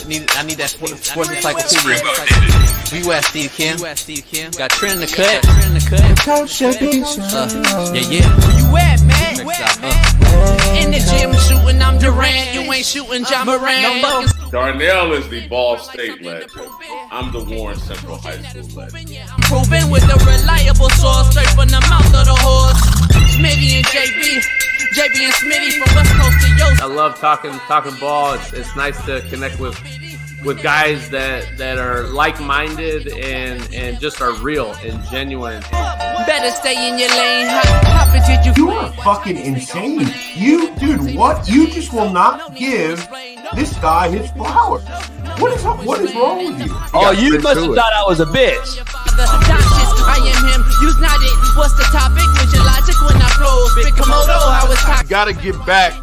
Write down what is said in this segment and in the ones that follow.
I need that sports encyclopedia. We Steve Kim. Got Trent in the cut. Yeah. Where you at, man? In the gym shooting, I'm Durant. You ain't shooting John Moran. Darnell is the Ball State legend. I'm the Warren Central High School legend. I'm proving with a reliable source, straight from the mouth of the horse. Smitty and JB and Smitty from West Coast to Yost. I love talking ball. It's nice to connect with guys that are like-minded and just are real and genuine. Better stay in your lane. How did you are fucking insane. Dude, what? You just will not give this guy his flowers. What is wrong with you? Oh, you must have thought I was a bitch. I am him. You's not it. What's the topic? When's your logic when I flow? Big Komodo, how it's talking. Gotta get back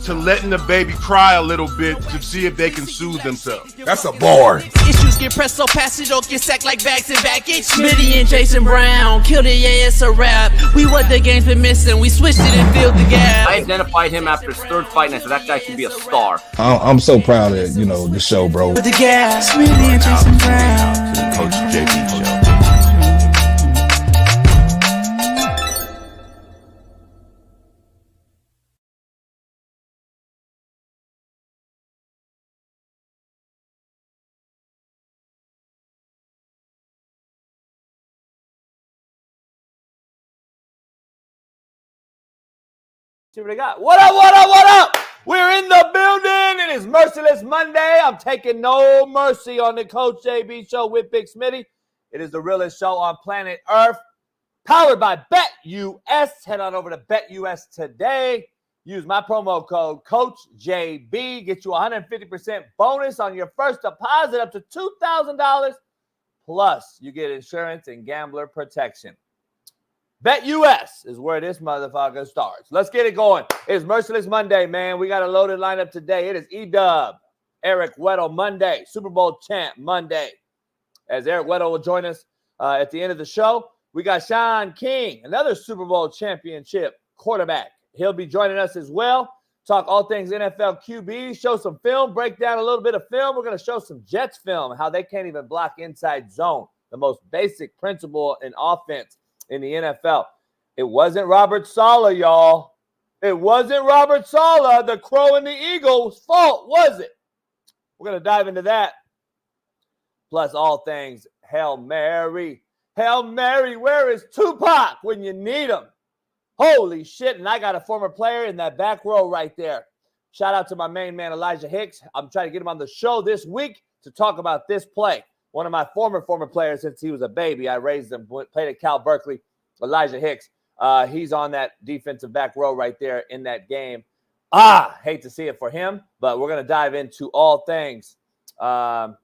to letting the baby cry a little bit to see if they can soothe themselves. That's a bar. Issues get pressed so fast you don't get sacked like bags and baggage. Smitty and Jason Brown killed it, yeah, it's a rap. We what the game's been missing, we switched it and filled the gap. I identified him after his third fight and I said that guy can be a star. I'm so proud of the show, bro. The gap. Smitty and Jason Brown. To the Coach JB show. See what I got. What up? We're in the building. It is Merciless Monday. I'm taking no mercy on the Coach JB show with Big Smitty. It is the realest show on Planet ERF, powered by BetUS. Head on over to BetUS today. Use my promo code CoachJB. Get you 150% bonus on your first deposit up to $2,000. Plus, you get insurance and gambler protection. BetUS is where this motherfucker starts. Let's get it going. It's Merciless Monday, man. We got a loaded lineup today. It is E-Dub, Eric Weddle Monday, Super Bowl champ Monday. As Eric Weddle will join us at the end of the show, we got Shaun King, another Super Bowl championship quarterback. He'll be joining us as well. Talk all things NFL QB, show some film, break down a little bit of film. We're going to show some Jets film, how they can't even block inside zone, the most basic principle in offense in the NFL. It wasn't Robert Saleh, y'all. It wasn't Robert Saleh, the Crow and the Eagle's fault, was it? We're going to dive into that. Plus all things Hail Mary. Hail Mary, where is Tupac when you need him? Holy shit, and I got a former player in that back row right there. Shout out to my main man, Elijah Hicks. I'm trying to get him on the show this week to talk about this play. One of my former players since he was a baby. I raised him, played at Cal Berkeley, Elijah Hicks. He's on that defensive back row right there in that game. Hate to see it for him, but we're going to dive into all things. We're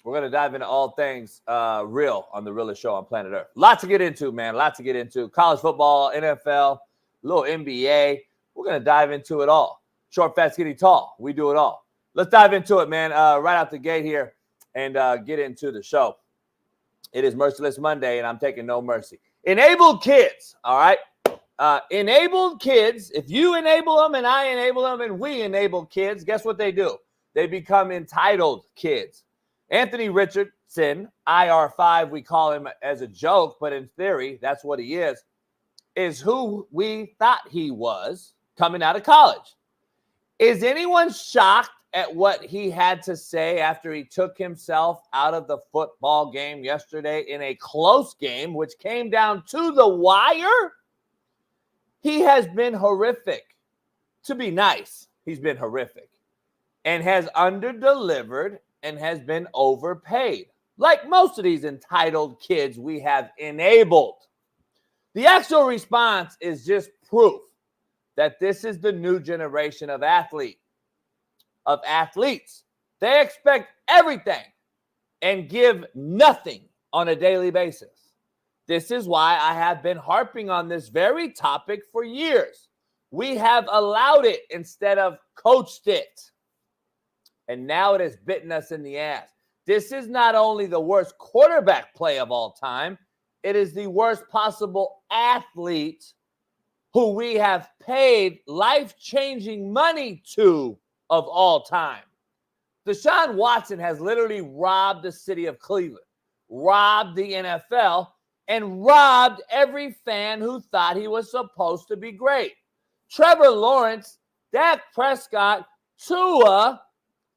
going to dive into all things real on the realest show on planet Earth. Lots to get into, man. Lots to get into. College football, NFL, a little NBA. We're going to dive into it all. Short, fat, skinny, tall. We do it all. Let's dive into it, man. Right out the gate here. And get into the show. It is Merciless Monday, and I'm taking no mercy. Enabled kids, all right? Enabled kids, if you enable them and I enable them and we enable kids, guess what they do? They become entitled kids. Anthony Richardson, IR5, we call him as a joke, but in theory, that's what he is who we thought he was coming out of college. Is anyone shocked at what he had to say after he took himself out of the football game yesterday in a close game, which came down to the wire? He has been horrific. To be nice, he's been horrific and has underdelivered and has been overpaid. Like most of these entitled kids we have enabled. The actual response is just proof that this is the new generation of athletes. They expect everything and give nothing on a daily basis. This is why I have been harping on this very topic for years. We have allowed it instead of coached it. And now it has bitten us in the ass. This is not only the worst quarterback play of all time, it is the worst possible athlete who we have paid life-changing money to of all time. Deshaun Watson has literally robbed the city of Cleveland, robbed the NFL, and robbed every fan who thought he was supposed to be great. Trevor Lawrence, Dak Prescott, Tua,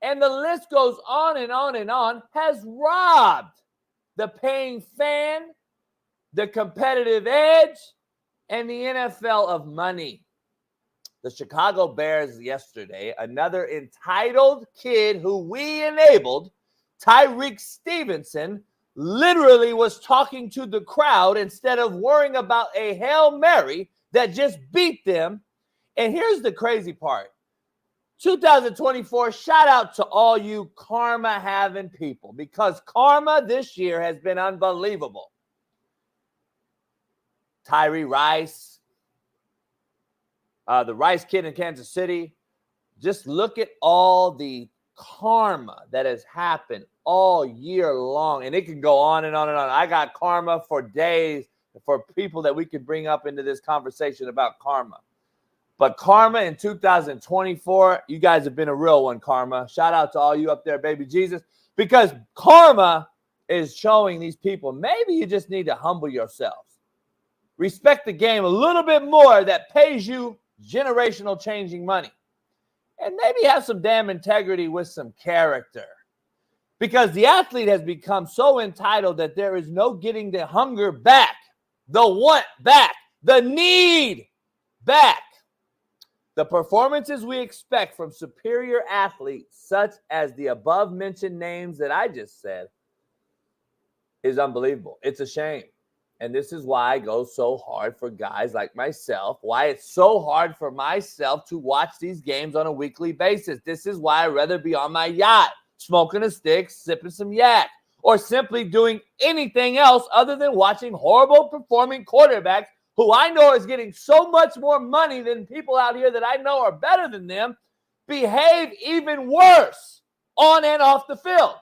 and the list goes on and on and on, has robbed the paying fan, the competitive edge, and the NFL of money. The Chicago Bears yesterday, another entitled kid who we enabled, Tyreek Stevenson, literally was talking to the crowd instead of worrying about a Hail Mary that just beat them. And here's the crazy part. 2024, shout out to all you karma-having people, because karma this year has been unbelievable. Tyree Rice, the Rice kid in Kansas City. Just look at all the karma that has happened all year long. And it can go on and on and on. I got karma for days for people that we could bring up into this conversation about karma. But karma in 2024, you guys have been a real one, karma. Shout out to all you up there, baby Jesus. Because karma is showing these people, maybe you just need to humble yourselves. Respect the game a little bit more that pays you generational changing money. And maybe have some damn integrity with some character. Because the athlete has become so entitled that there is no getting the hunger back, the want back, the need back. The performances we expect from superior athletes, such as the above-mentioned names that I just said, is unbelievable. It's a shame. And this is why I go so hard for guys like myself, why it's so hard for myself to watch these games on a weekly basis. This is why I'd rather be on my yacht, smoking a stick, sipping some yak, or simply doing anything else other than watching horrible performing quarterbacks who I know is getting so much more money than people out here that I know are better than them, behave even worse on and off the field.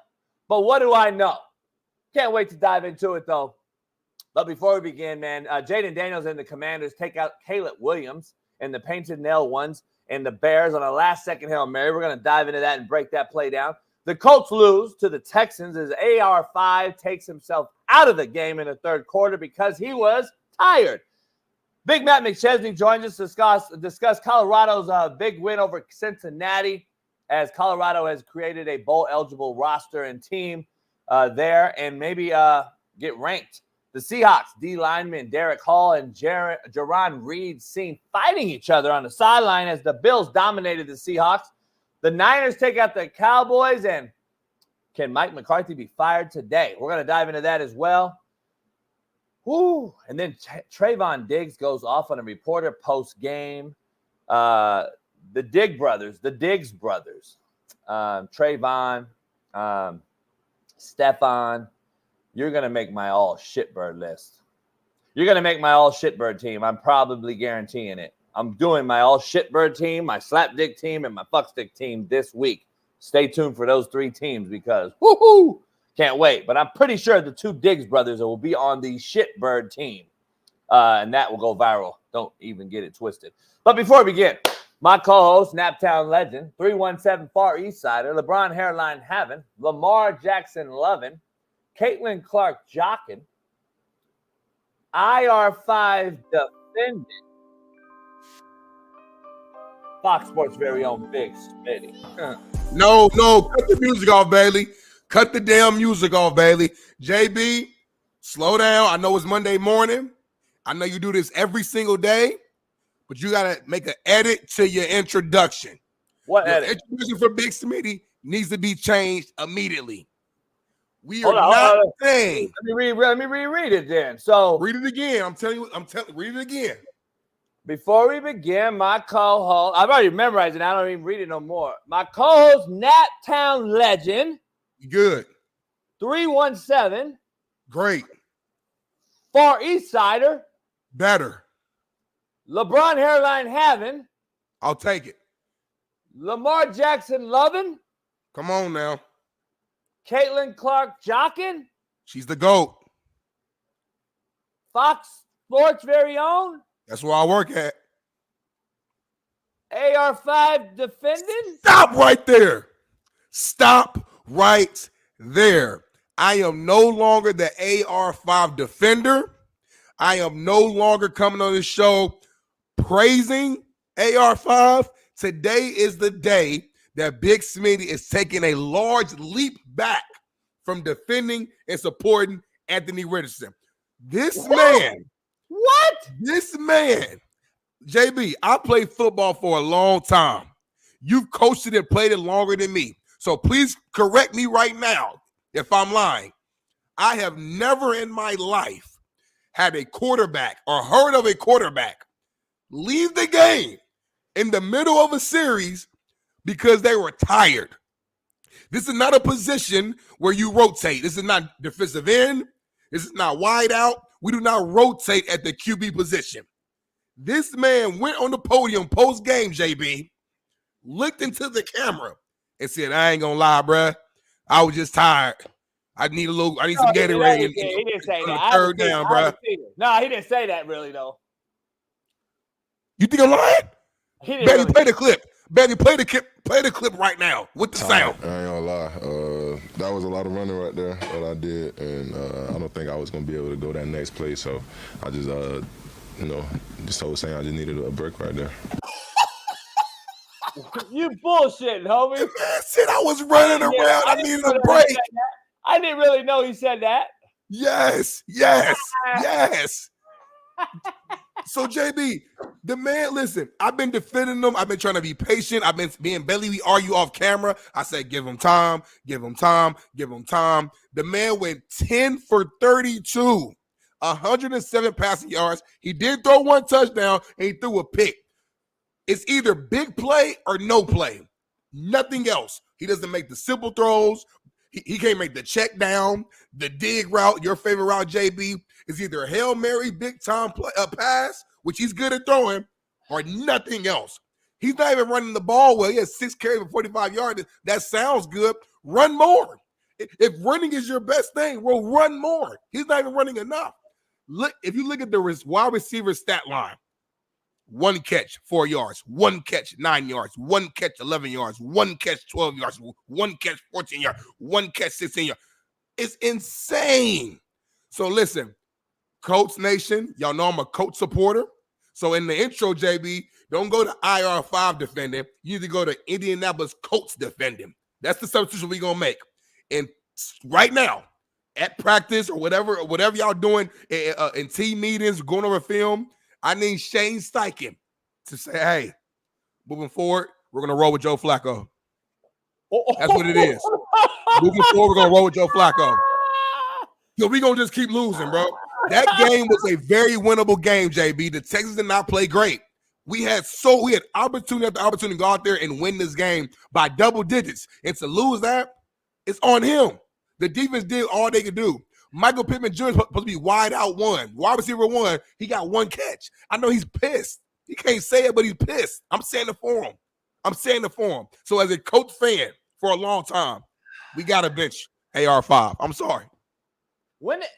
But what do I know? Can't wait to dive into it, though. But before we begin, man, Jaden Daniels and the Commanders take out Caleb Williams and the Painted Nail Ones and the Bears on a last-second Hail Mary. We're going to dive into that and break that play down. The Colts lose to the Texans as AR5 takes himself out of the game in the third quarter because he was tired. Big Matt McChesney joins us to discuss Colorado's big win over Cincinnati, as Colorado has created a bowl-eligible roster and team there and maybe get ranked. The Seahawks D lineman Derek Hall and Jaron Reed seen fighting each other on the sideline as the Bills dominated the Seahawks. The Niners take out the Cowboys, and can Mike McCarthy be fired today? We're going to dive into that as well. Woo. And then Trayvon Diggs goes off on a reporter post-game. The Diggs brothers, Trayvon, Stephon, you're going to make my all shitbird list. You're going to make my all shitbird team. I'm probably guaranteeing it. I'm doing my all shitbird team, my slapdick team, and my fuckstick team this week. Stay tuned for those three teams because woohoo, can't wait. But I'm pretty sure the two Diggs brothers will be on the shitbird team. And that will go viral. Don't even get it twisted. But before we begin, my co-host, Naptown legend, 317 Far East Sider, LeBron Hairline Havin, Lamar Jackson Lovin', Caitlin Clark Jockin, IR5 Defendant, Fox Sports' very own Big Smitty. No, cut the music off, Bailey. Cut the damn music off, Bailey. JB, slow down. I know it's Monday morning. I know you do this every single day, but you got to make an edit to your introduction. What your edit? Introduction for Big Smitty needs to be changed immediately. We Hold are on, not saying. Let me reread it then. So read it again. I'm telling you, read it again. Before we begin, my co-host, I've already memorized it. I don't even read it no more. My co-host, Naptown legend. Good. 317. Great. Far East Sider. Better. LeBron Hairline Havin. I'll take it. Lamar Jackson Lovin'. Come on now. Caitlin Clark Jockin. She's the GOAT. Fox Sports' very own. That's where I work at. AR5 Defendant. Stop right there. Stop right there. I am no longer the AR5 defender. I am no longer coming on this show praising AR5. Today is the day that Big Smitty is taking a large leap back from defending and supporting Anthony Richardson. This man, JB, I played football for a long time. You've coached it and played it longer than me. So please correct me right now if I'm lying. I have never in my life had a quarterback or heard of a quarterback leave the game in the middle of a series because they were tired. This is not a position where you rotate. This is not defensive end. This is not wide out. We do not rotate at the QB position. This man went on the podium post-game, JB, looked into the camera and said, I ain't gonna lie, bruh. I was just tired. I need some Gatorade. He didn't say that. Third down, bruh. No, he didn't say that really, though. You think I'm lying? He didn't Baby, really. play the clip. Baby, play the clip right now with the sound. I ain't gonna lie. That was a lot of running right there, what I did, and I don't think I was gonna be able to go that next play. So I just, just told Sam I just needed a break right there. You bullshitting, homie. The man said I was running around. I needed a break. I didn't really know he said that. Yes. So, JB, the man, listen, I've been defending him. I've been trying to be patient. I've been being belly. We argue off camera. I said, give him time. The man went 10 for 32, 107 passing yards. He did throw one touchdown, and he threw a pick. It's either big play or no play. Nothing else. He doesn't make the simple throws. He can't make the check down, the dig route. Your favorite route, JB, is either a Hail Mary, big time pass, which he's good at throwing, or nothing else. He's not even running the ball well. He has 6 carries for 45 yards. That sounds good. Run more. If running is your best thing, well, run more. He's not even running enough. Look, if you look at the wide receiver stat line, 1 catch, 4 yards, 1 catch, 9 yards, 1 catch, 11 yards, 1 catch, 12 yards, 1 catch, 14 yards, 1 catch, 16 yards. It's insane. So listen, Colts Nation, y'all know I'm a Colts supporter. So in the intro, JB, don't go to IR5 defending. You need to go to Indianapolis Colts defending. That's the substitution we're going to make. And right now, at practice or whatever y'all doing in team meetings, going over film, I need Shane Steichen to say, hey, moving forward, we're going to roll with Joe Flacco. That's what it is. Moving forward, we're going to roll with Joe Flacco. So we're going to just keep losing, bro. That game was a very winnable game, JB. The Texans did not play great. We had opportunity after opportunity to go out there and win this game by double digits. And to lose that, it's on him. The defense did all they could do. Michael Pittman Jr. is supposed to be wide out one. Wide receiver one, he got 1 catch. I know he's pissed. He can't say it, but he's pissed. I'm saying it for him. So as a Colts fan for a long time, we got to bench AR5. I'm sorry.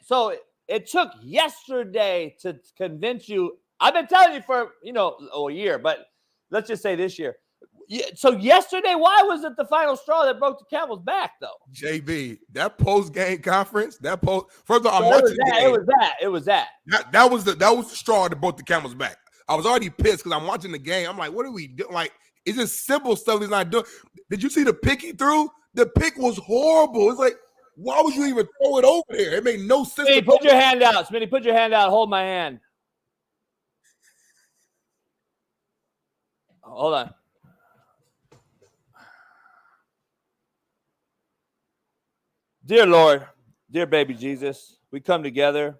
So it took yesterday to convince you. I've been telling you for, a year, but let's just say this year. So yesterday, why was it the final straw that broke the camel's back, though? JB, that post-game conference, first of all, I'm watching the game. It was that. That was the straw that broke the camel's back. I was already pissed because I'm watching the game. I'm like, what are we doing? Like, it's just simple stuff he's not doing. Did you see the pick he threw? The pick was horrible. It's like, why would you even throw it over there? It made no sense. Smitty, put your hand out. Smitty, put your hand out. Hold my hand. Hold on. Dear Lord, dear baby Jesus, we come together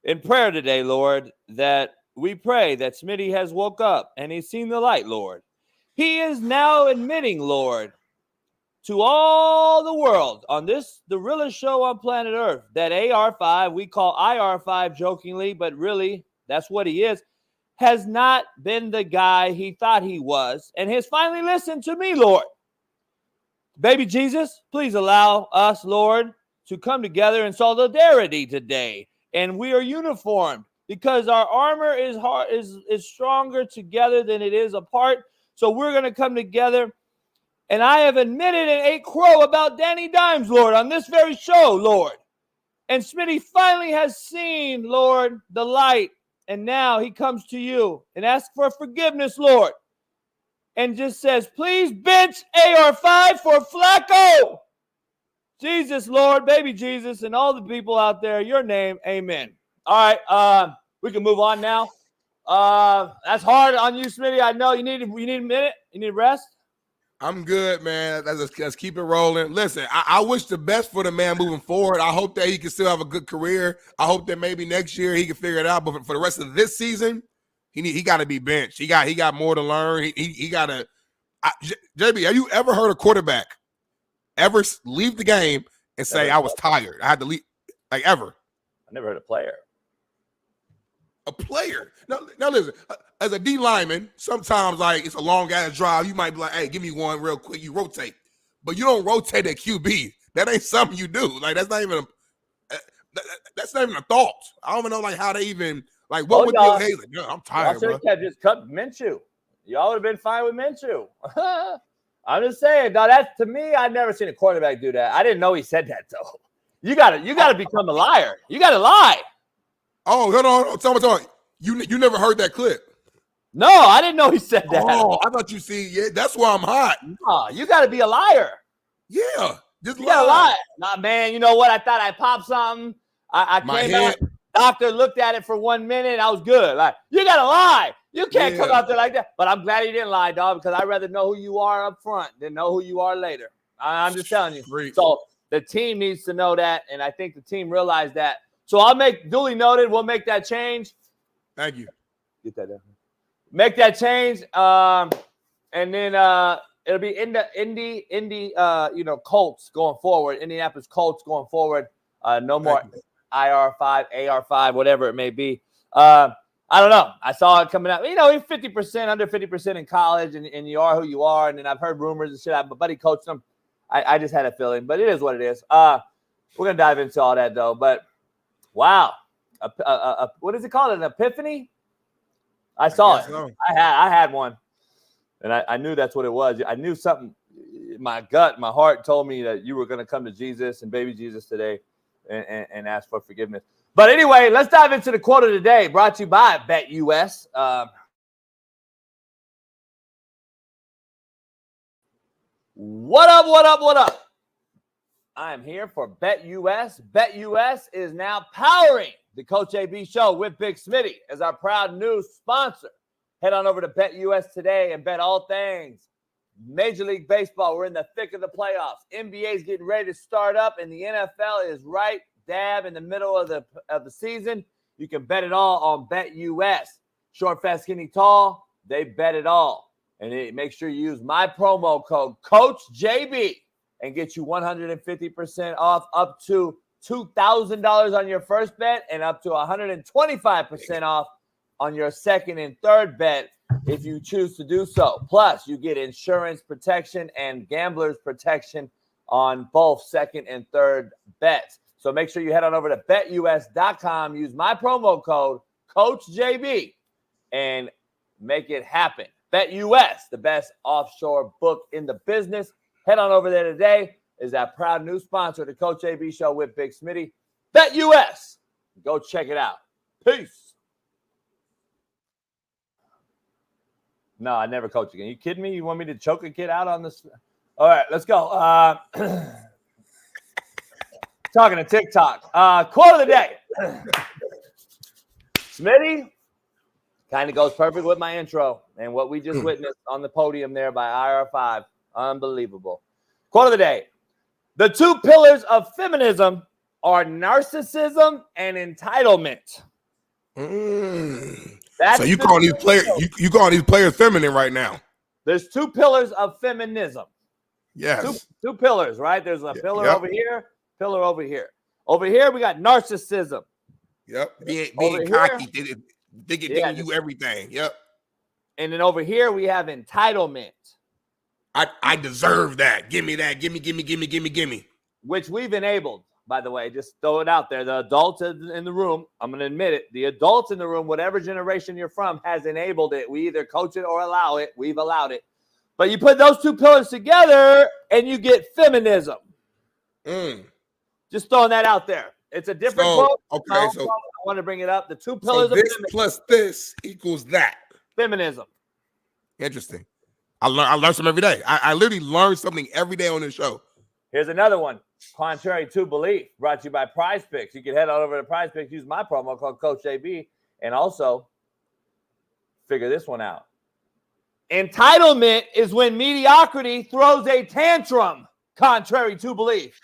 in prayer today, Lord, that we pray that Smitty has woke up and he's seen the light, Lord. He is now admitting, Lord, to all the world on this, the realest show on planet Earth, that AR5, we call IR5 jokingly, but really that's what he is, has not been the guy he thought he was and has finally listened to me, Lord. Baby Jesus, please allow us, Lord, to come together in solidarity today. And we are uniformed because our armor is stronger together than it is apart. So we're going to come together And I have admitted and ate crow about Danny Dimes, Lord, on this very show, Lord. And Smitty finally has seen, Lord, the light. And now he comes to you and asks for forgiveness, Lord. And just says, please bench AR5 for Flacco. Jesus, Lord, baby Jesus, and all the people out there, your name, amen. All right, we can move on now. That's hard on you, Smitty. I know you need a minute. You need rest. I'm good, man. Let's keep it rolling. Listen, I wish the best for the man moving forward. I hope that he can still have a good career. I hope that maybe next year he can figure it out. But for the rest of this season, he got to be benched. He got more to learn. He got to. JB, have you ever heard a quarterback ever leave the game and say, I was tired, I had to leave? Like, ever? I never heard a player. A player. Now listen, as a D lineman, sometimes like it's a long ass drive. You might be like, hey, give me one real quick. You rotate. But you don't rotate at QB. That ain't something you do. Like, that's not even a thought. I don't even know like how they even like what would you hey, like, I'm tired, bro. Just cut Minshew. Y'all would have been fine with Minshew. I'm just saying, no, that's to me, I've never seen a quarterback do that. I didn't know he said that though. You gotta become a liar. You gotta lie. Oh, hold on. Tell me. You never heard that clip? No, I didn't know he said that. Oh, I thought you see. Yeah, that's why I'm hot. No, you got to be a liar. Yeah, just you got to lie. Nah, man, you know what? I thought I popped something. I came out. Doctor looked at it for 1 minute. I was good. Like, you got to lie. You can't come out there like that. But I'm glad he didn't lie, dog, because I'd rather know who you are up front than know who you are later. I'm just telling you. Great. So the team needs to know that, and I think the team realized that. So I'll make duly noted. We'll make that change. Thank you. Get that down. Make that change, and then it'll be Indy, Colts going forward. Indianapolis Colts going forward. No more IR5, AR5, whatever it may be. I don't know. I saw it coming out. You know, he's 50%, under 50% in college, and you are who you are. And then I've heard rumors and shit. My buddy coached them. I just had a feeling, but it is what it is. We're gonna dive into all that though. But wow, what is it called? An epiphany? I saw it. So. I had one, and I knew that's what it was. I knew something. My gut, my heart told me that you were going to come to Jesus and baby Jesus today and ask for forgiveness. But anyway, let's dive into the quote of the day, brought to you by BetUS. What up, what up, what up? I am here for BetUS. BetUS is now powering the Coach AB Show with Big Smitty as our proud new sponsor. Head on over to BetUS today and bet all things Major League Baseball. We're in the thick of the playoffs. NBA is getting ready to start up, and the NFL is right dab in the middle of the season. You can bet it all on BetUS. Short, fast, skinny, tall, they bet it all. And make sure you use my promo code CoachJB and get you 150% off, up to $2,000 on your first bet and up to 125% off on your second and third bet if you choose to do so. Plus, you get insurance protection and gambler's protection on both second and third bets. So make sure you head on over to betus.com, use my promo code CoachJB, and make it happen. BetUS, the best offshore book in the business. Head on over there today. Is our proud new sponsor, the Coach AB Show with Big Smitty. BetUS. Go check it out. Peace. No, I never coach again. You kidding me? You want me to choke a kid out on this? All right, let's go. Talking to TikTok. Quote of the day. Smitty kind of goes perfect with my intro and what we just witnessed on the podium there by IR5. Unbelievable. Quote of the day. The two pillars of feminism are narcissism and entitlement. So you calling these players you calling these players feminine right now? There's two pillars of feminism. Yes. Two pillars, right? There's a pillar over here, pillar over here. Over here we got narcissism. Yep. Being cocky, thinking you everything. Yep. And then over here we have entitlement. I deserve that. Give me that. Give me. Which we've enabled, by the way. Just throw it out there. The adults in the room, I'm going to admit it. The adults in the room, whatever generation you're from, has enabled it. We either coach it or allow it. We've allowed it. But you put those two pillars together and you get feminism. Just throwing that out there. It's a different quote. Okay, so I want to bring it up. The two pillars of this feminism. plus this equals that. Feminism. Interesting. I learn something every day. I literally learn something every day on this show. Here's another one. Contrary to belief, brought to you by Prize Picks. You can head on over to Prize Picks, use my promo called Coach JB, and also figure this one out. Entitlement is when mediocrity throws a tantrum, contrary to belief.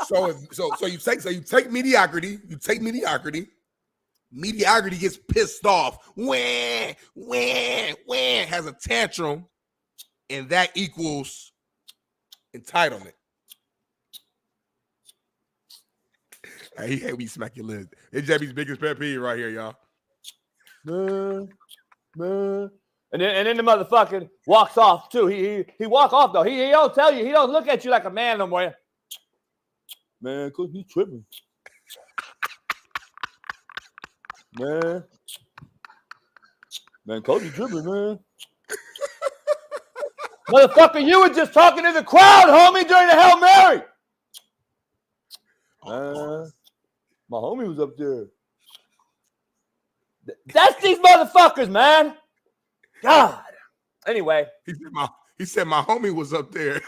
So you take mediocrity. Mediocrity gets pissed off. Has a tantrum, and that equals entitlement. Hey, he hate when you smack your lips. It's JB's biggest pet peeve right here, y'all. And then the motherfucker walks off too. He walk off though. He don't tell you. He don't look at you like a man no more. Man, cause he's tripping. Man, Cody's tripping, man. Motherfucker, you were just talking to the crowd, homie, during the Hail Mary. My homie was up there. That's these motherfuckers, man. God. Anyway. He said my homie was up there.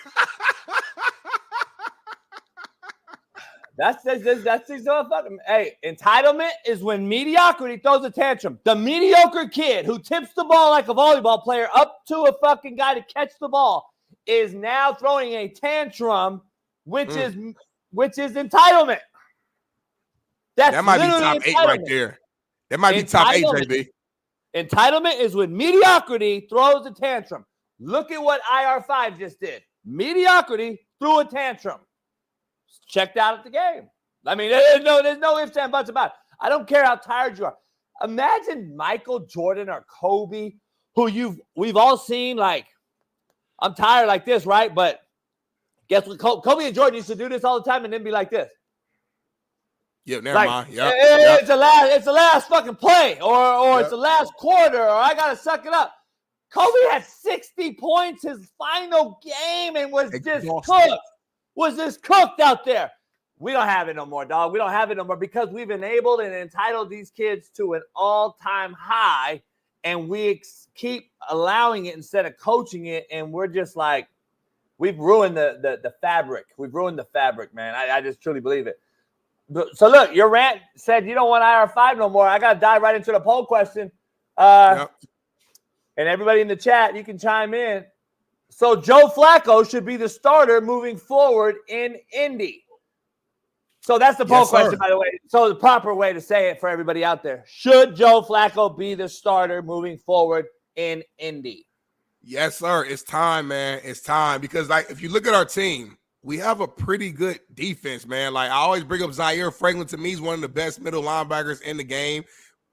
That's these motherfuckers. Hey, entitlement is when mediocrity throws a tantrum. The mediocre kid who tips the ball like a volleyball player up to a fucking guy to catch the ball is now throwing a tantrum, which is entitlement. That might be top 8 right there. That might be top 8, JB. Entitlement is when mediocrity throws a tantrum. Look at what IR5 just did. Mediocrity threw a tantrum. Checked out at the game. I mean, there's no ifs and buts about it. I don't care how tired you are. Imagine Michael Jordan or Kobe, who we've all seen, like, I'm tired like this, right? But guess what? Kobe and Jordan used to do this all the time and then be like this. Yeah, never mind. Yep. It's the last fucking play, or it's the last quarter, or I gotta suck it up. Kobe had 60 points his final game and was just cooked out there. We don't have it no more, dog. We don't have it no more because we've enabled and entitled these kids to an all-time high, and we keep allowing it instead of coaching it, and we're just like, we've ruined the fabric. We've ruined the fabric, man. I just truly believe it. So look, your rant said you don't want IR5 no more. I got to dive right into the poll question. And everybody in the chat, you can chime in. So Joe Flacco should be the starter moving forward in Indy. So that's the poll question, by the way. So the proper way to say it for everybody out there. Should Joe Flacco be the starter moving forward in Indy? Yes, sir. It's time, man. It's time. Because if you look at our team, we have a pretty good defense, man. Like, I always bring up Zaire Franklin. To me, he's one of the best middle linebackers in the game.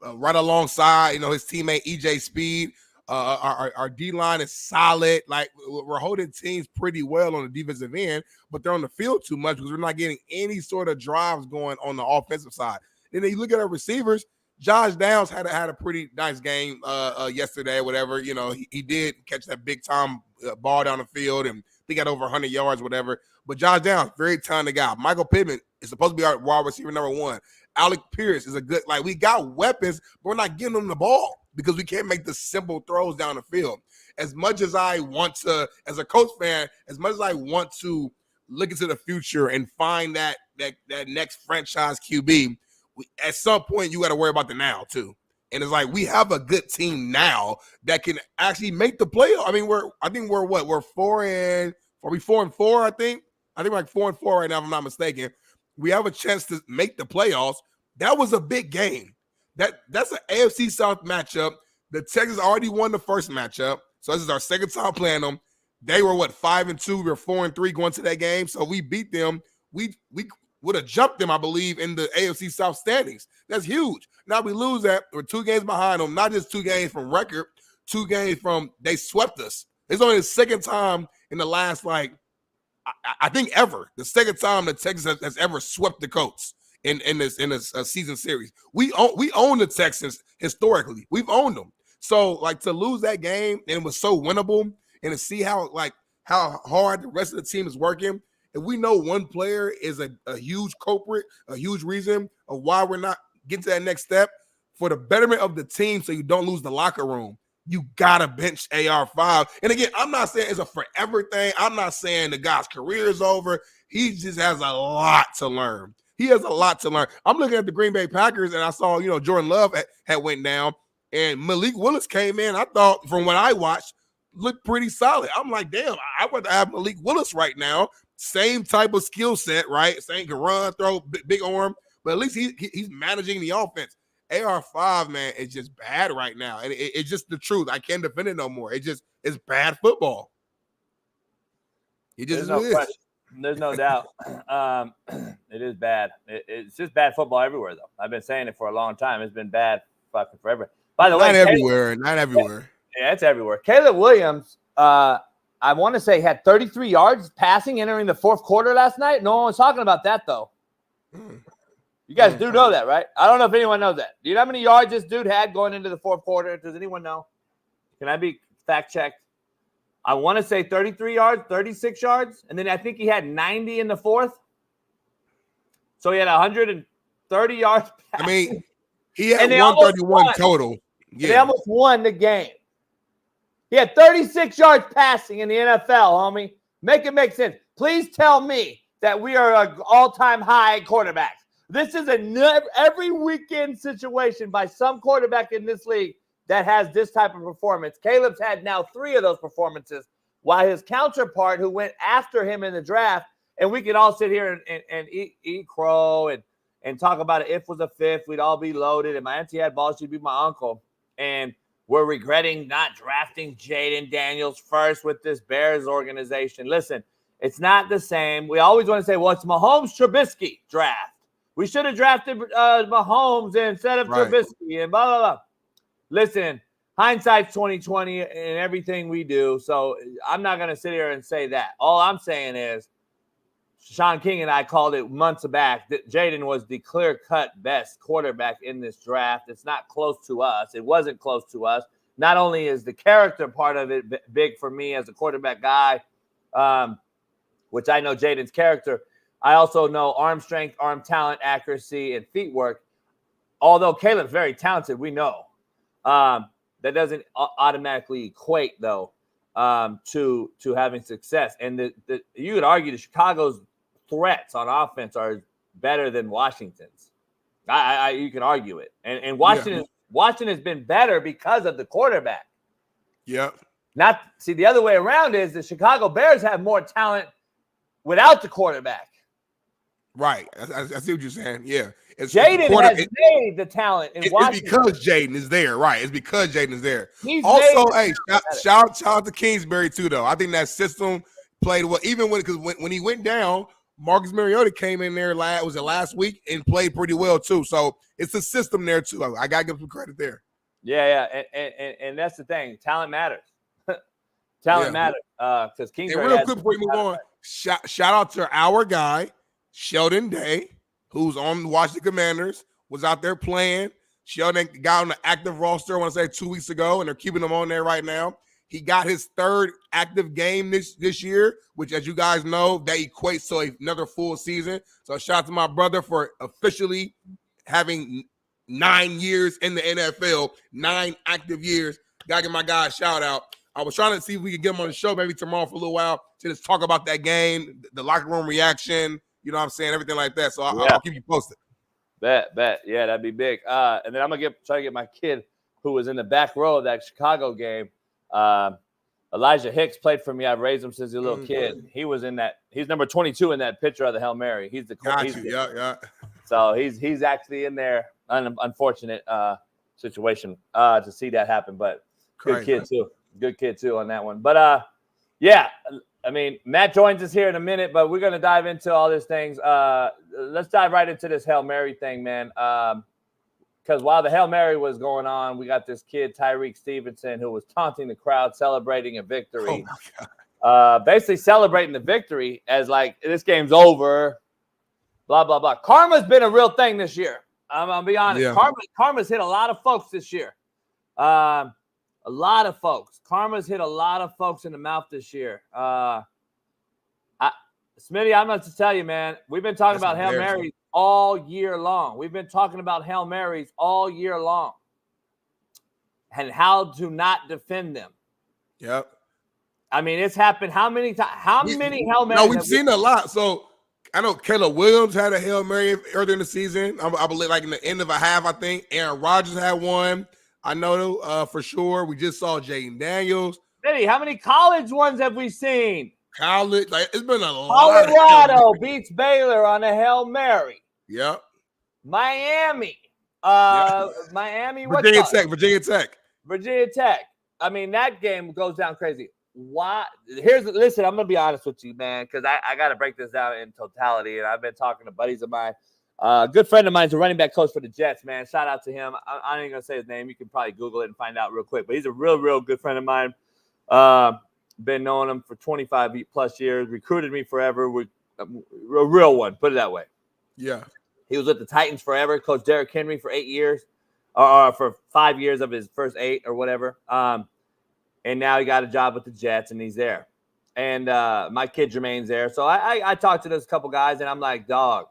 Right alongside, his teammate EJ Speed. Our D-line is solid. Like, we're holding teams pretty well on the defensive end, but they're on the field too much because we're not getting any sort of drives going on the offensive side. And then you look at our receivers. Josh Downs had a pretty nice game yesterday, whatever. He did catch that big-time ball down the field, and he got over 100 yards, whatever. But Josh Downs, very talented guy. Michael Pittman is supposed to be our wide receiver number 1. Alec Pierce is a good – we got weapons, but we're not giving them the ball because we can't make the simple throws down the field. As much as I want to – as a Colts fan, as much as I want to look into the future and find that next franchise QB, at some point you got to worry about the now too. And it's like we have a good team now that can actually make the playoff. I mean, we're 4-4, I think. I think we're like 4-4 right now, if I'm not mistaken. We have a chance to make the playoffs. That was a big game. That's an AFC South matchup. The Texans already won the first matchup, so this is our second time playing them. They were 5-2. We were 4-3 going to that game, so we beat them. We would have jumped them, I believe, in the AFC South standings. That's huge. Now we lose that. We're 2 games behind them. Not just 2 games from record, 2 games from they swept us. It's only the second time in the last I think ever. The second time the Texans has ever swept the Colts in this season series. We own the Texans historically. We've owned them. So to lose that game, and it was so winnable, and to see how hard the rest of the team is working. And we know one player is a huge culprit, a huge reason of why we're not getting to that next step. For the betterment of the team, so you don't lose the locker room, you gotta bench AR5. And again, I'm not saying it's a forever thing. I'm not saying the guy's career is over. He just has a lot to learn. He has a lot to learn. I'm looking at the Green Bay Packers, and I saw, Jordan Love had went down, and Malik Willis came in. I thought, from what I watched, looked pretty solid. I'm like, damn, I would have Malik Willis right now. Same type of skill set, right? Same can run, throw, big arm, but at least he's managing the offense. AR5, man, is just bad right now. And it's just the truth. I can't defend it no more. It's bad football. It just is. There's no doubt. It is bad. It's just bad football everywhere, though. I've been saying it for a long time. It's been bad fucking forever. By the way, not everywhere. Yeah, it's everywhere. Caleb Williams, I want to say, had 33 yards passing entering the fourth quarter last night. No one was talking about that, though. You guys do know that, right? I don't know if anyone knows that. Do you know how many yards this dude had going into the fourth quarter? Does anyone know? Can I be fact-checked? I want to say 33 yards, 36 yards, and then I think he had 90 in the fourth. So he had 130 yards passing. I mean, he had 131 total. Yeah. They almost won the game. He had 36 yards passing in the NFL, homie. Make it make sense. Please tell me that we are an all-time high quarterbacks. This is every weekend situation by some quarterback in this league that has this type of performance. Caleb's had now 3 of those performances, while his counterpart, who went after him in the draft, and we could all sit here and eat crow and talk about it. If was a fifth, we'd all be loaded. And my auntie had balls, she'd be my uncle. And we're regretting not drafting Jaden Daniels first with this Bears organization. Listen, it's not the same. We always want to say, well, it's Mahomes-Trubisky draft. We should have drafted Mahomes instead of Trubisky and blah, blah, blah. Listen, hindsight's 20/20 in everything we do, so I'm not going to sit here and say that. All I'm saying is Shaun King and I called it months back that Jaden was the clear-cut best quarterback in this draft. It's not close to us. It wasn't close to us. Not only is the character part of it big for me as a quarterback guy, which I know Jaden's character, I also know arm strength, arm talent, accuracy, and feet work. Although Caleb's very talented, we know. That doesn't automatically equate, though, to having success. And you could argue that Chicago's threats on offense are better than Washington's. You can argue it. And Washington has been better because of the quarterback. Yep. The other way around is the Chicago Bears have more talent without the quarterback. Right. I see what you're saying. Yeah. Jaden has made the talent in Washington. It's because Jaden is there. Right. It's because Jaden is there. Also, hey, shout out to Kingsbury, too, though. I think that system played well. Even when he went down, Marcus Mariota came in there last week and played pretty well, too. So it's a system there, too. I got to give him credit there. Yeah. And that's the thing. Talent matters. Talent matters. Because Kingsbury. And real quick before we move on, shout out to our guy, Sheldon Day, who's on the Washington Commanders, was out there playing. Sheldon got on the active roster, I want to say 2 weeks ago, and they're keeping him on there right now. He got his 3rd active game this year, which, as you guys know, that equates to another full season. So shout out to my brother for officially having 9 years in the NFL, 9 active years. Got to give my guy a shout out. I was trying to see if we could get him on the show maybe tomorrow for a little while to just talk about that game, the locker room reaction, you know what I'm saying, everything like that. So I'll keep you posted. Bet. Yeah, that'd be big. And then I'm going to try to get my kid who was in the back row of that Chicago game. Elijah Hicks played for me. I've raised him since he's a little kid. He was in that. He's number 22 in that picture of the Hail Mary. He's the yeah. So he's actually in there. Unfortunate situation to see that happen, but good kid too on that one. But yeah, I mean, Matt joins us here in a minute, but we're gonna dive into all these things. Let's dive right into this Hail Mary thing, man. Because while the Hail Mary was going on, we got this kid, Tyreek Stevenson, who was taunting the crowd, celebrating a victory. Oh my God. Basically celebrating the victory as like, this game's over, blah, blah, blah. Karma's been a real thing this year. I'm going to be honest. Yeah. Karma's hit a lot of folks this year. A A lot of folks. Karma's hit a lot of folks in the mouth this year. Smitty, I'm going to tell you, man, we've been talking about Hail Marys all year long. We've been talking about Hail Marys all year long and how to not defend them. Yep. I mean, it's happened how many times? How many Hail Marys? No, we've seen a lot. So I know Caleb Williams had a Hail Mary earlier in the season. I believe like in the end of a half, I think. Aaron Rodgers had one. I know for sure. We just saw Jaden Daniels. Smitty, how many college ones have we seen? College, like it's been a lot. Colorado beats Baylor on a Hail Mary. Yep. Miami. Miami. Virginia Tech. Virginia Tech. I mean, that game goes down crazy. Why? Listen, I'm going to be honest with you, man, because I got to break this down in totality. And I've been talking to buddies of mine. A good friend of mine is a running back coach for the Jets, man. Shout out to him. I ain't going to say his name. You can probably Google it and find out real quick. But he's a real, real good friend of mine. Been knowing him for 25 plus years. Recruited me forever. A real one. Put it that way. Yeah. He was with the Titans forever. Coached Derrick Henry for 8 years. Or for 5 years of his first 8 or whatever. And now he got a job with the Jets, and he's there. And my kid Jermaine's there. So I talked to this couple guys, and I'm like, dog,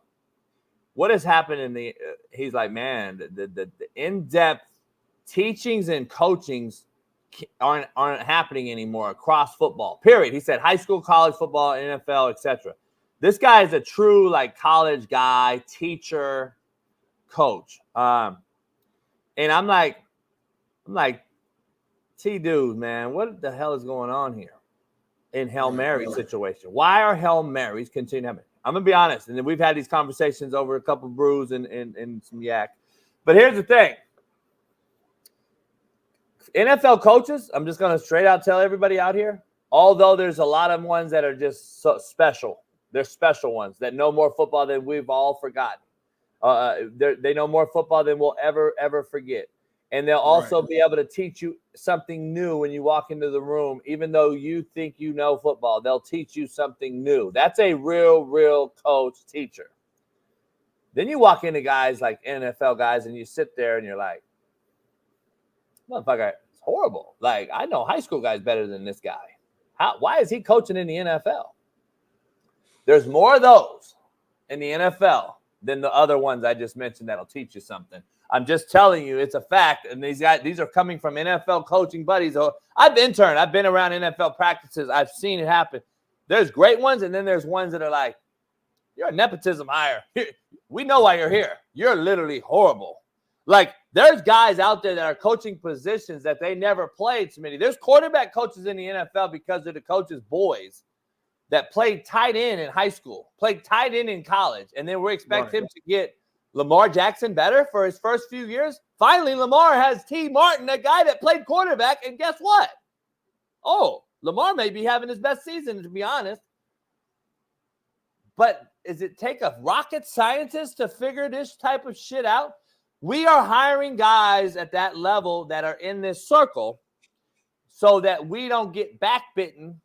what has happened in the he's like, man, the in-depth teachings and coachings aren't happening anymore across football, period. He said high school, college football, NFL, etc. This guy is a true, like, college guy, teacher, coach. And I'm like, T-dude, man, what the hell is going on here in Hail Mary situation? Why are Hail Marys continuing to happen? I'm going to be honest, and we've had these conversations over a couple of brews and some yak. But here's the thing. NFL coaches, I'm just going to straight out tell everybody out here, although there's a lot of ones that are just so special. They're special ones that know more football than we've all forgotten. They know more football than we'll ever forget. And they'll also be able to teach you something new when you walk into the room. Even though you think you know football, they'll teach you something new. That's a real coach teacher. Then you walk into guys like NFL guys and you sit there and you're like, motherfucker, it's horrible. Like, I know high school guys better than this guy. Why is he coaching in the NFL? There's more of those in the NFL than the other ones I just mentioned that'll teach you something. I'm just telling you, it's a fact. And these are coming from NFL coaching buddies. I've interned. I've been around NFL practices. I've seen it happen. There's great ones, and then there's ones that are like, you're a nepotism hire. We know why you're here. You're literally horrible. Like, there's guys out there that are coaching positions that they never played, Smitty. There's quarterback coaches in the NFL because they're the coaches' boys that played tight end in high school, played tight end in college, and then we expect him to get Lamar Jackson better for his first few years. Finally, Lamar has T. Martin, a guy that played quarterback, and guess what? Oh, Lamar may be having his best season, to be honest. But does it take a rocket scientist to figure this type of shit out? We are hiring guys at that level that are in this circle so that we don't get backbitten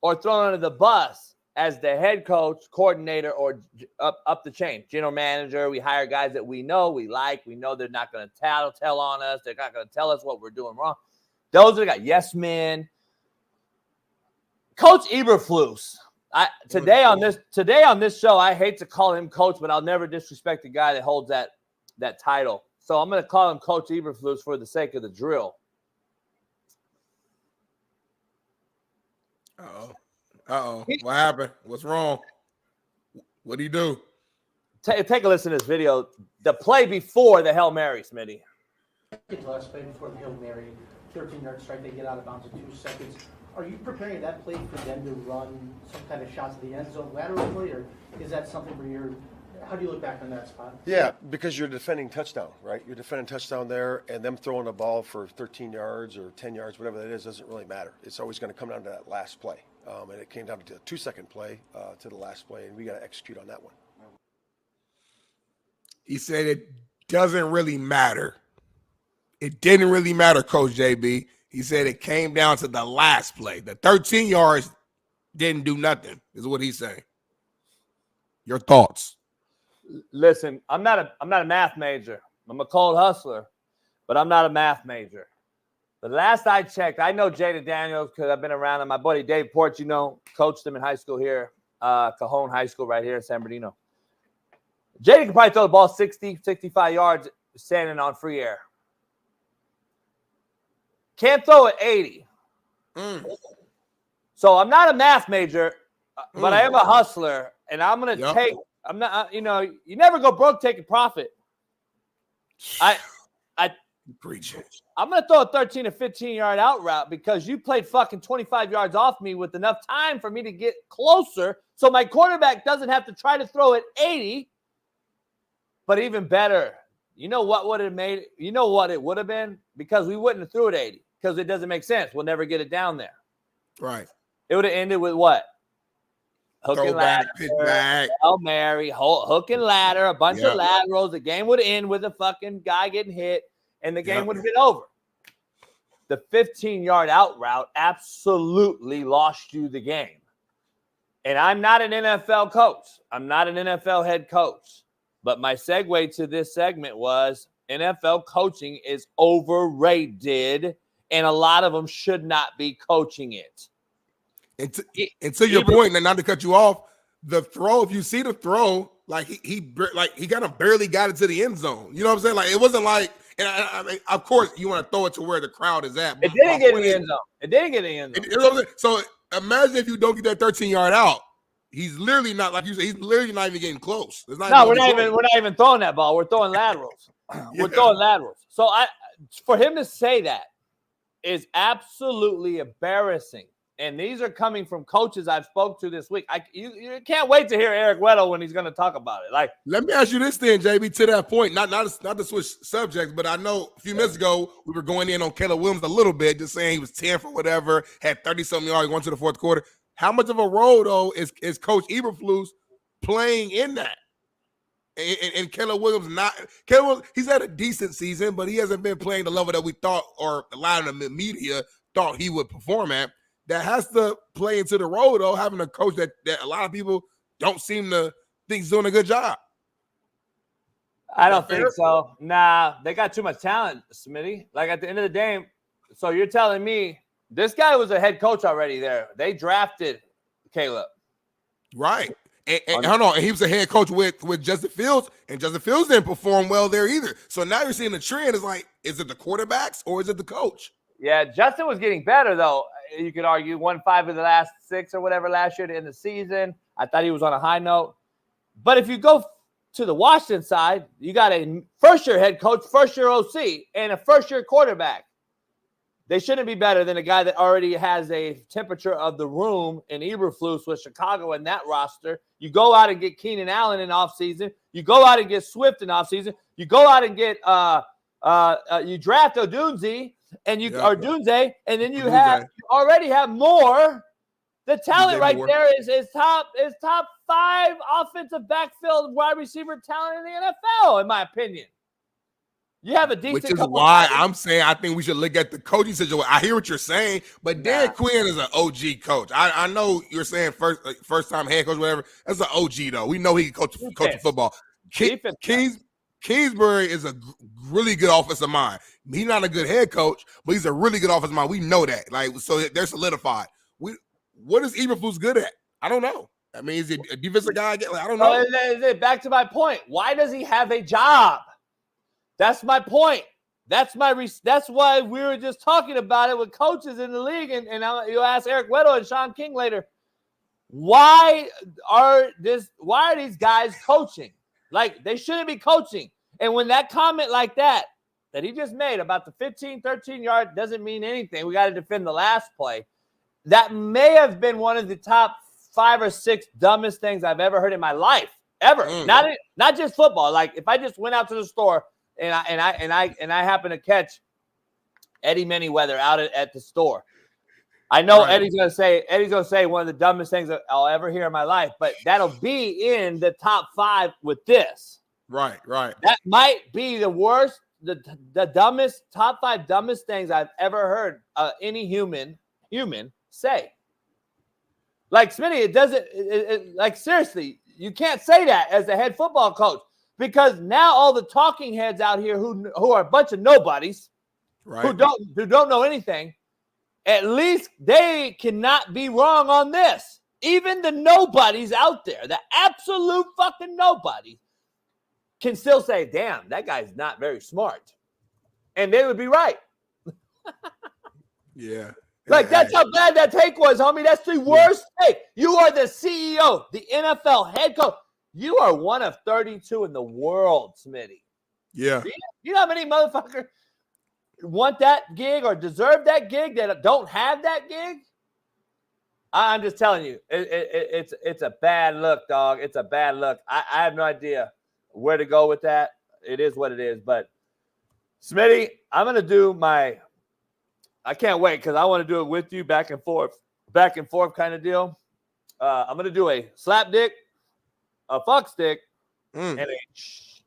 or thrown under the bus as the head coach, coordinator, or up the chain, general manager. We hire guys that we know, we like. We know they're not going to tell on us. They're not going to tell us what we're doing wrong. Those are the guys. Yes, men. Coach Eberflus. Today on this show, I hate to call him coach, but I'll never disrespect the guy that holds that title. So I'm going to call him Coach Eberflus for the sake of the drill. Uh-oh. What happened? What's wrong? What'd he do? Take a listen to this video. The play before the Hail Mary, Smitty. Last play before the Hail Mary, 13-yard strike, they get out of bounds in 2 seconds. Are you preparing that play for them to run some kind of shots to the end zone laterally, or is that something where how do you look back on that spot? Yeah, because you're defending touchdown, right? You're defending touchdown there, and them throwing the ball for 13 yards or 10 yards, whatever that is, doesn't really matter. It's always going to come down to that last play. And it came down to a 2-second play to the last play, and we got to execute on that one. He said it doesn't really matter. It didn't really matter, Coach JB. He said it came down to the last play. The 13 yards didn't do nothing, is what he's saying. Your thoughts? Listen, I'm not a math major. I'm a cold hustler, but I'm not a math major. The last I checked, I know Jaden Daniels because I've been around him. My buddy Dave Porch, coached him in high school here, Cajon High School right here in San Bernardino. Jaden can probably throw the ball 60, 65 yards standing on free air. Can't throw it 80. So I'm not a math major, but I am a hustler, and I'm going to take – I'm not, you never go broke taking profit. I preach it. I'm going to throw a 13 to 15-yard out route because you played fucking 25 yards off me with enough time for me to get closer so my quarterback doesn't have to try to throw it 80. But even better, you know what would have made it? You know what it would have been? Because we wouldn't have threw it 80 because it doesn't make sense. We'll never get it down there. Right. It would have ended with what? Hook and ladder, Hail Mary, hook and ladder, a bunch of laterals. The game would end with a fucking guy getting hit, and the game would have been over. The 15-yard out route absolutely lost you the game. And I'm not an NFL coach. I'm not an NFL head coach. But my segue to this segment was NFL coaching is overrated, and a lot of them should not be coaching it. And to your point, and not to cut you off, the throw, if you see the throw, like he kind of barely got it to the end zone. You know what I'm saying? Like it wasn't like, and I mean, of course, you want to throw it to where the crowd is at. It didn't get in the end zone. It didn't get in the end zone. You know what I'm saying? So imagine if you don't get that 13-yard out. He's literally not, like you said, he's literally not even getting close. We're not even throwing that ball. We're throwing laterals. We're throwing laterals. So for him to say that is absolutely embarrassing. And these are coming from coaches I've spoke to this week. You can't wait to hear Eric Weddle when he's going to talk about it. Like, let me ask you this then, JB, to that point, not to switch subjects, but I know a few minutes ago we were going in on Caleb Williams a little bit, just saying he was 10 for whatever, had 30-something yards going to the fourth quarter. How much of a role, though, is Coach Eberflus playing in that? And Caleb Williams he's had a decent season, but he hasn't been playing the level that we thought, or a lot of the media thought he would perform at. That has to play into the role, though, having a coach that a lot of people don't seem to think is doing a good job. I don't think so. Nah, they got too much talent, Smitty. Like, at the end of the day, so you're telling me this guy was a head coach already there. They drafted Caleb. Right. And hold on, and he was a head coach with Justin Fields, and Justin Fields didn't perform well there either. So now you're seeing the trend is like, is it the quarterbacks or is it the coach? Yeah, Justin was getting better, though. You could argue won 5 of the last 6 or whatever last year to end the season. I thought he was on a high note. But if you go to the Washington side, you got a first-year head coach, first-year OC, and a first-year quarterback. They shouldn't be better than a guy that already has a temperature of the room in Eberflus with Chicago in that roster. You go out and get Keenan Allen in offseason. You go out and get Swift in offseason. You go out and get you draft Odunze. And Dunze, and then you already have more. The talent right there is top 5 offensive backfield wide receiver talent in the NFL, in my opinion. You have a decent. Which is why I'm saying I think we should look at the coaching situation. I hear what you're saying, but Dan Quinn is an OG coach. I know you're saying first time head coach, whatever. That's an OG though. We know he can coach football. Kingsbury is a really good offensive mind. He's not a good head coach, but he's a really good offensive mind. We know that. Like, so they're solidified. What is Eberflus good at? I don't know. I mean, is he a defensive guy? I don't know. Back to my point. Why does he have a job? That's my point. That's why we were just talking about it with coaches in the league, and you'll ask Eric Weddle and Shaun King later. Why are these guys coaching? Like, they shouldn't be coaching. And when that comment like that he just made about the 15, 13-yard doesn't mean anything. We got to defend the last play. That may have been one of the top 5 or 6 dumbest things I've ever heard in my life, ever. Not just football. Like, if I just went out to the store and I happen to catch Eddie Manyweather out at the store, I know Eddie's gonna say one of the dumbest things that I'll ever hear in my life, but that'll be in the top 5 with this. Right. That might be the worst, the dumbest, top 5 dumbest things I've ever heard any human say. Like, Smitty, it doesn't like, seriously, you can't say that as a head football coach, because now all the talking heads out here who are a bunch of nobodies, who don't know anything, at least they cannot be wrong on this. Even the nobodies out there, the absolute fucking nobodies, can still say, damn, that guy's not very smart. And they would be right. Yeah. Like, that's how bad that take was, homie. That's the worst take. You are the CEO, the NFL head coach. You are one of 32 in the world, Smitty. Yeah. You know how many motherfuckers want that gig or deserve that gig that don't have that gig? I'm just telling you, it's a bad look, dog. It's a bad look. I have no idea where to go with that. It is what it is. But, Smitty, I'm going to do my – I can't wait because I want to do it with you, back and forth kind of deal. I'm going to do a slap dick, a fuck stick, and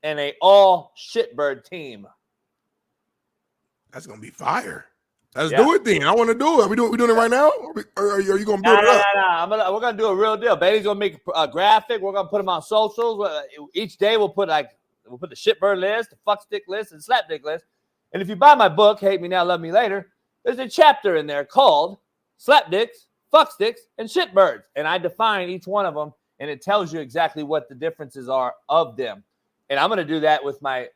a all shitbird team. That's going to be fire. Let's do it then. I want to do it. We doing it right now? Or are you going to build it up? No. We're going to do a real deal. Bailey's going to make a graphic. We're going to put them on socials. Each day we'll put the shitbird list, the fuck stick list, and the slap dick list. And if you buy my book, Hate Me Now, Love Me Later, there's a chapter in there called Slap Dicks, Fuck Sticks, and Shitbirds. And I define each one of them, and it tells you exactly what the differences are of them. And I'm going to do that with my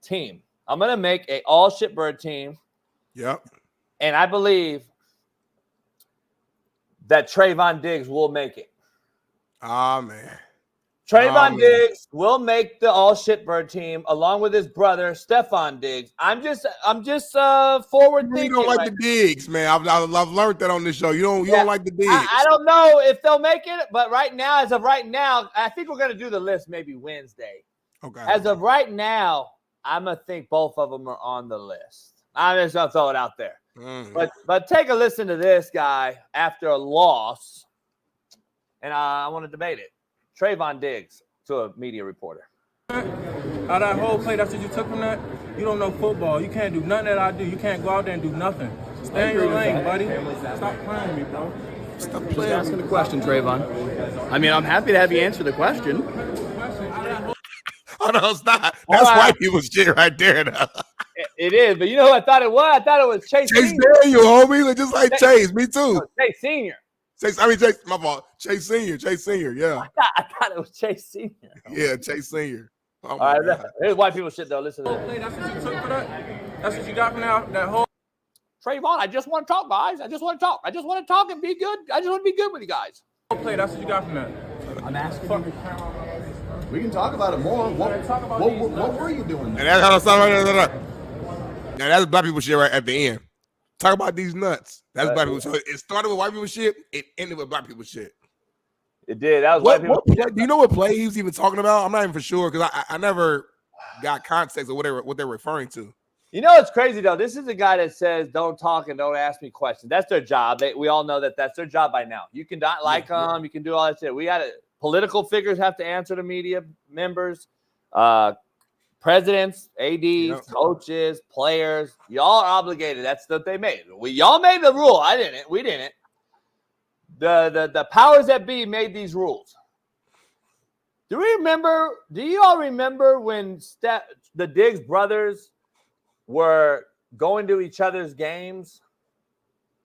team. I'm going to make a all shitbird team. Yep. And I believe that Trayvon Diggs will make it. Ah, man. Trayvon Diggs will make the all shitbird team along with his brother Stephon Diggs. I'm just forward thinking. You don't like the Diggs, man. I've learned that on this show. You don't like the Diggs. I don't know if they'll make it, but as of right now, I think we're gonna do the list maybe Wednesday. Okay. As of right now, I'm gonna think both of them are on the list. I'm just gonna throw it out there. But take a listen to this guy after a loss, and I want to debate it. Trayvon Diggs to a media reporter. Out of that whole play, that's what you took from that? You don't know football. You can't do nothing that I do. You can't go out there and do nothing. Stay in your lane, buddy. Stop playing with me, bro. Stop playing. Asking the question, Trayvon. I mean, I'm happy to have you answer the question. Oh, no, it's not. That's white people's shit right there, though. It is, but you know who I thought it was? I thought it was Chase Senior, homie. Just like Chase. Me too. No, Chase Senior. Chase, my fault. Chase Senior, yeah. I thought it was Chase Senior. Yeah, Chase Senior. Oh, all right, here's white people shit, though. Listen to this. That's what you took for that? That's what you got from that whole... Trayvon, I just want to talk, guys. I just want to talk. I just want to talk and be good. I just want to be good with you guys. Play, that's what you got from that? I'm asking. We can talk about it more. What were you doing? And that's how it sounds right there. Now, that's black people shit right at the end. Talk about these nuts. That's black people. So it started with white people shit. It ended with black people shit. It did. That was white people. Do you know what play he was even talking about? I'm not even for sure because I never got context of what they're referring to. You know what's crazy though? This is a guy that says don't talk and don't ask me questions. That's their job. We all know that that's their job by now. You can not like them. You can do all that shit. We got political figures have to answer to media members. Presidents, ADs, coaches, players, y'all are obligated. That's what they made. Y'all made the rule. I didn't. We didn't. The powers that be made these rules. Do you all remember when the Diggs brothers were going to each other's games?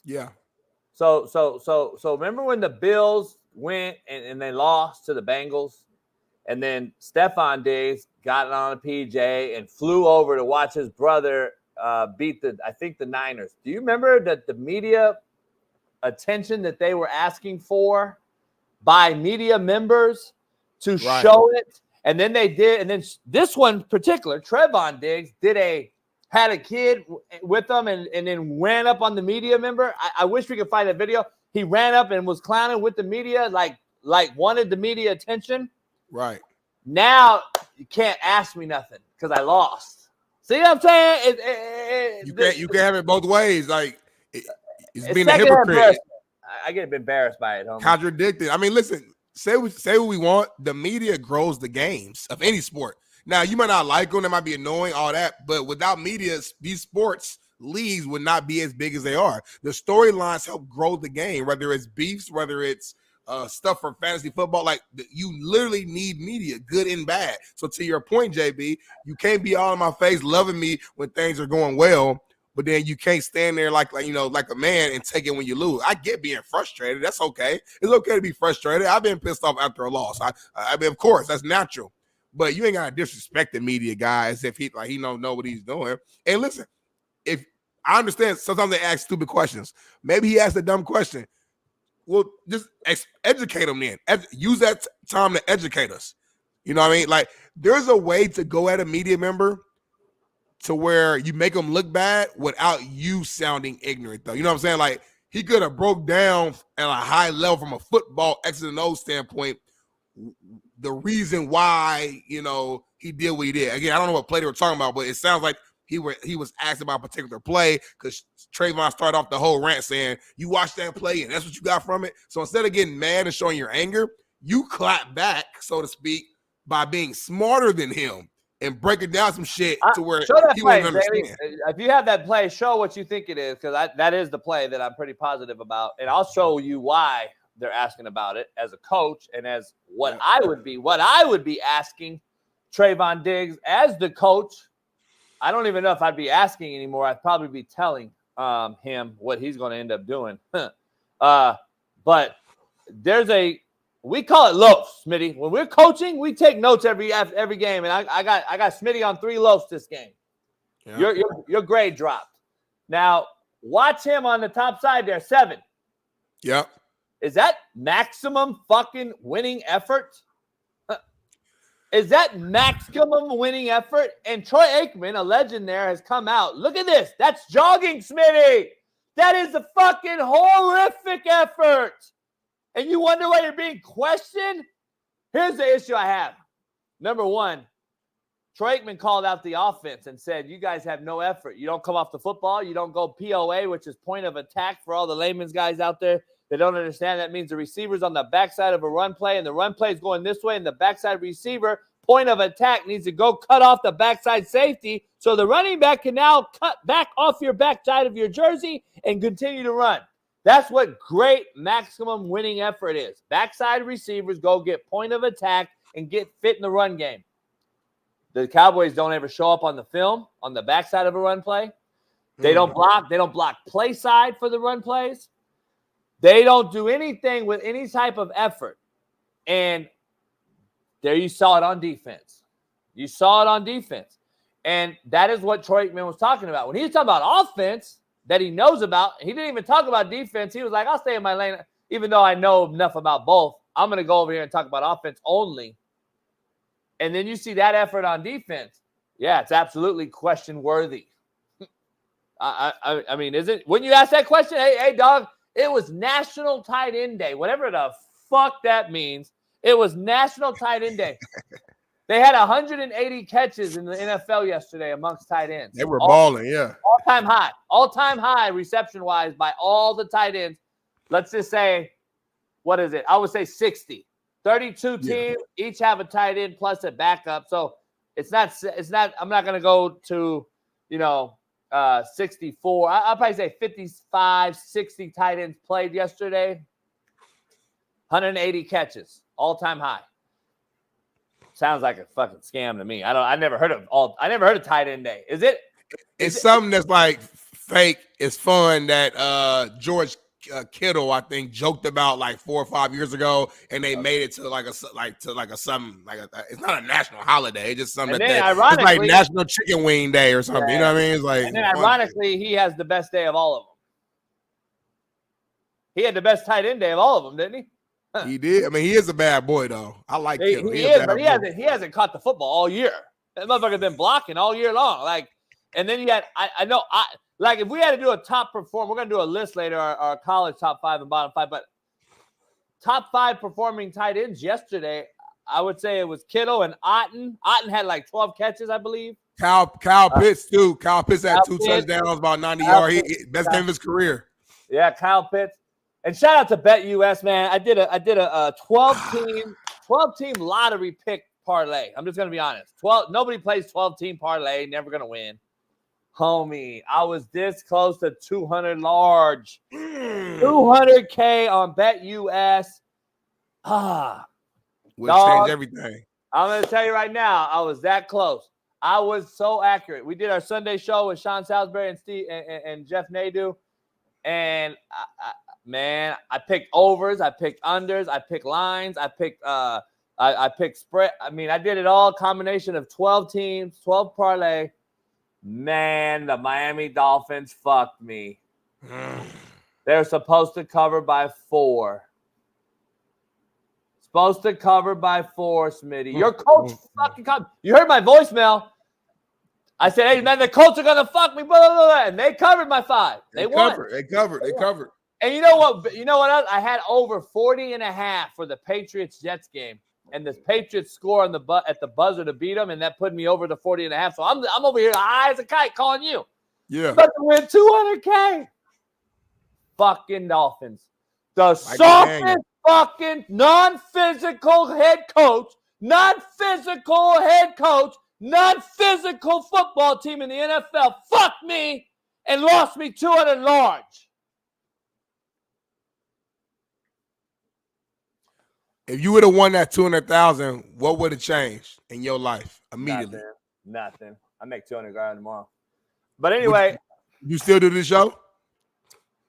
Yeah. So remember when the Bills went and they lost to the Bengals? And then Stephon Diggs got on a PJ and flew over to watch his brother beat the Niners. Do you remember that the media attention that they were asking for by media members to show it? And then they did. And then this one particular, Trayvon Diggs, had a kid with them and then ran up on the media member. I wish we could find that video. He ran up and was clowning with the media, like wanted the media attention. Right. Now you can't ask me nothing because I lost. See what I'm saying? You can't have it both ways. Like it's being a hypocrite. I get embarrassed by it, homie. Contradicted. I mean, listen, say what we want. The media grows the games of any sport. Now, you might not like them. They might be annoying, all that. But without media, these sports leagues would not be as big as they are. The storylines help grow the game, whether it's beefs, whether it's stuff for fantasy football. Like, you literally need media, good and bad. So to your point, JB, you can't be all in my face loving me when things are going well, but then you can't stand there like a man and take it when you lose. I get being frustrated. That's okay. It's okay to be frustrated. I've been pissed off after a loss. I mean, of course, that's natural. But you ain't gotta disrespect the media guy as if he don't know what he's doing. And listen, if I understand sometimes they ask stupid questions. Maybe he asked a dumb question. Well, just educate them then. Use that time to educate us. You know what I mean? Like, there's a way to go at a media member to where you make them look bad without you sounding ignorant, though. You know what I'm saying? Like, he could have broke down at a high level from a football X and O standpoint the reason why, he did what he did. Again, I don't know what play they were talking about, but it sounds like he was asked about a particular play because Trayvon started off the whole rant saying, you watched that play and that's what you got from it. So instead of getting mad and showing your anger, you clap back, so to speak, by being smarter than him and breaking down some shit to where he wouldn't understand. If you have that play, show what you think it is, because that is the play that I'm pretty positive about. And I'll show you why they're asking about it as a coach and as what I would be asking Trayvon Diggs as the coach. I don't even know if I'd be asking anymore. I'd probably be telling him what he's going to end up doing. But we call it loafs, Smitty. When we're coaching, we take notes every game, and I got Smitty on 3 loafs this game. Yeah. Your grade dropped. Now watch him on the top side there, 7. Yep. Is that maximum fucking winning effort? Is that maximum winning effort? And Troy Aikman, a legend there, has come out. Look at this. That's jogging, Smitty. That is a fucking horrific effort. And you wonder why you're being questioned? Here's the issue I have. Number one, Troy Aikman called out the offense and said, you guys have no effort. You don't come off the football. You don't go POA, which is point of attack for all the layman's guys out there. They don't understand that means the receiver's on the backside of a run play, and the run play is going this way, and the backside receiver, point of attack, needs to go cut off the backside safety so the running back can now cut back off your backside of your jersey and continue to run. That's what great maximum winning effort is. Backside receivers go get point of attack and get fit in the run game. The Cowboys don't ever show up on the film on the backside of a run play. They don't block. They don't block play side for the run plays. They don't do anything with any type of effort. And there you saw it on defense. You saw it on defense. And that is what Troy Aikman was talking about. When he was talking about offense that he knows about, he didn't even talk about defense. He was like, I'll stay in my lane. Even though I know enough about both, I'm going to go over here and talk about offense only. And then you see that effort on defense. Yeah, it's absolutely question worthy. I mean, is it? When you ask that question, hey, dog, it was National Tight End Day. Whatever the fuck that means. It was National Tight End Day. They had 180 catches in the NFL yesterday amongst tight ends. They were balling, yeah. All-time high reception-wise by all the tight ends. Let's just say, what is it? I would say 60. 32 teams, each have a tight end plus a backup. So it's not, I'm not going to go to, 64. I'll probably say 55, 60 tight ends played yesterday. 180 catches, all-time high. Sounds like a fucking scam to me. I never heard of tight end day. Is it? It's something that's like fake. It's fun that George Kittle, I think, joked about like 4 or 5 years ago, and they made it to it's not a national holiday. It's just something it's like National Chicken Wing Day or something. You know what I mean? It's like, and then ironically, he has the best day of all of them. He had the best tight end day of all of them, didn't he? He did. I mean, he is a bad boy, though. I like him. He hasn't caught the football all year. That motherfucker's been blocking all year long. And then you had, if we had to do a top performer, we're going to do a list later, our college top 5 and bottom 5, but top 5 performing tight ends yesterday, I would say it was Kittle and Otten. Otten had like 12 catches, I believe. Kyle Pitts, too. Kyle Pitts had 2 touchdowns, about 90 yards. Best game of his career. Yeah, Kyle Pitts. And shout out to Bet US, man. I did a 12-team lottery pick parlay. I'm just gonna be honest. Nobody plays 12-team parlay, never gonna win. Homie, I was this close to 200 large. 200K on Bet US. Would change everything. I'm gonna tell you right now, I was that close. I was so accurate. We did our Sunday show with Shaun Salisbury and Steve and Jeff Nadu. And I picked overs, I picked unders, I picked lines, I picked I picked spread. I mean, I did it all, combination of 12 teams, 12 parlay. Man, the Miami Dolphins fucked me. They're supposed to cover by 4. Supposed to cover by 4, Smitty. Your coach fucking covered. You heard my voicemail. I said, hey, man, the Colts are going to fuck me, blah, blah, blah, and they covered my 5. They won. They covered. And you know what? Else? I had over 40.5 for the Patriots-Jets game. And the Patriots score on at the buzzer to beat them, and that put me over the 40.5. So I'm over here high as a kite calling you. Yeah. About to win $200K. Fucking Dolphins. The softest fucking non-physical head coach, non-physical football team in the NFL fucked me and lost me 200 large. If you would have won that $200,000, what would have changed in your life immediately? Nothing. I make $200,000 tomorrow. But anyway, you still do this show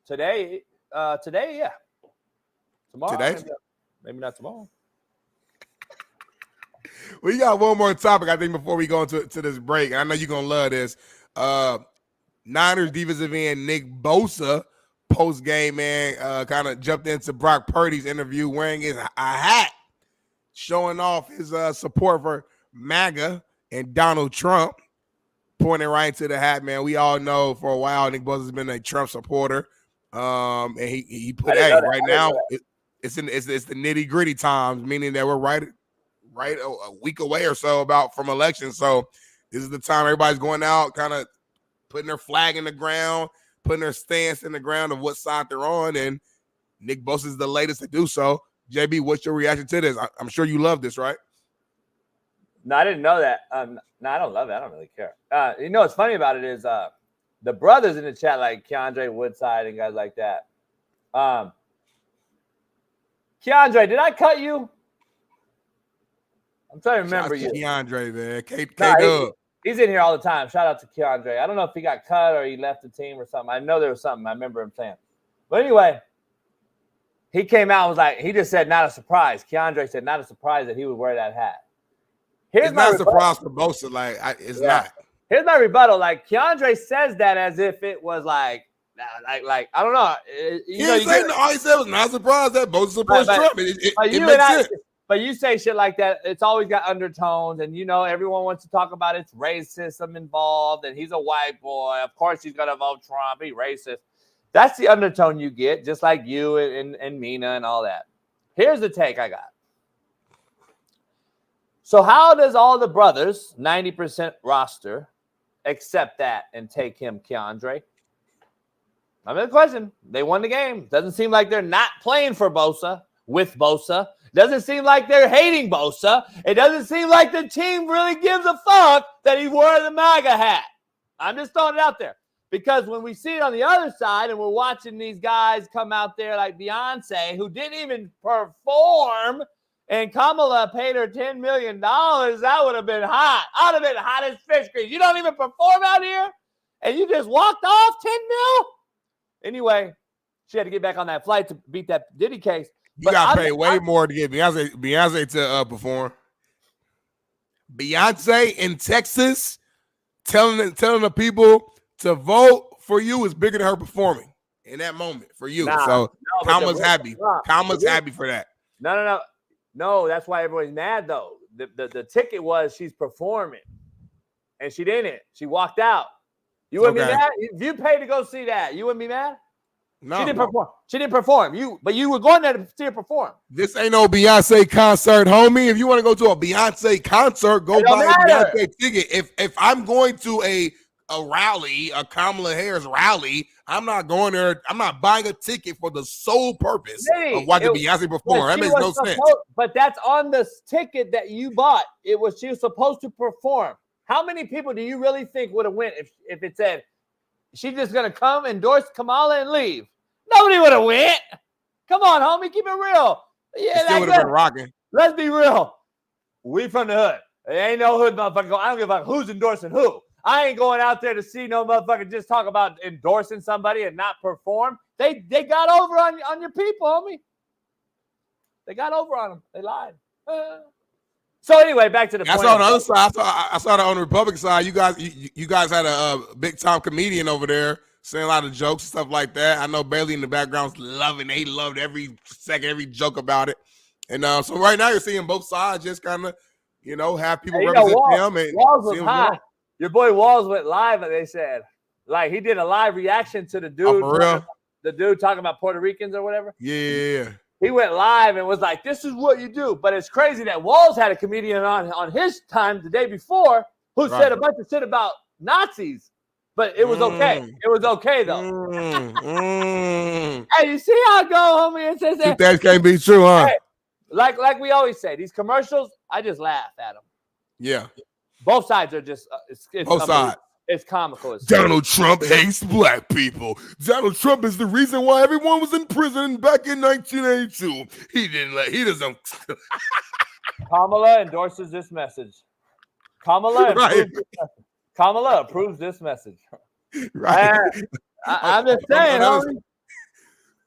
today? Yeah. Tomorrow? Today? Maybe not tomorrow. We got one more topic, I think, before we go into this break. I know you're gonna love this. Niners defensive end Nick Bosa post game, man, kind of jumped into Brock Purdy's interview wearing a hat, showing off his support for MAGA and Donald Trump, pointing right into the hat, man. We all know for a while Nick Bosa's been a Trump supporter, and he put right now it's the nitty gritty times, meaning that we're right a week away or so from elections. So this is the time everybody's going out, kind of putting their flag in the ground, putting their stance in the ground of what side they're on, and Nick Bosa is the latest to do so. JB, what's your reaction to this? I'm sure you love this, right? No, I didn't know that. No, I don't love it. I don't really care. What's funny about it is the brothers in the chat, like Keandre Woodside and guys like that. Keandre, did I cut you? I'm trying to remember you. Keandre, man. K-Dub. He's in here all the time. Shout out to Keandre. I don't know if he got cut or he left the team or something. I know there was something. I remember him saying. But anyway, he came out and was like, he just said, not a surprise. Keandre said, not a surprise that he would wear that hat. It's not a surprise for Bosa. It's not. Here's my rebuttal. Like, Keandre says that as if it was like I don't know. All he said was not a surprise that Bosa supports Trump. It makes sense. But you say shit like that, it's always got undertones, and everyone wants to talk about it's racism involved, and he's a white boy. Of course he's gonna vote Trump. He's racist. That's the undertone you get, just like you and Mina and all that. Here's the take I got. So how does all the brothers, 90% roster, accept that and take him, Keandre? I mean, the question. They won the game. Doesn't seem like they're not playing for Bosa, with Bosa. Doesn't seem like they're hating Bosa. It doesn't seem like the team really gives a fuck that he wore the MAGA hat. I'm just throwing it out there. Because when we see it on the other side and we're watching these guys come out there like Beyonce, who didn't even perform, and Kamala paid her $10 million, that would have been hot. I would have been hot as fish grease. You don't even perform out here, and you just walked off 10 mil? Anyway, she had to get back on that flight to beat that Diddy case. You got to pay way more to get Beyonce to perform. Beyonce in Texas telling the people to vote for you is bigger than her performing in that moment for you. Kama's happy. Kama's happy for that. No, that's why everybody's mad, though. The ticket was she's performing, and she didn't. She walked out. You wouldn't be mad? If you paid to go see that, you wouldn't be mad? No. She didn't perform. But you were going there to see her perform. This ain't no Beyonce concert, homie. If you want to go to a Beyonce concert, go buy a Beyonce ticket. If I'm going to a rally, a Kamala Harris rally, I'm not going there. I'm not buying a ticket for the sole purpose of watching Beyonce perform. That makes no sense. But that's on the ticket that you bought. She was supposed to perform. How many people do you really think would have went if it said she's just gonna come endorse Kamala and leave? Nobody would have went. Come on, homie, keep it real. Yeah, still would have been rocking. Let's be real. We from the hood. There ain't no hood motherfucker. I don't give a fuck who's endorsing who. I ain't going out there to see no motherfucker just talk about endorsing somebody and not perform. They got over on your people, homie. They got over on them. They lied. So anyway, back to the point. I saw on the other side. I saw that on the Republican side. You guys had a big time comedian over there saying a lot of jokes and stuff like that. I know Bailey in the background's loving. He loved every second, every joke about it. And so right now you're seeing both sides just kind of, have people represent them. And Walls was hot. Your boy Walls went live, and they said, like, he did a live reaction to the dude. Oh, for real? The dude talking about Puerto Ricans or whatever. Yeah. He went live and was like, this is what you do. But it's crazy that Walls had a comedian on his time the day before who said a bunch of shit about Nazis. But it was okay. It was okay, though. Hey, you see how it go, homie? It says that can't be true, huh? Hey, like we always say, these commercials, I just laugh at them. Yeah. Both sides are just it's both sides. It's comical. Donald Trump hates black people. Donald Trump is the reason why everyone was in prison back in 1982. He doesn't. Kamala endorses this message. Kamala approves this message. Right. I'm just saying, homie.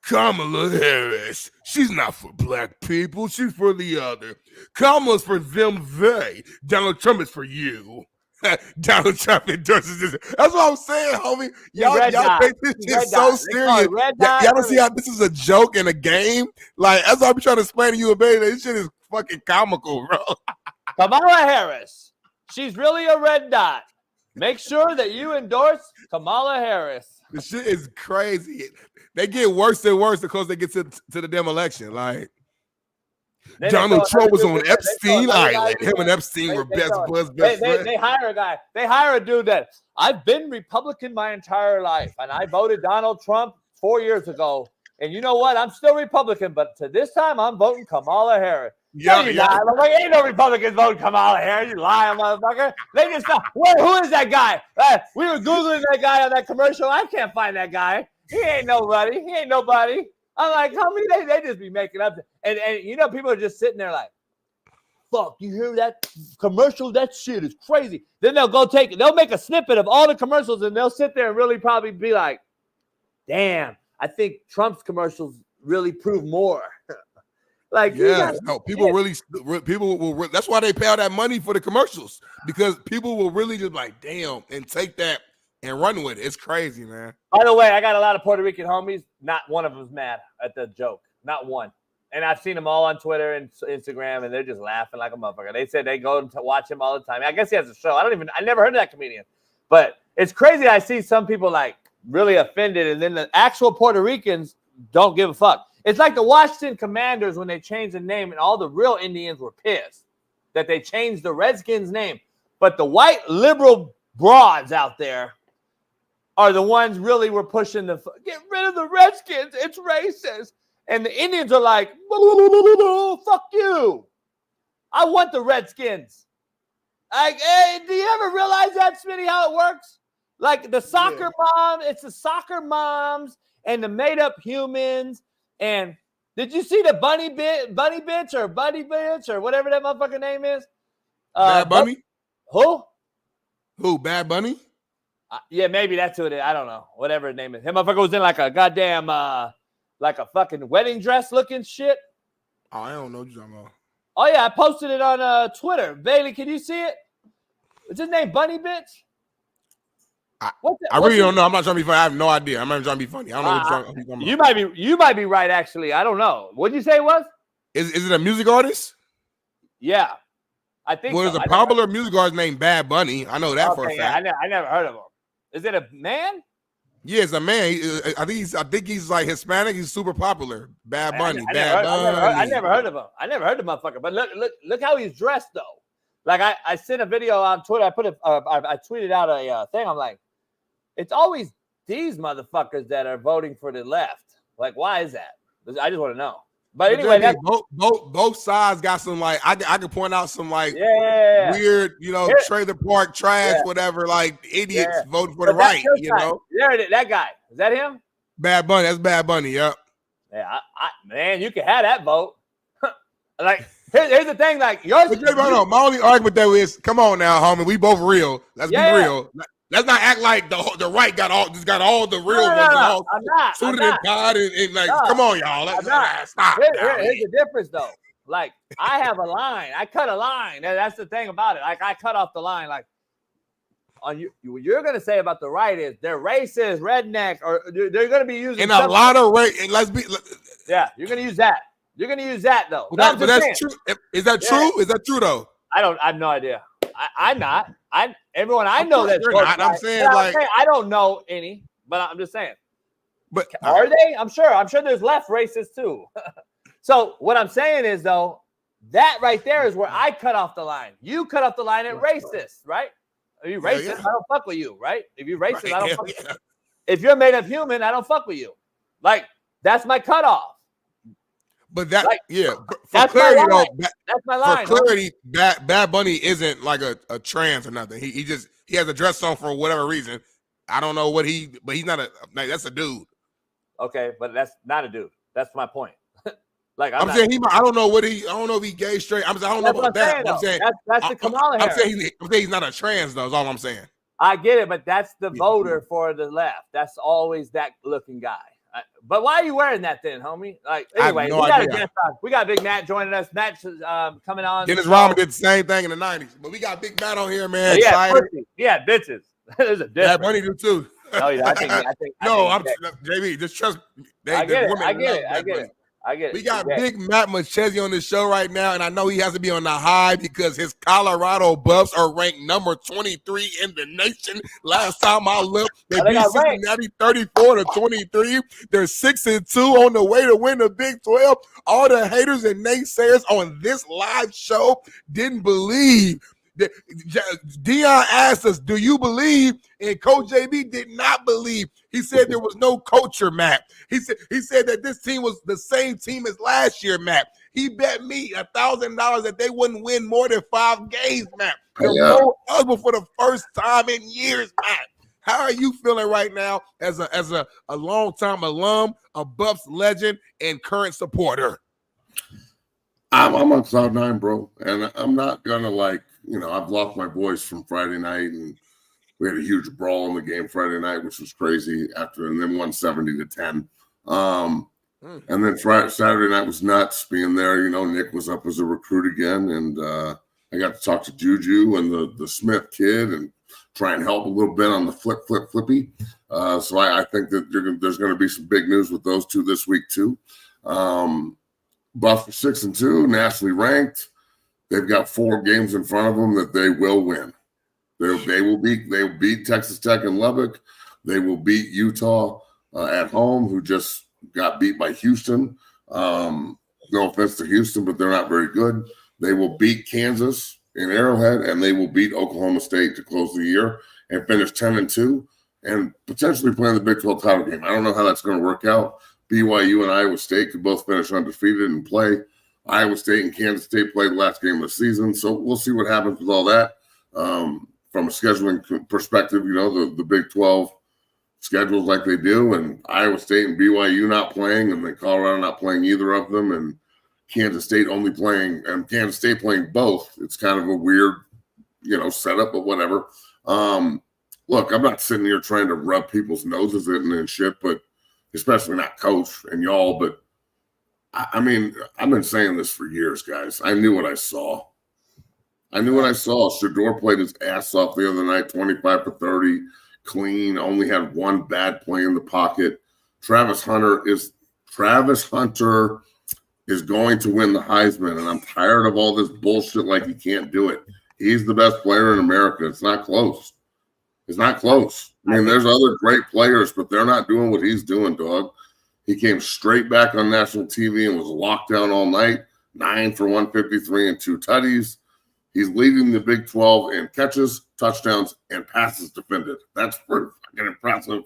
Kamala Harris. She's not for black people. She's for the other. Kamala's for them, they. Donald Trump is for you. Donald Trump endorses this. That's what I'm saying, homie. Y'all take this shit so serious. Y'all don't see how this is a joke and a game? Like, that's what I'm trying to explain to you, baby. This shit is fucking comical, bro. Kamala Harris. She's really a red dot. Make sure that you endorse Kamala Harris. This shit is crazy. They get worse and worse because they get to the damn election. Like, Donald Trump was on Epstein Island. Him and Epstein were best friends. They hire a guy. They hire a dude that I've been Republican my entire life, and I voted Donald Trump 4 years ago. And you know what? I'm still Republican, but to this time, I'm voting Kamala Harris. Yeah. Like, ain't no Republicans voting Kamala Harris. You lying, motherfucker. They just who is that guy? We were Googling that guy on that commercial. I can't find that guy. He ain't nobody. I'm like, homie, they just be making up. And people are just sitting there like, fuck, you hear that commercial? That shit is crazy. Then they'll make a snippet of all the commercials and they'll sit there and really probably be like, damn, I think Trump's commercials really prove more. Like, people will. That's why they pay all that money for the commercials, because people will really just like, damn, and take that and run with it. It's crazy, man. By the way, I got a lot of Puerto Rican homies. Not one of them's mad at the joke. Not one. And I've seen them all on Twitter and Instagram, and they're just laughing like a motherfucker. They said they go to watch him all the time. I guess he has a show. I never heard of that comedian. But it's crazy. I see some people like really offended, and then the actual Puerto Ricans don't give a fuck. It's like the Washington Commanders when they changed the name, and all the real Indians were pissed that they changed the Redskins' name. But the white liberal broads out there are the ones really were pushing get rid of the Redskins. It's racist. And the Indians are like, fuck you. I want the Redskins. Like, hey, do you ever realize that, Smitty, how it works? Like the soccer mom, it's the soccer moms and the made-up humans. And did you see the bunny bitch or whatever that motherfucking name is? Bad Bunny? Who? Bad Bunny? Yeah, maybe that's who it is. I don't know. Whatever his name is. That motherfucker was in like a goddamn, like a fucking wedding dress looking shit. Oh, I don't know what you're talking about. Oh, yeah, I posted it on Twitter. Bailey, can you see it? Is his name Bunny Bitch? I really don't know. I'm not trying to be funny. I have no idea. I'm not trying to be funny. I don't know what you're talking about. You might be right, actually. I don't know. What did you say it was? Is it a music artist? Yeah. I think there's a popular music artist named Bad Bunny. I know that for a fact. I never heard of him. Is it a man? Yeah, it's a man. I think he's like Hispanic. He's super popular. Bad Bunny. I never heard of him. I never heard of the motherfucker. But look how he's dressed though. Like I sent a video on Twitter. I tweeted out a thing. I'm like, it's always these motherfuckers that are voting for the left. Like, why is that? I just want to know. But anyway, both sides got some like I could point out some like weird, trailer park trash, whatever, like idiots voting for the right, that guy. Is that him? Bad Bunny. That's Bad Bunny. Yep. Yeah, man, you can have that vote. Like Here's the thing, like yours. My only argument though is, come on now, homie. We both real. Let's be real. Let's not act like the right got all the real ones. No, I'm not. Suited and tied and like, come on, y'all. Let's stop. Here's the difference, though. Like, I have a line. I cut a line. That's the thing about it. Like, I cut off the line. Like, on what you're gonna say about the right is they're racist, redneck, or they're gonna be using in a lot of race. Yeah, you're gonna use that. You're gonna use that though. But that's true. Is that true? Is that true though? I have no idea. I'm not. Everyone I know that's not. I'm saying I don't know any, but I'm just saying. But are they? I'm sure there's left racists too. So what I'm saying is though, that right there is where I cut off the line. You cut off the line at racist, right? If you're racist, I don't fuck with you, right? If you're racist, I don't fuck with you. If you're made of human, I don't fuck with you. Like, that's my cutoff. But that, for that's clarity, my line. though, That's my line. For clarity, Bad Bunny isn't like a trans or nothing. He has a dress on for whatever reason. I don't know but he's not that's a dude. Okay, but that's not a dude. That's my point. Like I'm saying I don't know if he gay, straight. I don't know about that. I'm saying that's the Kamala Harris. I'm saying he's not a trans though. Is all I'm saying. I get it, but that's the voter for the left. That's always that looking guy. But why are you wearing that then, homie? Like, anyway, we got Big Matt joining us. Matt's coming on. Dennis Rodman did the same thing in the 90s. But we got Big Matt on here, man. Yeah, bitches. There's a difference. Bad Bunny do too. Oh, yeah, I think JB, just trust me. I get it. We got Big Matt McChesney on the show right now, and I know he has to be on the high because his Colorado Buffs are ranked number 23 in the nation. Last time I looked, they beat Cincinnati 34-23. They're 6-2 on the way to win the Big 12. All the haters and naysayers on this live show didn't believe. Dion asked us, do you believe? And Coach JB did not believe. He said there was no culture, Matt. He said that this team was the same team as last year, Matt. He bet me $1,000 that they wouldn't win more than 5 games, Matt. They're eligible for the first time in years, Matt. How are you feeling right now as a longtime alum, a Buffs legend, and current supporter? I'm on cloud 9, bro, and I'm not gonna I've lost my voice from Friday night, and we had a huge brawl in the game Friday night, which was crazy. And then won 70-10. And then Saturday night was nuts being there. Nick was up as a recruit again, and I got to talk to Juju and the Smith kid and try and help a little bit on the flippy. So I think that there's going to be some big news with those two this week too. Buffs 6-2, nationally ranked. They've got 4 games in front of them that they will win. They will beat Texas Tech and Lubbock. They will beat Utah at home, who just got beat by Houston. No offense to Houston, but they're not very good. They will beat Kansas in Arrowhead, and they will beat Oklahoma State to close the year and finish 10-2 and potentially play in the Big 12 title game. I don't know how that's going to work out. BYU and Iowa State could both finish undefeated and play. Iowa State and Kansas State played the last game of the season, so we'll see what happens with all that. From a scheduling perspective, the Big 12 schedules like they do, and Iowa State and BYU not playing, and then Colorado not playing either of them, and Kansas State only playing, and Kansas State playing both. It's kind of a weird, setup, but whatever. Look, I'm not sitting here trying to rub people's noses in and shit, but especially not Coach and y'all, but I mean, I've been saying this for years, guys. I knew what I saw. Shador played his ass off the other night, 25 for 30, clean, only had 1 bad play in the pocket. Travis Hunter is going to win the Heisman, and I'm tired of all this bullshit like he can't do it. He's the best player in America. It's not close. I mean, there's other great players, but they're not doing what he's doing, dog. He came straight back on national TV and was locked down all night, 9 for 153 and 2 tutties. He's leading the Big 12 in catches, touchdowns, and passes defended. That's pretty fucking impressive.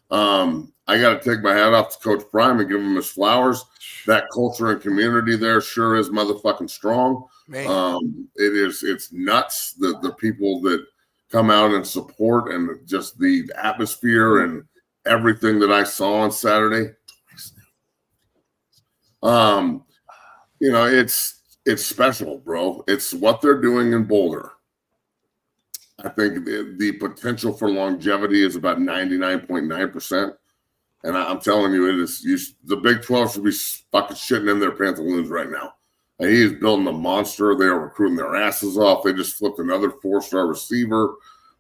I got to take my hat off to Coach Prime and give him his flowers. That culture and community there sure is motherfucking strong. It's nuts, the people that come out and support, and just the atmosphere and everything that I saw on Saturday. it's special, bro. It's what they're doing in Boulder. I think the potential for longevity is about 99.9%. And I'm telling you, it is. The Big 12 should be fucking shitting in their pantaloons right now. And he is building a monster. They are recruiting their asses off. They just flipped another 4-star receiver.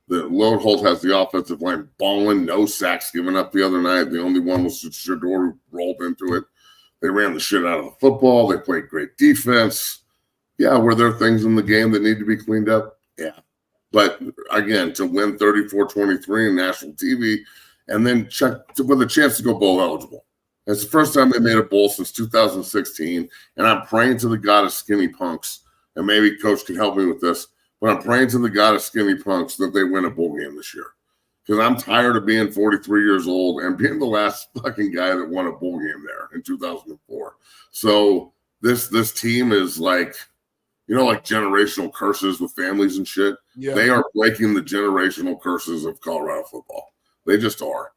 The Loadholt has the offensive line balling, no sacks given up the other night. The only one was Shador who rolled into it. They ran the shit out of the football. They played great defense. Yeah, were there things in the game that need to be cleaned up? Yeah. But again, to win 34-23 in national TV and then with a chance to go bowl eligible. It's the first time they made a bowl since 2016. And I'm praying to the God of skinny punks, and maybe Coach can help me with this, but I'm praying to the God of skinny punks that they win a bowl game this year. Because I'm tired of being 43 years old and being the last fucking guy that won a bowl game there in 2004. So this team is like, like generational curses with families and shit. Yeah. They are breaking the generational curses of Colorado football. They just are.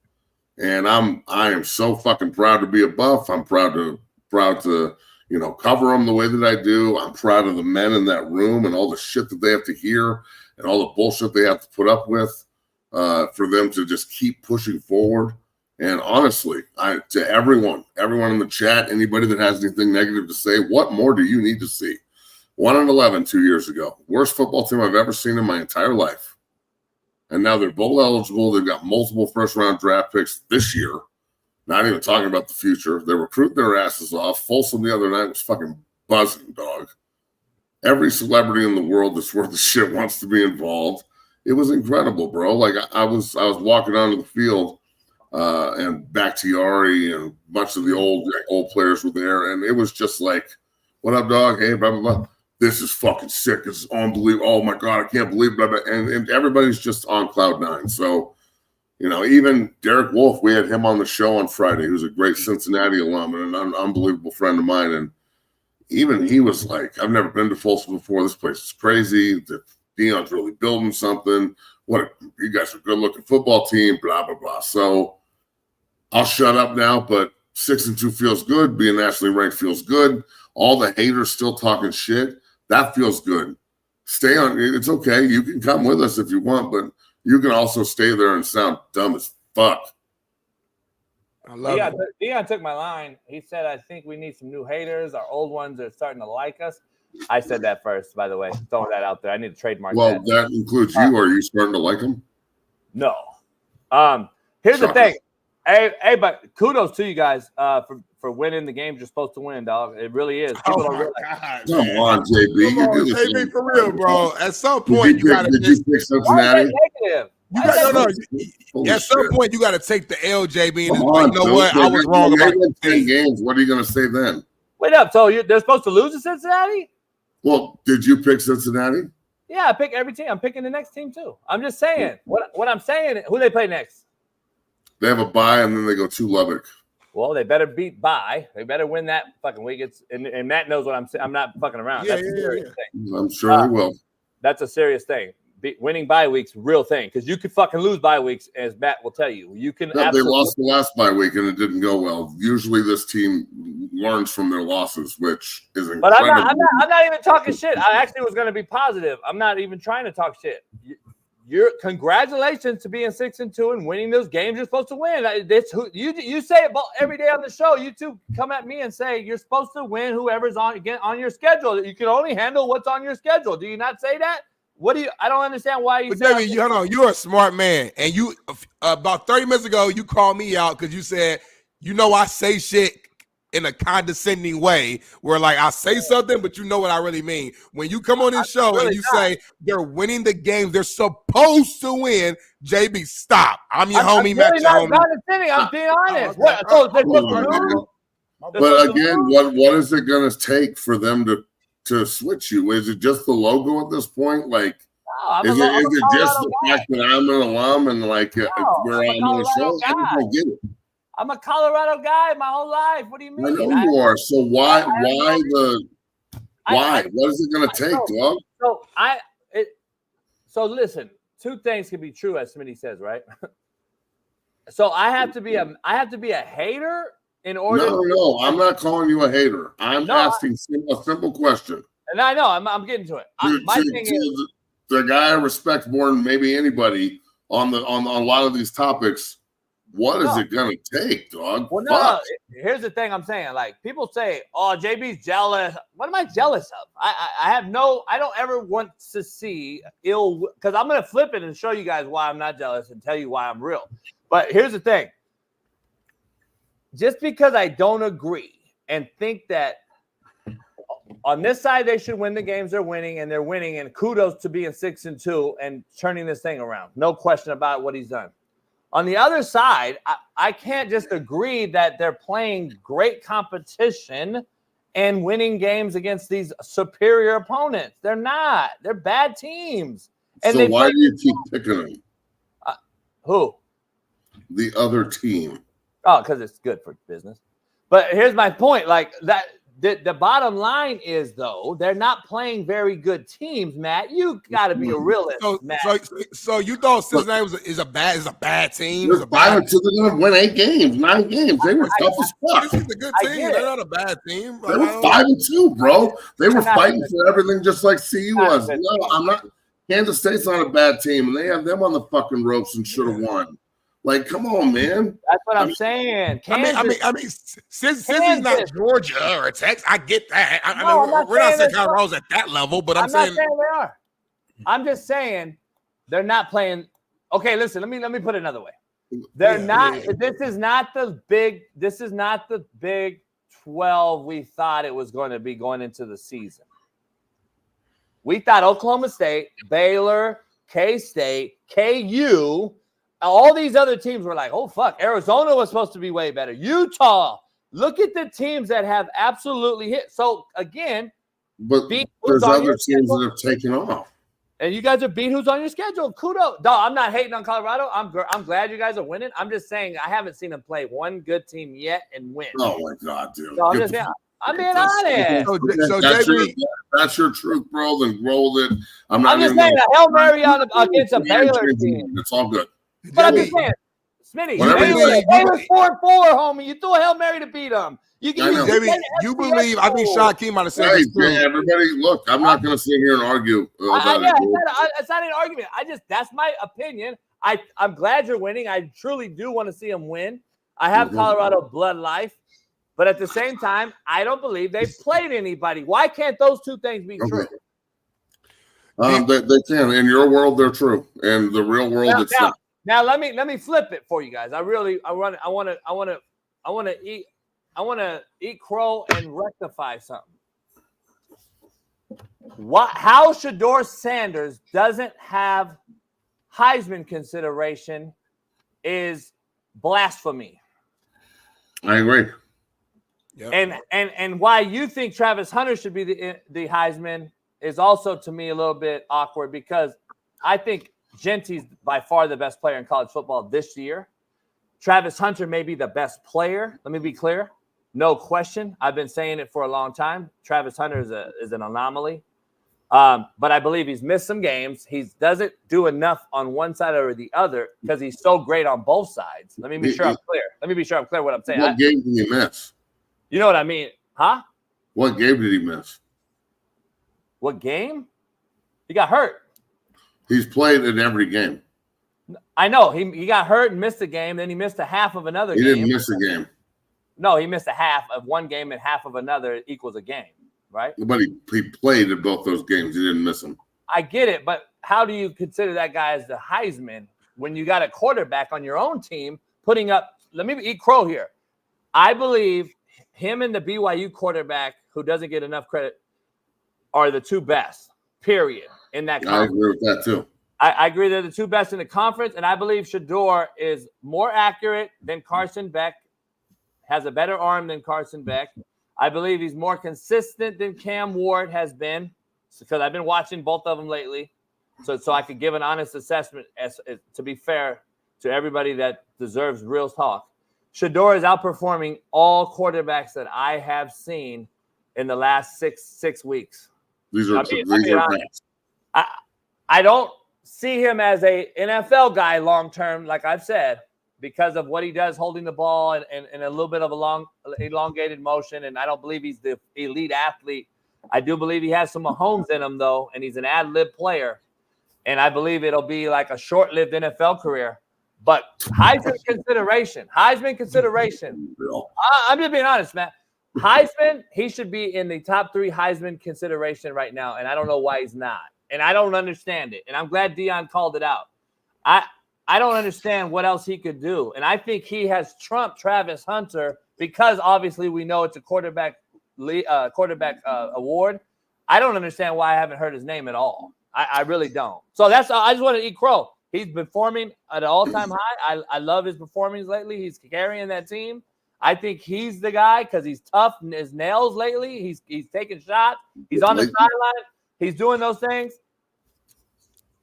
And I am so fucking proud to be a Buff. I'm proud to cover them the way that I do. I'm proud of the men in that room and all the shit that they have to hear and all the bullshit they have to put up with for them to just keep pushing forward. And honestly, to everyone in the chat, anybody that has anything negative to say, what more do you need to see? 1-11 2 years ago. Worst football team I've ever seen in my entire life. And now they're bowl eligible. They've got multiple first-round draft picks this year. Not even talking about the future. They're recruiting their asses off. Folsom the other night was fucking buzzing, dog. Every celebrity in the world that's worth a shit wants to be involved. It was incredible, bro. Like I was walking onto the field, and Bakhtiari and a bunch of the old players were there, and it was just like, "What up, dog? Hey, blah blah blah. This is fucking sick. This is unbelievable. Oh my God, I can't believe it." And everybody's just on cloud nine. So, even Derek Wolf, we had him on the show on Friday, who's a great Cincinnati alum and an unbelievable friend of mine. And even he was like, "I've never been to Folsom before. This place is crazy. Deion's really building something. You guys are a good looking football team, blah, blah, blah." So I'll shut up now, but 6-2 feels good. Being nationally ranked feels good. All the haters still talking shit. That feels good. Stay on. It's okay. You can come with us if you want, but you can also stay there and sound dumb as fuck. I love it. Deion took my line. He said, "I think we need some new haters. Our old ones are starting to like us." I said that first, by the way. Throwing that out there. I need to trademark that. Well, that includes you. Are you starting to like them? No. Here's the thing. Hey, but kudos to you guys for winning the games you're supposed to win, dog. It really is. People don't realize. Come on, JB. Come on, JB, for real, bro. At some point, you gotta. Did you pick Cincinnati? At some point, you got to take the L, JB. And you know what? I was wrong about 10 games. What are you going to say then? Wait up. So they're supposed to lose to Cincinnati? Well, did you pick Cincinnati? Yeah, I pick every team. I'm picking the next team too. I'm just saying. What I'm saying, who they play next? They have a bye, and then they go to Lubbock. Well, they better beat bye. They better win that fucking week. And Matt knows what I'm saying. I'm not fucking around. That's a serious thing. I'm sure they will. That's a serious thing. Winning bye weeks, real thing. Because you could fucking lose bye weeks, as Matt will tell you. You can. No, they lost the last bye week, and it didn't go well. Usually, this team learns from their losses, which is incredible. But I'm not even talking shit. I actually was going to be positive. I'm not even trying to talk shit. You're congratulations to being 6-2 and winning those games you're supposed to win. You say it every day on the show. You two come at me and say you're supposed to win whoever's on your schedule. You can only handle what's on your schedule. Do you not say that? I don't understand why you. But David, you're a smart man, and you about 30 minutes ago you called me out because you said, I say shit in a condescending way where like I say something, but you know what I really mean. When you come on this show and you say they're winning the games they're supposed to win, JB, stop. I'm your homie, Matt. I'm condescending. I'm being honest. But again, what is it going to take for them to switch you? Is it just the logo at this point? Like, is it just the fact that I'm an alum and like we're on the show? I don't get it. I'm a Colorado guy my whole life. What do you mean? I know you are. So why? What is it going to take, dog? So listen. Two things can be true, as Smitty says, right? So I have to be a hater in order. No. I'm not calling you a hater. I'm asking a simple question. And I know I'm getting to it. My thing is the guy I respect more than maybe anybody on a lot of these topics. What is it gonna take, dog? Well, no. Here's the thing I'm saying. Like, people say, "Oh, JB's jealous." What am I jealous of? I don't ever want to see ill, because I'm gonna flip it and show you guys why I'm not jealous and tell you why I'm real. But here's the thing. Just because I don't agree and think that on this side they should win the games they're winning, and they're winning, and kudos to being 6-2 and turning this thing around. No question about what he's done. On the other side, I can't just agree that they're playing great competition and winning games against these superior opponents. They're not. They're bad teams. And so why do you keep picking them? Who? The other team. Oh, because it's good for business. But here's my point. Like, that. The bottom line is, though, they're not playing very good teams, Matt. You got to be a realist, Matt. So you thought Cincinnati is a bad team? They're 5-2. They're going to win 8 games, 9 games. They were tough as fuck. This is a good team. They're not a bad team. They were 5-2, bro. They were fighting for everything just like CU was. No, I'm not. Kansas State's not a bad team, and they have them on the fucking ropes and should have won. Like, come on, man. That's what I'm saying. Since he's not Georgia or Texas, I get that. We're not saying Colorado's at that level, but I'm saying not saying they are. I'm just saying they're not playing. Okay, listen. Let me put it another way. They're not. Yeah. This is not the Big 12 we thought it was going to be going into the season. We thought Oklahoma State, Baylor, K-State, KU. All these other teams were like, oh, fuck, Arizona was supposed to be way better. Utah, look at the teams that have absolutely hit. So, again, but there's other teams that have taken off. And you guys are beat who's on your schedule. Kudos. No, I'm not hating on Colorado. I'm glad you guys are winning. I'm just saying I haven't seen them play one good team yet and win. Oh, my God, dude. So I'm just saying, I'm being honest. So that's your truth, bro. Then roll it. I'm just saying a Hail Mary against a Baylor team. It's all good. But I'm just saying, Smitty, Baylor's 4-4, homie. You threw a Hail Mary to beat them. You believe? I think Shaun might have said this too. Everybody, look, I'm not going to sit here and argue. It's not an argument. That's my opinion. I'm glad you're winning. I truly do want to see them win. I have Colorado blood life, but at the same time, I don't believe they've played anybody. Why can't those two things be true? They can. In your world, they're true. In the real world, it's not. Now let me flip it for you guys. I want to eat crow and rectify something. How Shedeur Sanders doesn't have Heisman consideration is blasphemy. I agree. Yep. And why you think Travis Hunter should be the Heisman is also, to me, a little bit awkward, because I think Genty's by far the best player in college football this year. Travis Hunter may be the best player. Let me be clear. No question. I've been saying it for a long time. Travis Hunter is an anomaly. But I believe he's missed some games. He doesn't do enough on one side or the other because he's so great on both sides. Let me be sure I'm clear what I'm saying. What game did he miss? You know what I mean? Huh? What game did he miss? What game? He got hurt. He's played in every game. I know. He got hurt and missed a game. Then he missed a half of another game. He didn't miss a game. No, he missed a half of one game and half of another equals a game, right? But he played in both those games. He didn't miss them. I get it, but how do you consider that guy as the Heisman when you got a quarterback on your own team putting up – let me eat crow here. I believe him and the BYU quarterback, who doesn't get enough credit, are the two best, period, in that conference. I agree with that too. I agree they're the two best in the conference, and I believe Shedeur is more accurate than Carson Beck, has a better arm than Carson Beck. I believe he's more consistent than Cam Ward has been, because I've been watching both of them lately, so I could give an honest assessment as to be fair to everybody that deserves real talk. Shedeur is outperforming all quarterbacks that I have seen in the last six weeks. These are facts. I don't see him as a NFL guy long term, like I've said, because of what he does holding the ball and a little bit of a long elongated motion, and I don't believe he's the elite athlete I do believe he has some Mahomes in him, though, and he's an ad-lib player. And I believe it'll be like a short-lived NFL career. But Heisman consideration. I'm just being honest, man. Heisman, he should be in the top 3 Heisman consideration right now, and I don't know why he's not. And I don't understand it. And I'm glad Deion called it out. I don't understand what else he could do. And I think he has trumped Travis Hunter because obviously we know it's a quarterback award. I don't understand why I haven't heard his name at all. I really don't. So I just want to eat crow. He's performing at an all-time high. I love his performance lately. He's carrying that team. I think he's the guy because he's tough as nails lately. He's taking shots. He's on the sideline. He's doing those things.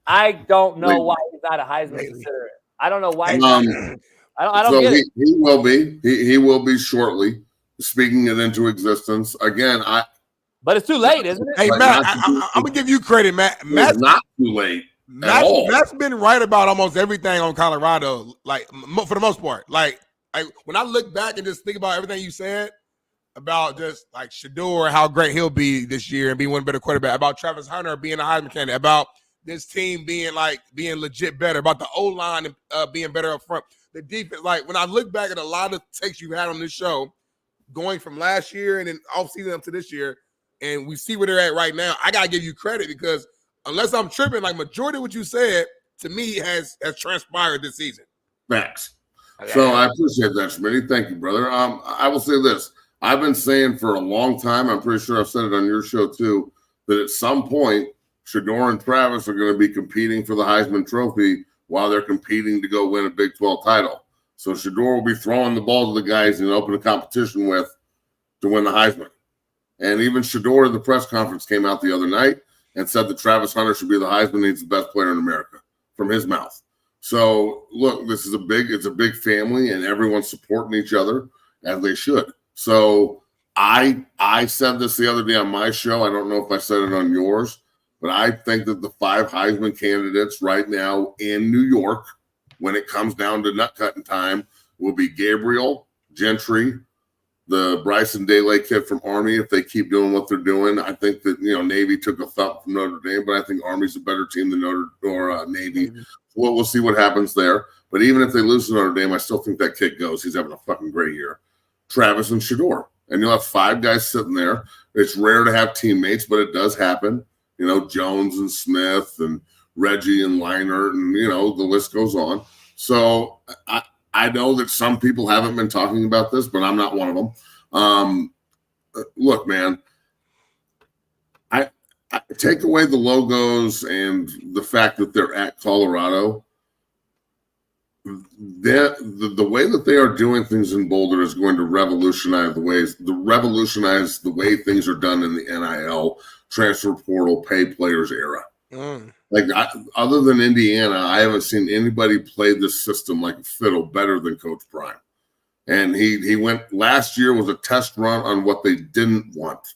I don't know why he's not a Heisman considerate. I don't know why. I don't get it. He will be. He will be shortly. Speaking it into existence again. But it's too late, isn't it? Hey, Matt, I'm gonna give you credit, Matt. Matt's not too late. Matt's been right about almost everything on Colorado, like for the most part. Like when I look back and just think about everything you said about just like Shador, how great he'll be this year and being one better quarterback, about Travis Hunter being a Heisman candidate, about this team being legit better, about the O-line being better up front, the defense. Like when I look back at a lot of takes you had on this show, going from last year and then off season up to this year, and we see where they're at right now, I gotta give you credit because unless I'm tripping, like majority of what you said to me has transpired this season. Facts. So I appreciate that, Smitty. Thank you, brother. I will say this. I've been saying for a long time, I'm pretty sure I've said it on your show too, that at some point, Shador and Travis are going to be competing for the Heisman Trophy while they're competing to go win a Big 12 title. So Shador will be throwing the ball to the guys in open competition with to win the Heisman. And even Shador at the press conference came out the other night and said that Travis Hunter should be the Heisman. He's the best player in America from his mouth. So look, it's a big family and everyone's supporting each other as they should. So I said this the other day on my show. I don't know if I said it on yours, but I think that the 5 Heisman candidates right now in New York, when it comes down to nut cutting time, will be Gabriel, Gentry, the Bryson DeLay kid from Army. If they keep doing what they're doing, I think that Navy took a thump from Notre Dame, but I think Army's a better team than Navy. We'll see what happens there. But even if they lose to Notre Dame, I still think that kid goes. He's having a fucking great year. Travis and Shador, and you'll have 5 guys sitting there. It's rare to have teammates, but it does happen. Jones and Smith and Reggie and Leinert, and the list goes on. So I know that some people haven't been talking about this, but I'm not one of them. Look, man, I take away the logos and the fact that they're at Colorado. The way that they are doing things in Boulder is going to revolutionize the way things are done in the NIL, transfer portal, pay players era. Other than Indiana, I haven't seen anybody play this system like a fiddle better than Coach Prime. And he went last year was a test run on what they didn't want.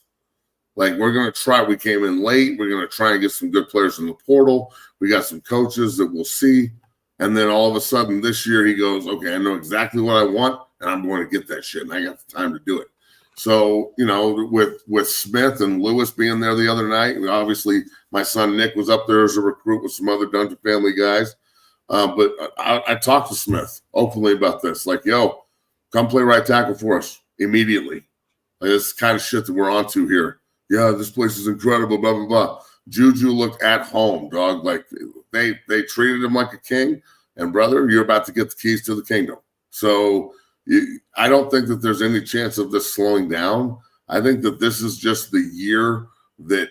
Like, we're going to try. We came in late. We're going to try and get some good players in the portal. We got some coaches that we'll see. And then all of a sudden this year he goes, okay, I know exactly what I want, and I'm going to get that shit, and I got the time to do it. So, with Smith and Lewis being there the other night, obviously my son Nick was up there as a recruit with some other Dungeon family guys. But I talked to Smith openly about this. Like, yo, come play right tackle for us immediately. Like, this kind of shit that we're onto here. Yeah, this place is incredible, blah, blah, blah. Juju looked at home, dog. Like, they treated him like a king. And, brother, you're about to get the keys to the kingdom. So I don't think that there's any chance of this slowing down. I think that this is just the year that,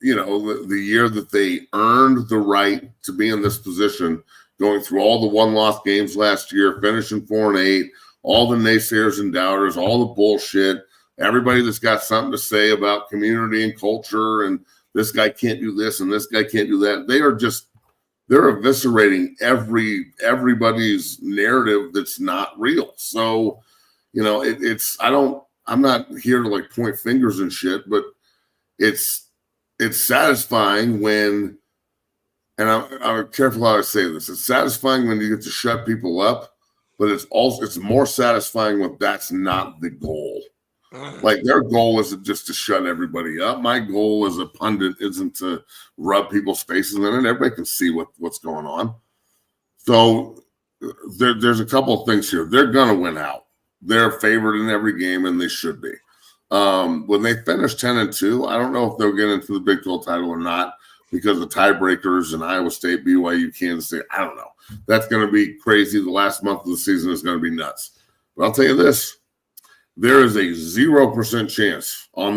the year that they earned the right to be in this position, going through all the one-loss games last year, finishing 4-8, all the naysayers and doubters, all the bullshit, everybody that's got something to say about community and culture and this guy can't do this and this guy can't do that. They're eviscerating everybody's narrative that's not real. So, I'm not here to like point fingers and shit, but it's satisfying when, and I'm careful how I say this. It's satisfying when you get to shut people up, but it's more satisfying when that's not the goal. Like their goal isn't just to shut everybody up. My goal as a pundit isn't to rub people's faces in it. Everybody can see what's going on. So there's a couple of things here. They're going to win out. They're favored in every game, and they should be. When they finish 10-2, I don't know if they'll get into the Big 12 title or not because of tiebreakers in Iowa State, BYU, Kansas State. I don't know. That's going to be crazy. The last month of the season is going to be nuts. But I'll tell you this. There is a 0% chance on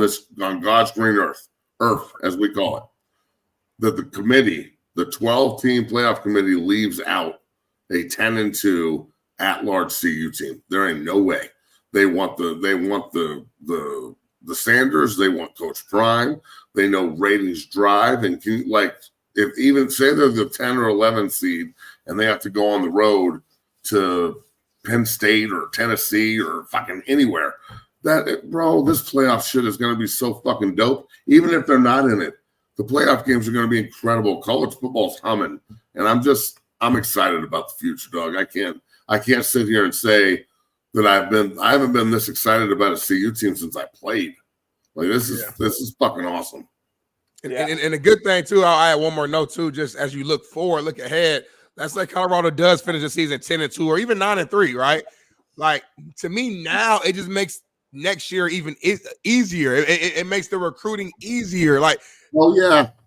God's green earth as we call it, that the committee, the 12-team playoff committee, leaves out a 10-2 at-large CU team. There ain't no way. They want the Sanders. They want Coach Prime. They know ratings drive, and if even say they're the 10 or 11 seed and they have to go on the road to Penn State or Tennessee or fucking anywhere. This playoff shit is going to be so fucking dope. Even if they're not in it, the playoff games are going to be incredible. College football's humming, and I'm excited about the future, dog. I can't sit here and say that I haven't been this excited about a CU team since I played. Like this is fucking awesome. And a good thing too. I add one more note too. Just as you look ahead. That's like Colorado does finish the season 10-2 or even 9-3, right? Like to me now, it just makes next year even easier. It makes the recruiting easier. Like,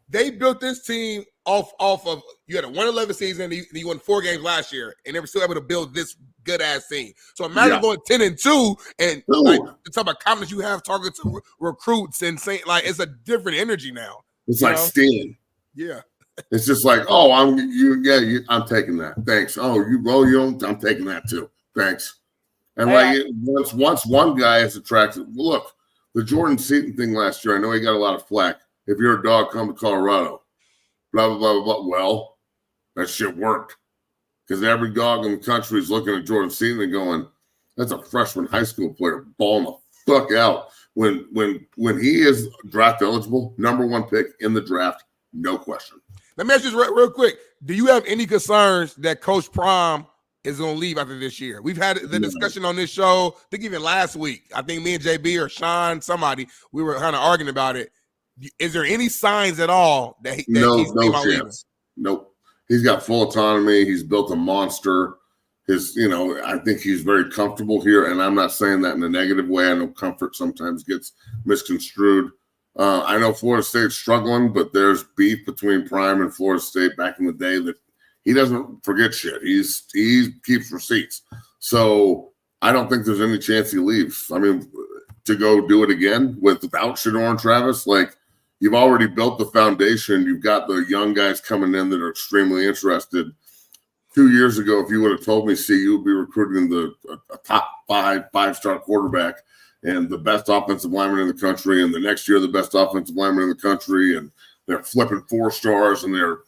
they built this team off of you had a 1-11 season, and you won 4 games last year, and they were still able to build this good ass team. So imagine going 10-2 and like the type of confidence you have talking to recruits and saying like it's a different energy now. It's like steam. Yeah. It's just like, I'm taking that. Thanks. You don't. I'm taking that too. Thanks. And once one guy is attracted, look, the Jordan Seaton thing last year. I know he got a lot of flack. If you're a dog, come to Colorado. Blah blah blah blah. Well, that shit worked because every dog in the country is looking at Jordan Seaton and going, "That's a freshman high school player balling the fuck out." When he is draft eligible, #1 pick in the draft, no question. Let me ask you this real quick. Do you have any concerns that Coach Prime is going to leave after this year? We've had the discussion on this show, I think even last week. I think me and JB or Shaun, somebody, we were kind of arguing about it. Is there any signs at all that he's no chance? Nope. He's got full autonomy. He's built a monster. I think he's very comfortable here, and I'm not saying that in a negative way. I know comfort sometimes gets misconstrued. I know Florida State's struggling, but there's beef between Prime and Florida State back in the day that he doesn't forget shit. He keeps receipts. So I don't think there's any chance he leaves. I mean, to go do it again without Shedeur and Travis, like you've already built the foundation. You've got the young guys coming in that are extremely interested. 2 years ago, if you would have told me CU would be recruiting a top 5-star quarterback and the best offensive lineman in the country, and the next year the best offensive lineman in the country, and they're flipping 4 stars, and they're,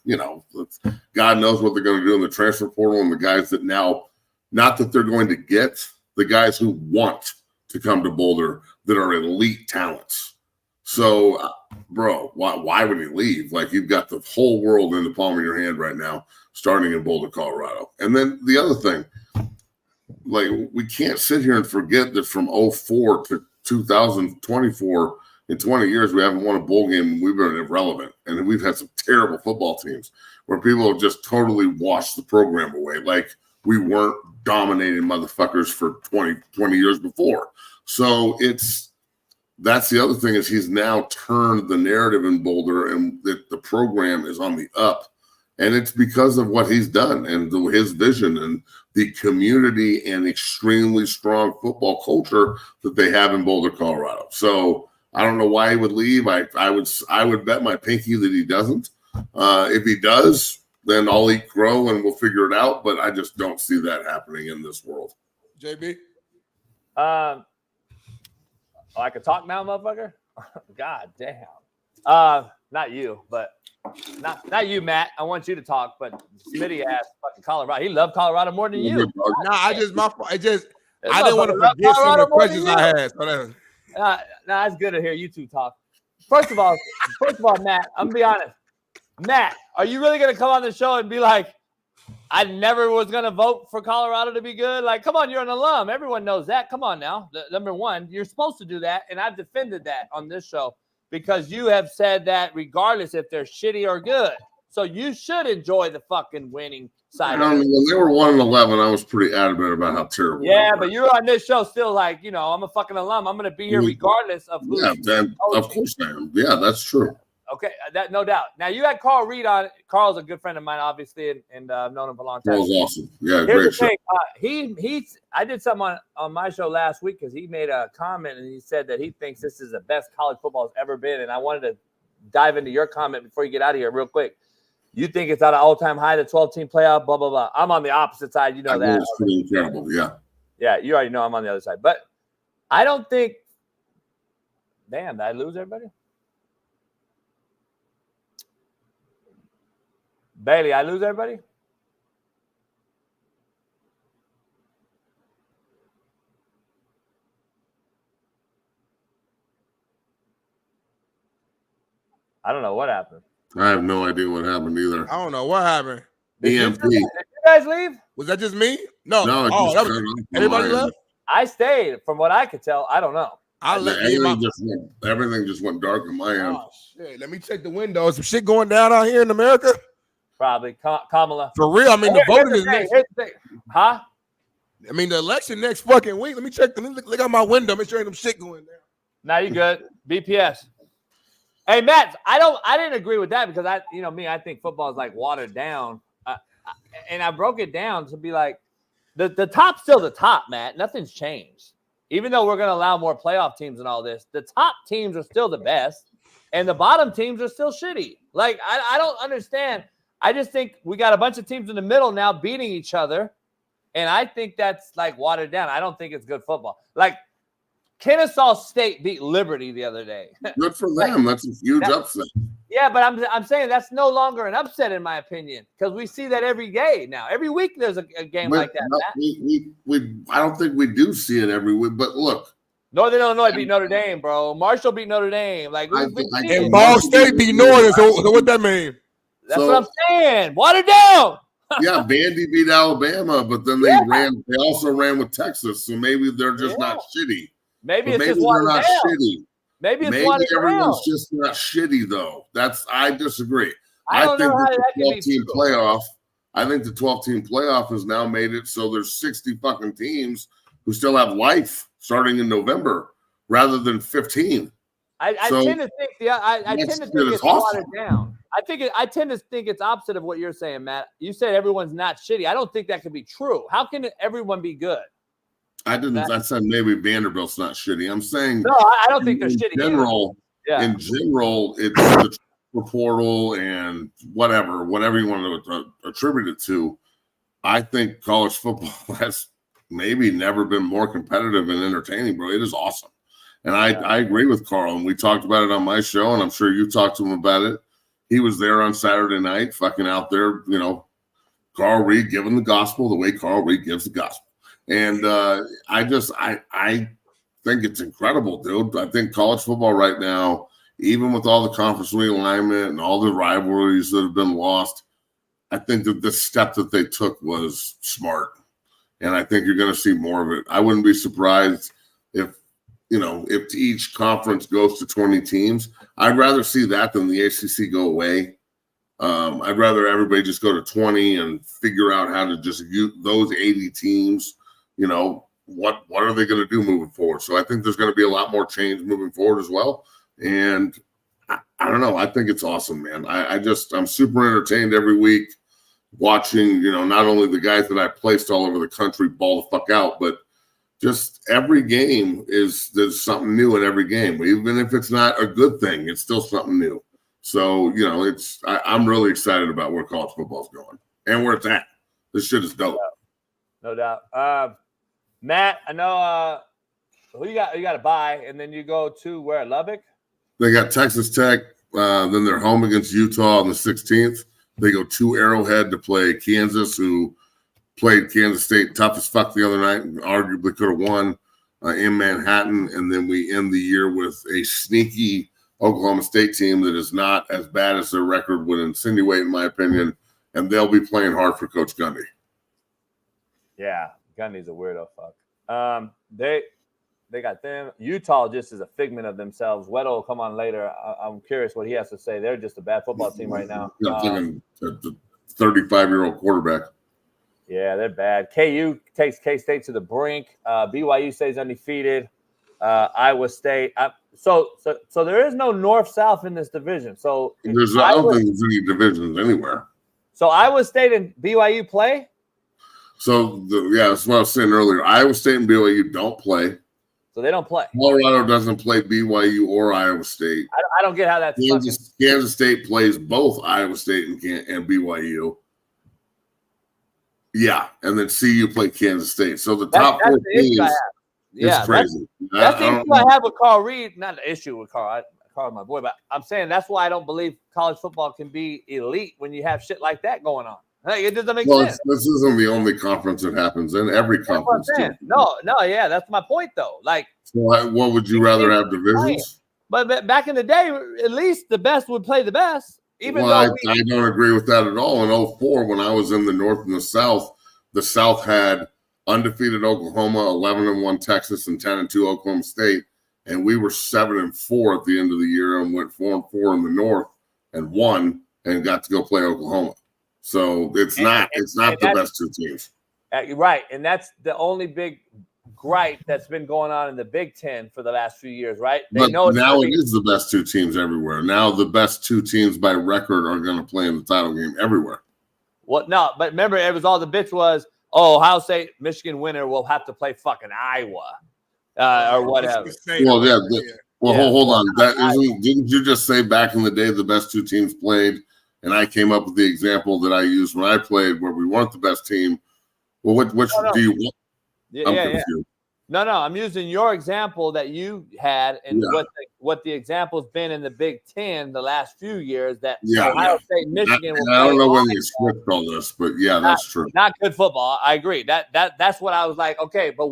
God knows what they're going to do in the transfer portal, and the guys that now, not that they're going to get, the guys who want to come to Boulder that are elite talents. So, bro, why would he leave? Like, you've got the whole world in the palm of your hand right now, starting in Boulder, Colorado. And then the other thing, like, we can't sit here and forget that from 2004 to 2024, in 20 years, we haven't won a bowl game and we've been irrelevant. And we've had some terrible football teams where people have just totally washed the program away. Like we weren't dominating motherfuckers for 20 years before. So that's the other thing is he's now turned the narrative in Boulder and that the program is on the up. And it's because of what he's done and his vision and the community and extremely strong football culture that they have in Boulder, Colorado. So I don't know why he would leave. I would bet my pinky that he doesn't. If he does, then I'll eat crow and we'll figure it out. But I just don't see that happening in this world. JB? I can talk now, motherfucker? God damn. Not you, but not you, Matt. I want you to talk, but Smitty asked fucking Colorado. He loved Colorado more than you. I didn't want to forget some of the questions I had. So it's good to hear you two talk. First of all, Matt, I'm gonna be honest. Matt, are you really gonna come on the show and be like, I never was going to vote for Colorado to be good. Like, come on, you're an alum. Everyone knows that. Come on now. Number one, you're supposed to do that. And I've defended that on this show because you have said that regardless if they're shitty or good. So you should enjoy the fucking winning side. When they were 1-11, I was pretty adamant about how terrible. Yeah, but you're on this show still like, I'm a fucking alum. I'm going to be here regardless of who. Yeah, then, of course I am. Yeah, that's true. Okay, that no doubt. Now you had Carl Reed on. Carl's a good friend of mine, obviously, and I've known him for a long time. Carl's awesome. Yeah, Here's great show. I did something on my show last week because he made a comment and he said that he thinks this is the best college football has ever been. And I wanted to dive into your comment before you get out of here real quick. You think it's at an all-time high, the 12-team playoff, blah, blah, blah. I'm on the opposite side. You know that. It's pretty incredible, yeah. Yeah, you already know I'm on the other side. But I don't think – damn, did I lose everybody? Bailey, I lose everybody? I don't know what happened. I have no idea what happened either. I don't know what happened. EMP. Did you guys leave? Was that just me? No. No, that was, everybody left? I stayed. From what I could tell, I don't know. Everything just went dark in my end. Oh, shit. Let me check the windows. Some shit going down out here in America? Probably. Kamala. For real. I mean, the voting is next. Huh? I mean, the election next fucking week. Let me check. Look out my window. Make sure ain't some shit going down. Now you good. BPS. Hey, Matt, I didn't agree with that because I think football is like watered down. And I broke it down to be like, the top's still the top, Matt. Nothing's changed. Even though we're going to allow more playoff teams and all this, the top teams are still the best, and the bottom teams are still shitty. Like, I don't understand. I just think we got a bunch of teams in the middle now beating each other, and I think that's, like, watered down. I don't think it's good football. Like, Kennesaw State beat Liberty the other day. Good for them. That's a huge upset. Yeah, but I'm saying that's no longer an upset in my opinion because we see that every day now. Every week there's a game like that. I don't think we do see it every week. But look, Northern Illinois beat Notre Dame, bro. Marshall beat Notre Dame. Like, and Ball State beat Northern. So what that mean? That's what I'm saying. Water down. Yeah, Vandy beat Alabama, but then they also ran with Texas. So maybe they're just not shitty. Maybe it's just watered down. Shitty. Maybe everyone's just not shitty though. I disagree. I think the 12-team playoff. I think the 12-team playoff has now made it so there's 60 fucking teams who still have life starting in November rather than 15. I tend to think it's watered down. I tend to think it's opposite of what you're saying, Matt. You said everyone's not shitty. I don't think that could be true. How can everyone be good? I said maybe Vanderbilt's not shitty. I'm saying no. I don't think they're shitty. In general, it's the portal and whatever you want to attribute it to. I think college football has maybe never been more competitive and entertaining, bro. It is awesome, and I agree with Carl. And we talked about it on my show, and I'm sure you talked to him about it. He was there on Saturday night, fucking out there, Carl Reed giving the gospel the way Carl Reed gives the gospel. And I think it's incredible, dude. I think college football right now, even with all the conference realignment and all the rivalries that have been lost, I think that the step that they took was smart. And I think you're going to see more of it. I wouldn't be surprised if each conference goes to 20 teams. I'd rather see that than the ACC go away. I'd rather everybody just go to 20 and figure out how to just use those 80 teams. What are they going to do moving forward? So I think there's going to be a lot more change moving forward as well. And I don't know. I think it's awesome, man. I'm super entertained every week watching, not only the guys that I placed all over the country ball the fuck out, but just every game there's something new in every game. Even if it's not a good thing, it's still something new. So, I'm really excited about where college football's going and where it's at. This shit is dope. No doubt. Matt, I know who you got to buy, and then you go to where? Lubbock? They got Texas Tech. Then they're home against Utah on the 16th. They go to Arrowhead to play Kansas, who played Kansas State tough as fuck the other night and arguably could have won in Manhattan. And then we end the year with a sneaky Oklahoma State team that is not as bad as their record would insinuate, in my opinion, and they'll be playing hard for Coach Gundy. Yeah, Gundy's a weirdo fuck. They got them. Utah just is a figment of themselves. Weddle will come on later. I'm curious what he has to say. They're just a bad football team right now. The 35-year-old quarterback. Yeah, they're bad. KU takes K-State to the brink. BYU stays undefeated. Iowa State. So there is no north-south in this division. So I don't think there's any divisions anywhere. So Iowa State and BYU play? So, that's what I was saying earlier. Iowa State and BYU don't play. So they don't play. Colorado doesn't play BYU or Iowa State. I don't get how that's Kansas State plays both Iowa State and BYU. Yeah, and then CU play Kansas State. So the top four teams, it's crazy. That's the issue I have with Carl Reed. Not the issue with Carl. Carl's my boy, but I'm saying that's why I don't believe college football can be elite when you have shit like that going on. Hey, it doesn't make sense. This isn't the only conference it happens in. Every conference. No, yeah, that's my point though. Like, so what would you rather have divisions? But back in the day, at least the best would play the best. Even though I don't agree with that at all. In 2004, when I was in the North and the South had undefeated Oklahoma, 11-1 Texas, and 10-2 Oklahoma State, and we were 7-4 at the end of the year and went 4-4 in the North and won and got to go play Oklahoma. So it's not the best two teams. Right, and that's the only big gripe that's been going on in the Big Ten for the last few years, right? But now it is the best two teams everywhere. Now the best two teams by record are going to play in the title game everywhere. Well, no, but remember, it was all the bitch was, Ohio State, Michigan winner will have to play fucking Iowa or whatever. Well, yeah. Hold on. Didn't you just say back in the day the best two teams played? And I came up with the example that I used when I played where we weren't the best team. Well, which do you want? I'm confused. No, I'm using your example that you had and what the example's been in the Big Ten the last few years that Ohio State, Michigan will I don't know when you switched all this, but that's true. Not good football. I agree. That's what I was like, okay, but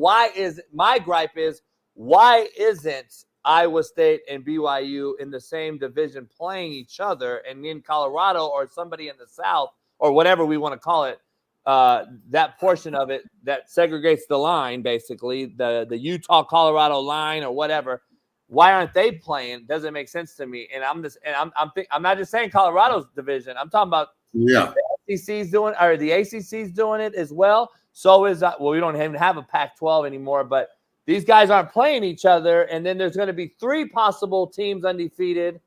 my gripe is why isn't Iowa State and BYU in the same division playing each other, and in Colorado or somebody in the South or whatever we want to call it, that portion of it that segregates the line, basically the Utah Colorado line or whatever. Why aren't they playing? Doesn't make sense to me. And I'm not just saying Colorado's division. I'm talking about the SEC's doing or the ACC's doing it as well. So is we don't even have a Pac-12 anymore, but these guys aren't playing each other, and then there's going to be 3 possible teams undefeated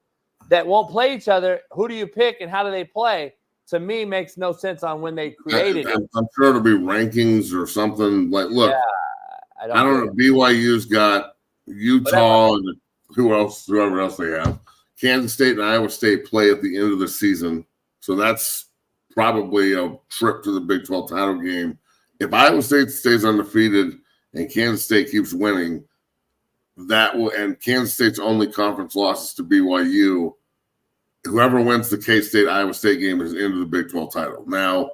that won't play each other. Who do you pick, and how do they play? To me, makes no sense on when they created it. I'm sure it'll be rankings or something. Like, look, I don't know. BYU's got Utah and whoever else they have. Kansas State and Iowa State play at the end of the season, so that's probably a trip to the Big 12 title game. If Iowa State stays undefeated and Kansas State keeps winning, that will end Kansas State's only conference losses to BYU. Whoever wins the K-State Iowa State game is into the Big 12 title. Now,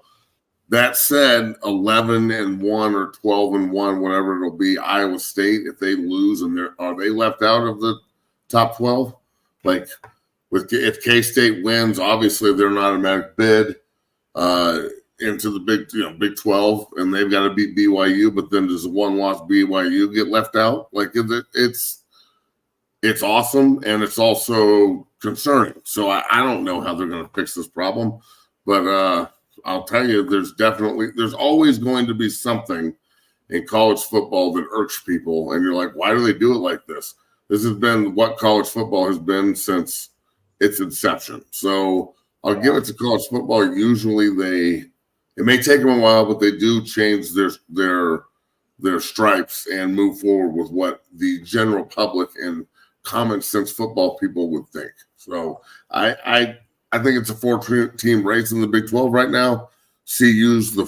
that said, 11-1 or 12-1, whatever it'll be, Iowa State, if they lose, are they left out of the top 12? Like, if K-State wins, obviously they're an automatic bid into the Big 12, and they've got to beat BYU. But then does a one-loss BYU get left out? Like, it's awesome, and it's also concerning. So I don't know how they're going to fix this problem, but I'll tell you, there's always going to be something in college football that irks people, and you're like, why do they do it like this? This has been what college football has been since its inception. So I'll give it to college football. Usually it may take them a while, but they do change their stripes and move forward with what the general public and common sense football people would think. So I think it's a 4-team race in the Big 12 right now. CU's the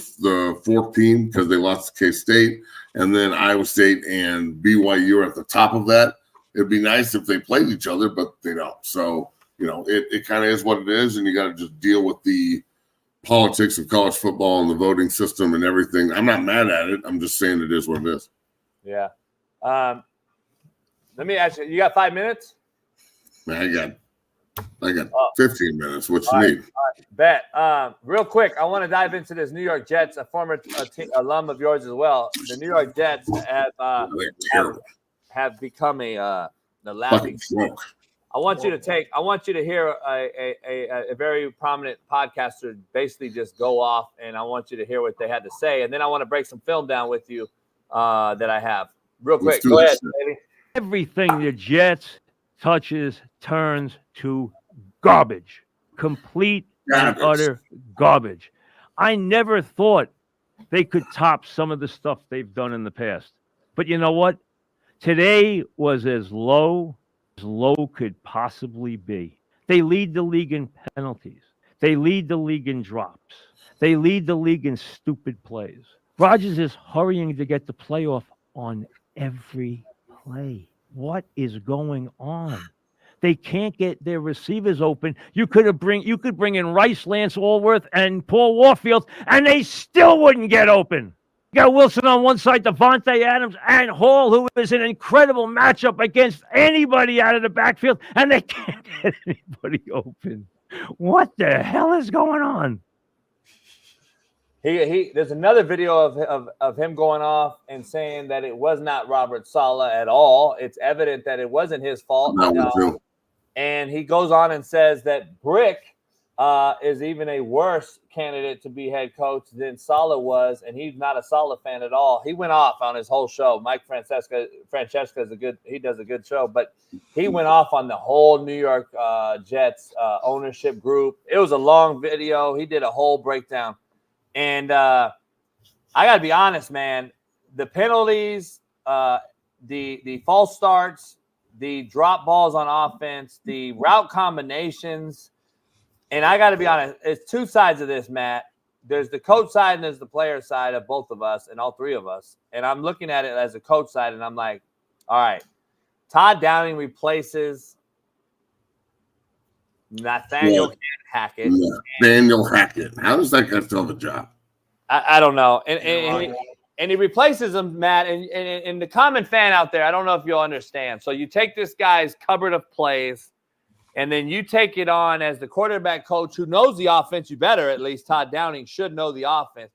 4th team because they lost to K-State, and then Iowa State and BYU are at the top of that. It'd be nice if they played each other, but they don't. So, it kind of is what it is, and you got to just deal with the politics of college football and the voting system and everything. I'm not mad at it. I'm just saying it is what it is. Yeah. Let me ask you, you got 5 minutes? I got I got 15 minutes. What you All right, need? all right, bet. Real quick, I want to dive into this New York Jets, a former alum of yours as well. The New York Jets have become the laughing stock. I want you to hear a very prominent podcaster basically just go off, and I want you to hear what they had to say, and then I want to break some film down with you that I have. Real quick, go ahead, baby. Everything the Jets touches turns to garbage. Complete and utter garbage. I never thought they could top some of the stuff they've done in the past. But you know what? Today was as low could possibly be. They lead the league in penalties. They lead the league in drops. They lead the league in stupid plays. Rodgers is hurrying to get the playoff on every play. What is going on? They can't get their receivers open. You could bring in Rice, Lance Allworth, and Paul Warfield, and they still wouldn't get open. You got Wilson on one side, Devontae Adams, and Hall, who is an incredible matchup against anybody out of the backfield, and they can't get anybody open. What the hell is going on? There's another video of him going off and saying that it was not Robert Saleh at all. It's evident that it wasn't his fault. And he goes on and says that Brick is even a worse candidate to be head coach than Saleh was, and he's not a Saleh fan at all. He went off on his whole show. Mike Francesca does a good show, but he went off on the whole New York Jets ownership group. It was a long video. He did a whole breakdown. And I got to be honest, man, the penalties, the false starts, the drop balls on offense, the route combinations, and I got to be honest, it's two sides of this, Matt. There's the coach side and there's the player side of both of us and all three of us. And I'm looking at it as a coach side, and I'm like, all right, Todd Downing replaces Nathaniel Hackett. Nathaniel Hackett. How does that guy still have a job? I don't know. And he replaces him, Matt. And the common fan out there, I don't know if you'll understand. So you take this guy's cupboard of plays, and then you take it on as the quarterback coach who knows the offense. You better, at least Todd Downing should know the offense.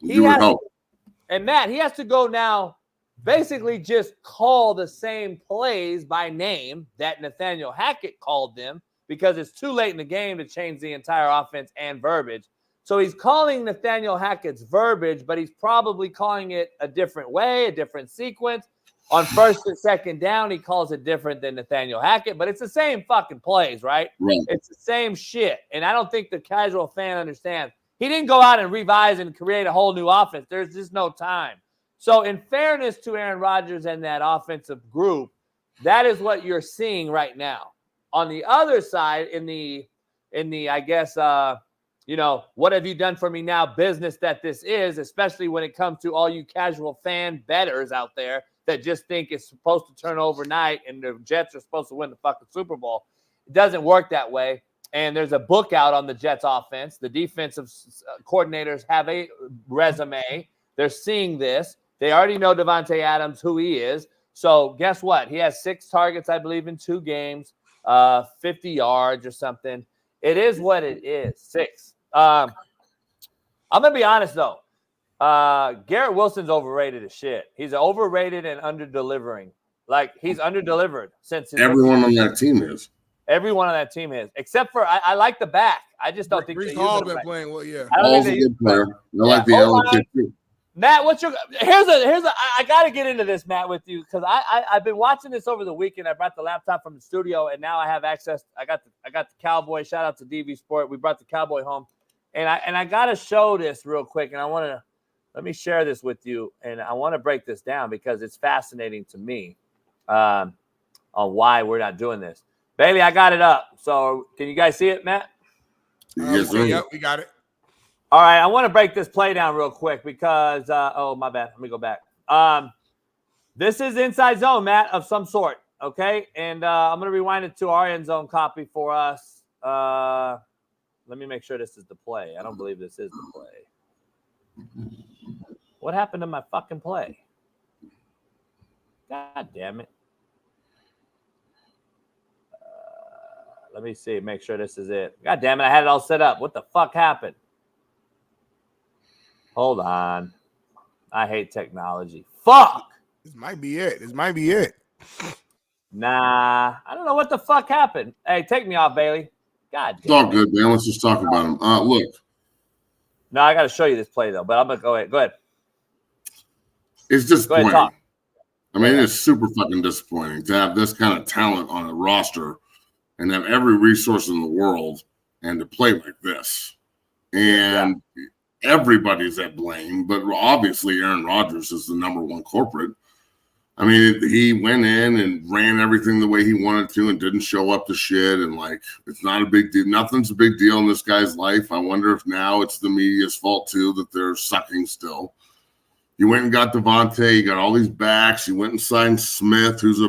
And Matt, he has to go now basically just call the same plays by name that Nathaniel Hackett called them, because it's too late in the game to change the entire offense and verbiage. So he's calling Nathaniel Hackett's verbiage, but he's probably calling it a different way, a different sequence. On first and second down, he calls it different than Nathaniel Hackett, but it's the same fucking plays, right? It's the same shit. And I don't think the casual fan understands. He didn't go out and revise and create a whole new offense. There's just no time. So in fairness to Aaron Rodgers and that offensive group, that is what you're seeing right now. On the other side, in the I guess, what have you done for me now business that this is, especially when it comes to all you casual fan bettors out there that just think it's supposed to turn overnight and the Jets are supposed to win the fucking Super Bowl. It doesn't work that way. And there's a book out on the Jets offense. The defensive coordinators have a resume. They're seeing this. They already know Devontae Adams, who he is. So guess what? He has 6 targets, I believe, in 2 games, 50 yards or something. It is what it is. 6. I'm going to be honest, though. Garrett Wilson's overrated as shit. He's overrated and under-delivering. Like, he's under-delivered since everyone on that team is. Everyone on that team is, except for I like the back. I just don't think Breece Hall been playing well. Yeah, Hall's a good player. I like the Allen kid too. Matt, here's a I got to get into this, Matt, with you, because I've been watching this over the weekend. I brought the laptop from the studio, and now I have access. I got the Cowboy. Shout out to DV Sport. We brought the Cowboy home, and I got to show this real quick, and let me share this with you, and I want to break this down because it's fascinating to me on why we're not doing this. Bailey, I got it up. So can you guys see it, Matt? Yes, sir. Yep, we got it. All right, I want to break this play down real quick because, my bad. Let me go back. This is inside zone, Matt, of some sort, okay? And I'm going to rewind it to our end zone copy for us. Let me make sure this is the play. I don't believe this is the play. What happened to my fucking play? God damn it. Let me see. Make sure this is it. God damn it. I had it all set up. What the fuck happened? Hold on. I hate technology. Fuck. This might be it. This might be it. Nah. I don't know what the fuck happened. Hey, take me off, Bailey. God damn It's all it. good, man. Let's just talk about him. Look. No, I got to show you this play, though. But I'm going to go ahead. Go ahead. It's disappointing. Go ahead, talk. I mean, it's super fucking disappointing to have this kind of talent on a roster and have every resource in the world and to play like this. And everybody's at blame, but obviously Aaron Rodgers is the number one culprit. I mean, he went in and ran everything the way he wanted to and didn't show up to shit. And, like, it's not a big deal. Nothing's a big deal in this guy's life. I wonder if now it's the media's fault, too, that they're sucking still. You went and got Devontae. You got all these backs. You went and signed Smith, who's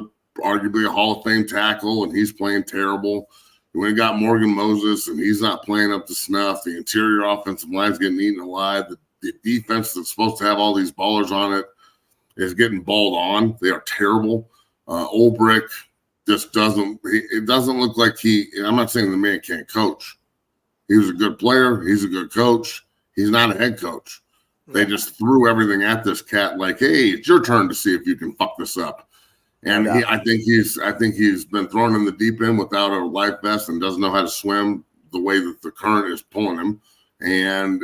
arguably a Hall of Fame tackle, and he's playing terrible. You went and got Morgan Moses, and he's not playing up to snuff. The interior offensive line's getting eaten alive. The defense that's supposed to have all these ballers on it is getting balled on. They are terrible. Olbrich just doesn't – it doesn't look like I'm not saying the man can't coach. He was a good player. He's a good coach. He's not a head coach. They just threw everything at this cat like, hey, it's your turn to see if you can fuck this up. And I think he's been thrown in the deep end without a life vest and doesn't know how to swim the way that the current is pulling him. And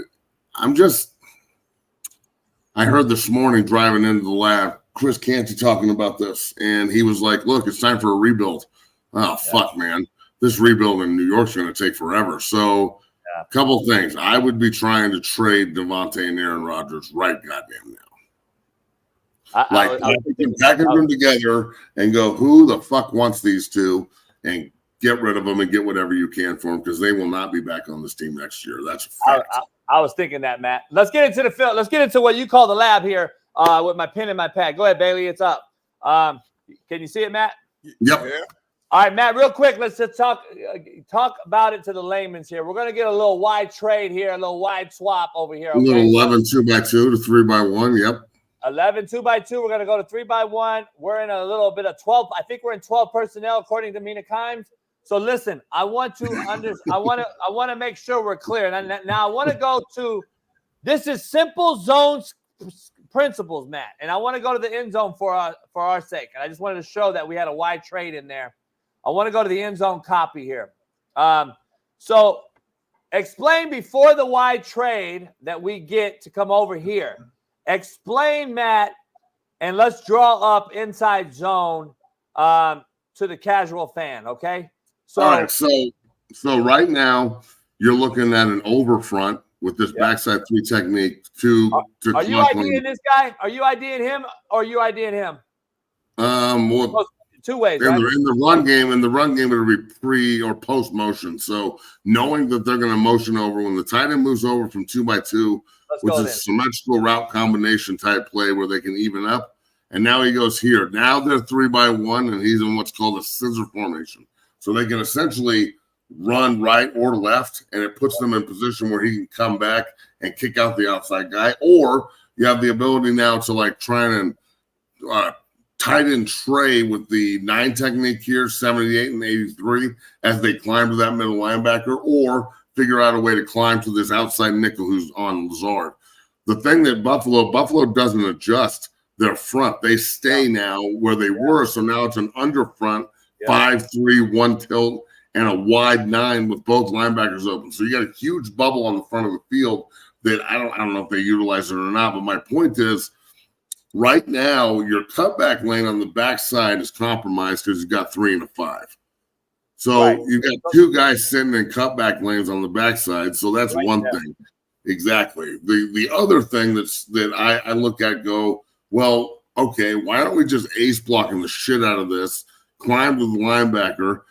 I heard this morning driving into the lab, Chris Canty talking about this. And he was like, look, it's time for a rebuild. Oh, fuck, man. This rebuild in New York's going to take forever. So a couple things. I would be trying to trade Devontae and Aaron Rodgers right goddamn now. I can package them together and go, who the fuck wants these two, and get rid of them and get whatever you can for them, because they will not be back on this team next year. That's a fact. I was thinking that, Matt. Let's get into the film. Let's get into what you call the lab here with my pen and my pad. Go ahead, Bailey. It's up. Can you see it, Matt? Yep. Yeah. All right, Matt, real quick, let's just talk about it to the layman's here. We're going to get a little wide trade here, a little wide swap over here. Okay? A little 11 2x2 to 3x1. Yep. 11 2x2. We're going to go to 3x1. We're in a little bit of 12. I think we're in 12 personnel according to Mina Kimes. So listen, I want to make sure we're clear. Now I want to go to, this is simple zones principles, Matt, and I want to go to the end zone for our sake. And I just wanted to show that we had a wide trade in there. I want to go to the end zone copy here. So explain before the wide trade that we get to come over here. Explain, Matt, and let's draw up inside zone to the casual fan, okay? So, all right, so right now you're looking at an over front with this backside three technique to are you IDing this guy? Are you IDing him or are you IDing him? Well, two ways. In the run game, it'll be pre or post motion. So knowing that they're going to motion over when the tight end moves over from 2x2, which is a symmetrical route combination type play where they can even up. And now he goes here. Now they're 3x1, and he's in what's called a scissor formation. So they can essentially run right or left, and it puts them in position where he can come back and kick out the outside guy. Or you have the ability now to like try and tight end tray with the 9 technique here, 78 and 83, as they climb to that middle linebacker, or figure out a way to climb to this outside nickel who's on Lazard. The thing that Buffalo doesn't adjust their front. They stay now where they were. So now it's an under front, 5-3, 1 tilt, and a wide 9 with both linebackers open. So you got a huge bubble on the front of the field that I don't know if they utilize it or not. But my point is, right now your cutback lane on the backside is compromised because you've got 3 and a 5. So you've got 2 guys sitting in cutback lanes on the backside. So that's one thing. Exactly. The other thing that I look at go, well, okay, why aren't we just ace blocking the shit out of this, climb to the linebacker,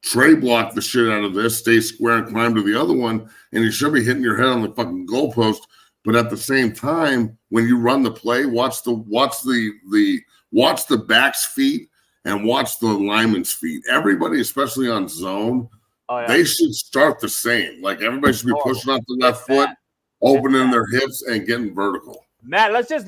tray block the shit out of this, stay square and climb to the other one, and you should be hitting your head on the fucking goalpost. But at the same time, when you run the play, watch the back's feet and watch the lineman's feet. Everybody, especially on zone, they should start the same. Like everybody should be pushing off the left foot, opening their hips, and getting vertical. Matt, let's just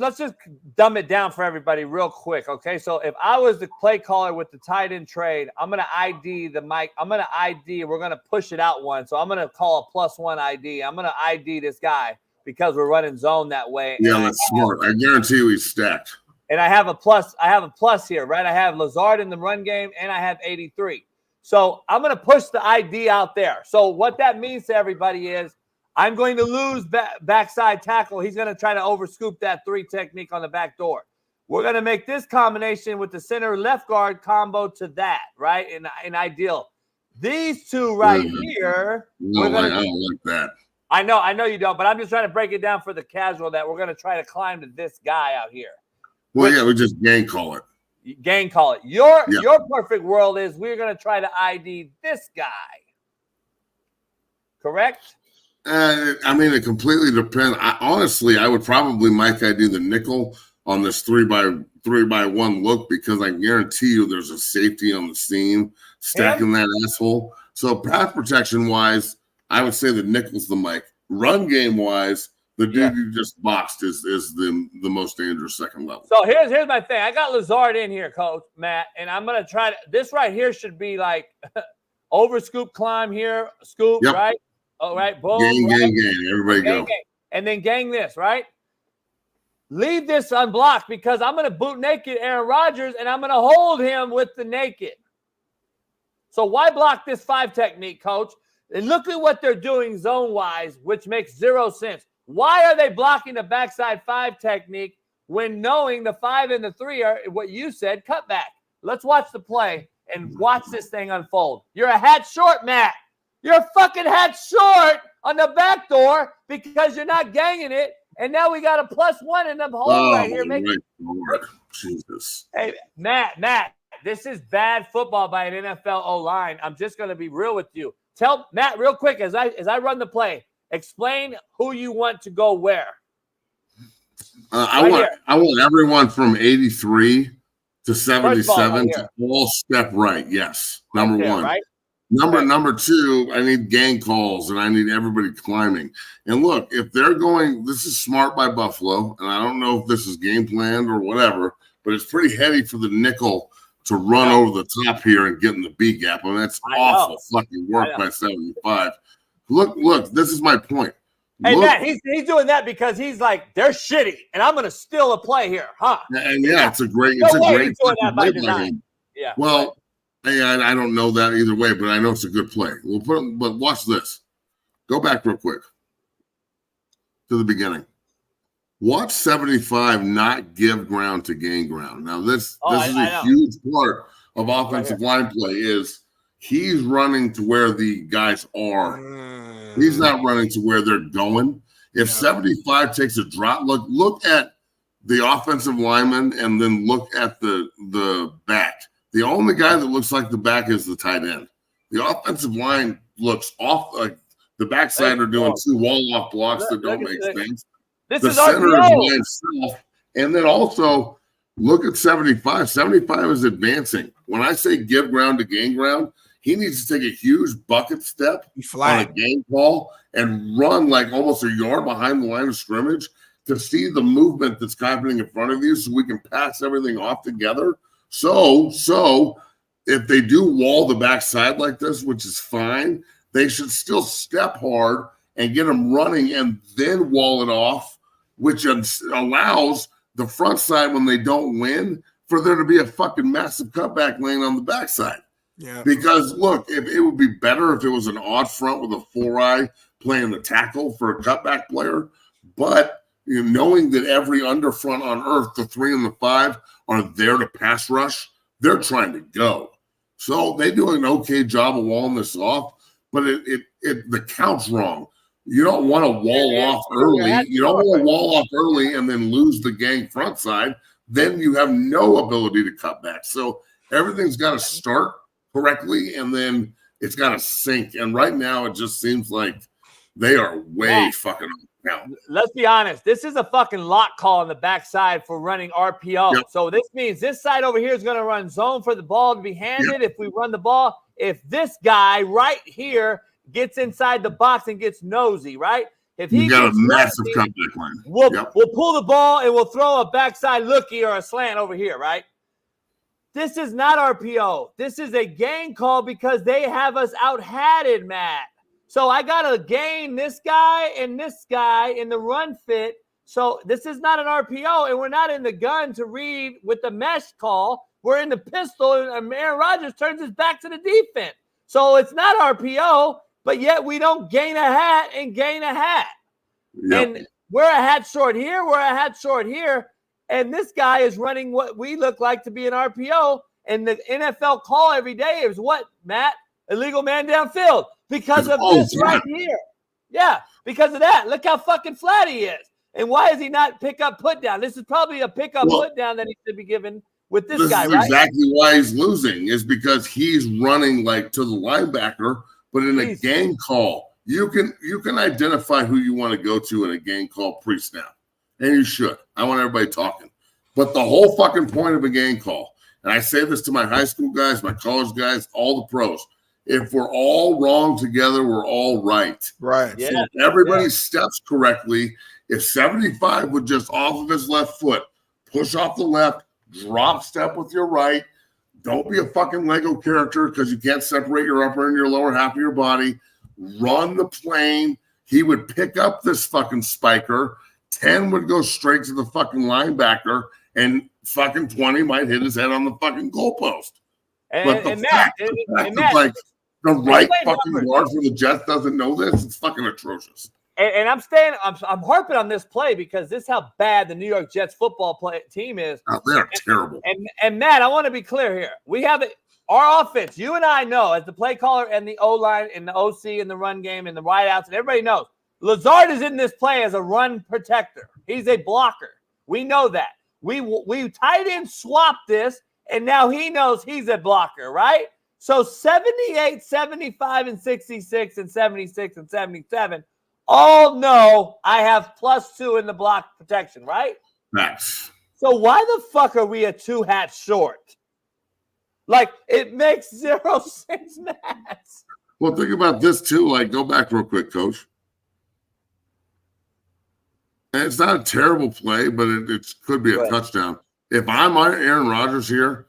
dumb it down for everybody real quick, okay? So if I was the play caller with the tight end trade, I'm going to ID the mic. I'm going to ID. We're going to push it out one. So I'm going to call a +1 ID. I'm going to ID this guy because we're running zone that way. Yeah, that's smart. I guarantee you he's stacked. And I have a plus. I have a plus here, right? I have Lazard in the run game, and I have 83. So I'm going to push the ID out there. So what that means to everybody is I'm going to lose backside tackle. He's going to try to overscoop that 3 technique on the back door. We're going to make this combination with the center left guard combo to that, right? In ideal. These two right here. No, I don't like that. I know you don't, but I'm just trying to break it down for the casual that we're going to try to climb to this guy out here. Well, yeah, we just gang call it. Gang call it. Your perfect world is we're going to try to ID this guy. Correct? I mean, it completely depends. Honestly, I would probably Mike ID the nickel on this 3x1 look because I guarantee you there's a safety on the seam stacking that asshole. So pass protection wise, I would say the nickel's the Mike. Run game wise, the dude you just boxed is the most dangerous second level. So here's my thing. I got Lazard in here, Coach Matt, and I'm gonna try to. This right here should be like over scoop climb here, scoop right. All right, boom. Gang. Everybody go. And then gang this, right? Leave this unblocked because I'm going to boot naked Aaron Rodgers and I'm going to hold him with the naked. So why block this 5 technique, Coach? And look at what they're doing zone-wise, which makes 0 sense. Why are they blocking the backside 5 technique when knowing the 5 and the 3 are what you said, cutback? Let's watch the play and watch this thing unfold. You're a hat short, Matt. You're fucking hat short on the back door because you're not ganging it. And now we got a +1 in the hole right here. Jesus. Hey, Matt, this is bad football by an NFL O-line. I'm just going to be real with you. Tell Matt real quick as I run the play, explain who you want to go where. I want everyone from 83 to 77 to all step right. Yes. Number one. Right? Number 2, I need gang calls and I need everybody climbing. And look, if they're going, this is smart by Buffalo, and I don't know if this is game planned or whatever, but it's pretty heavy for the nickel to run over the top here and get in the B gap. I mean, that's awful fucking work by 75. Look, this is my point. Hey, Matt, he's doing that because he's like, they're shitty, and I'm going to steal a play here, huh? And it's a great doing that by design. Yeah. Well, hey, I don't know that either way, but I know it's a good play. But watch this. Go back real quick to the beginning. Watch 75 not give ground to gain ground. Now, this is a huge part of offensive line play is he's running to where the guys are. He's not running to where they're going. If 75 takes a drop, look at the offensive lineman and then look at the back. The only guy that looks like the back is the tight end. The offensive line looks off. Like the backside are doing 2 wall-off blocks that don't make sense. The center is by itself. And then also look at 75. 75 is advancing. When I say give ground to gain ground, he needs to take a huge bucket step on a game ball and run like almost a yard behind the line of scrimmage to see the movement that's happening in front of you so we can pass everything off together. So if they do wall the backside like this, which is fine, they should still step hard and get them running and then wall it off, which allows the front side when they don't win for there to be a fucking massive cutback lane on the backside. Yeah. Because look, if it would be better if it was an odd front with a 4-eye playing the tackle for a cutback player, but knowing that every underfront on earth, the 3 and the 5 are there to pass rush, they're trying to go. So they do an okay job of walling this off, but the count's wrong. You don't want to wall off early. You don't want to wall off early and then lose the gang front side. Then you have no ability to cut back. So everything's got to start correctly, and then it's got to sink. And right now, it just seems like they are way fucking now. Let's be honest. This is a fucking lock call on the backside for running RPO. Yep. So this means this side over here is going to run zone for the ball to be handed. If we run the ball, if this guy right here gets inside the box and gets nosy, right? If he You got a gets massive lucky, comeback line. we'll pull the ball and we'll throw a backside lookie or a slant over here, right? This is not RPO. This is a gain call because they have us out-hatted, Matt. So I got to gain this guy and this guy in the run fit. So this is not an RPO, and we're not in the gun to read with the mesh call. We're in the pistol, and Aaron Rodgers turns his back to the defense. So it's not RPO, but yet we don't gain a hat and gain a hat. Yep. And we're a hat short here. We're a hat short here. And this guy is running what we look like to be an RPO. And the NFL call every day is what, Matt? Illegal man downfield. Because of this right here. Yeah, because of that. Look how fucking flat he is. And why is he not pick up, put down? This is probably a pick up, put down that he should be given with this guy, right? Exactly why he's losing is because he's running like to the linebacker, but in a game call, you can identify who you want to go to in a game call pre-snap. And you should. I want everybody talking. But the whole fucking point of a game call, and I say this to my high school guys, my college guys, all the pros, if we're all wrong together, we're all right. Right. Yeah. So if everybody steps correctly, if 75 would just off of his left foot, push off the left, drop step with your right, don't be a fucking Lego character because you can't separate your upper and your lower half of your body, run the plane, he would pick up this fucking spiker, 10 would go straight to the fucking linebacker, and fucking 20 might hit his head on the fucking goalpost. But the fact that like the right fucking guard for the Jets doesn't know this, it's fucking atrocious. And I'm harping on this play because this is how bad the New York Jets football team is. Oh, they're terrible. And Matt, I want to be clear here. We have our offense. You and I know, as the play caller and the O-line and the OC and the run game and the wideouts, and everybody knows, Lazard is in this play as a run protector. He's a blocker. We know that. We tight end swapped this, and now he knows he's a blocker, right? So 78, 75, and 66, and 76, and 77 all know I have +2 in the block protection, right? Max. So why the fuck are we a 2 hats short? Like, it makes zero sense, Matt. Well, think about this, too. Like, go back real quick, Coach. And it's not a terrible play, but it could be a touchdown. If I'm on Aaron Rodgers here,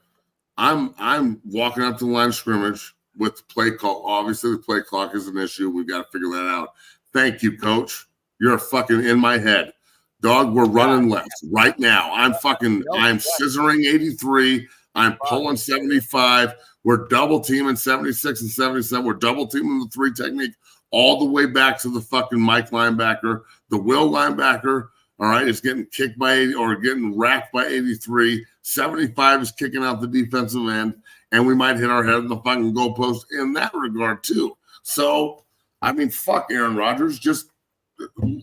I'm walking up to the line of scrimmage with the play call. Obviously, the play clock is an issue. We've got to figure that out. Thank you, Coach. You're fucking in my head. Dog, we're running left right now. I'm scissoring 83. I'm pulling 75. We're double teaming 76 and 77. We're double teaming the 3 technique all the way back to the fucking Mike linebacker. The Will linebacker, all right, is getting kicked by 80 or getting racked by 83. 75 is kicking out the defensive end, and we might hit our head on the fucking goalpost in that regard too. So, I mean, fuck Aaron Rodgers. Just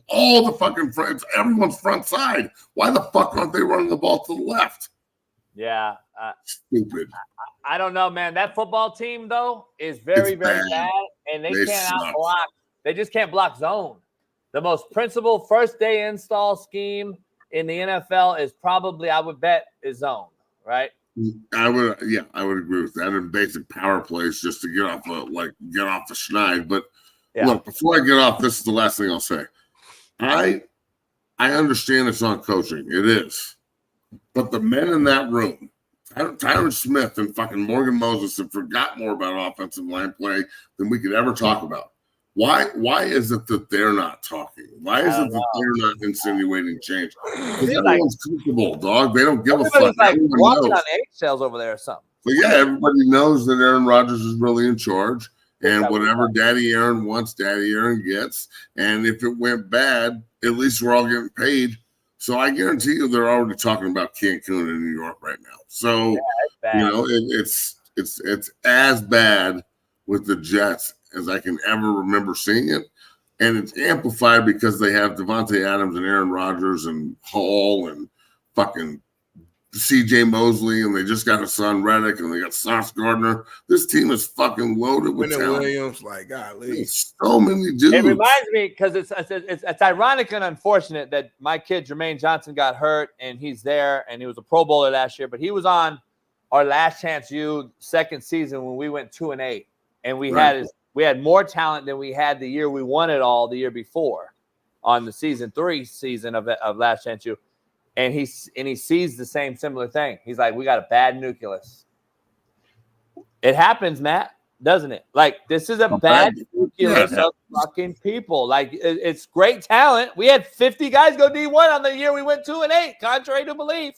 all the fucking fronts, everyone's front side. Why the fuck aren't they running the ball to the left? Yeah. Stupid. I don't know, man. That football team, though, is very, very bad, and they can't outblock. They just can't block zone. The most principled first-day install scheme in the NFL is probably, I would bet, is zone, right? I would agree with that. And basic power plays just to get off the schneid. But look, before I get off, this is the last thing I'll say. I understand it's on coaching. It is. But the men in that room, Tyron Smith and fucking Morgan Moses, have forgot more about offensive line play than we could ever talk about. Why is it that they're not talking? Why is it that they're not insinuating change? Because everyone's comfortable, dog. They don't give a fuck. Like walking on eggshells over there or something. But yeah, everybody knows that Aaron Rodgers is really in charge. And whatever Daddy Aaron wants, Daddy Aaron gets. And if it went bad, at least we're all getting paid. So I guarantee you they're already talking about Cancun in New York right now. So, it's as bad with the Jets as I can ever remember seeing it. And it's amplified because they have Devontae Adams and Aaron Rodgers and Hall and fucking CJ Mosley, and they just got a son Reddick, and they got Sauce Gardner. This team is fucking loaded with talent. Williams, like, golly. So many dudes. It reminds me, because it's ironic and unfortunate that my kid Jermaine Johnson got hurt, and he's there, and he was a Pro Bowler last year, but he was on our Last Chance U second season when we went 2-8, and we had more talent than we had the year we won it all the year before. on the season 3 season of Last Chance U, and he sees the same similar thing. He's like, we got a bad nucleus. It happens, Matt, doesn't it? Like, this is a bad nucleus of fucking people. Like, it's great talent. We had 50 guys go D1 on the year we went 2-8, contrary to belief.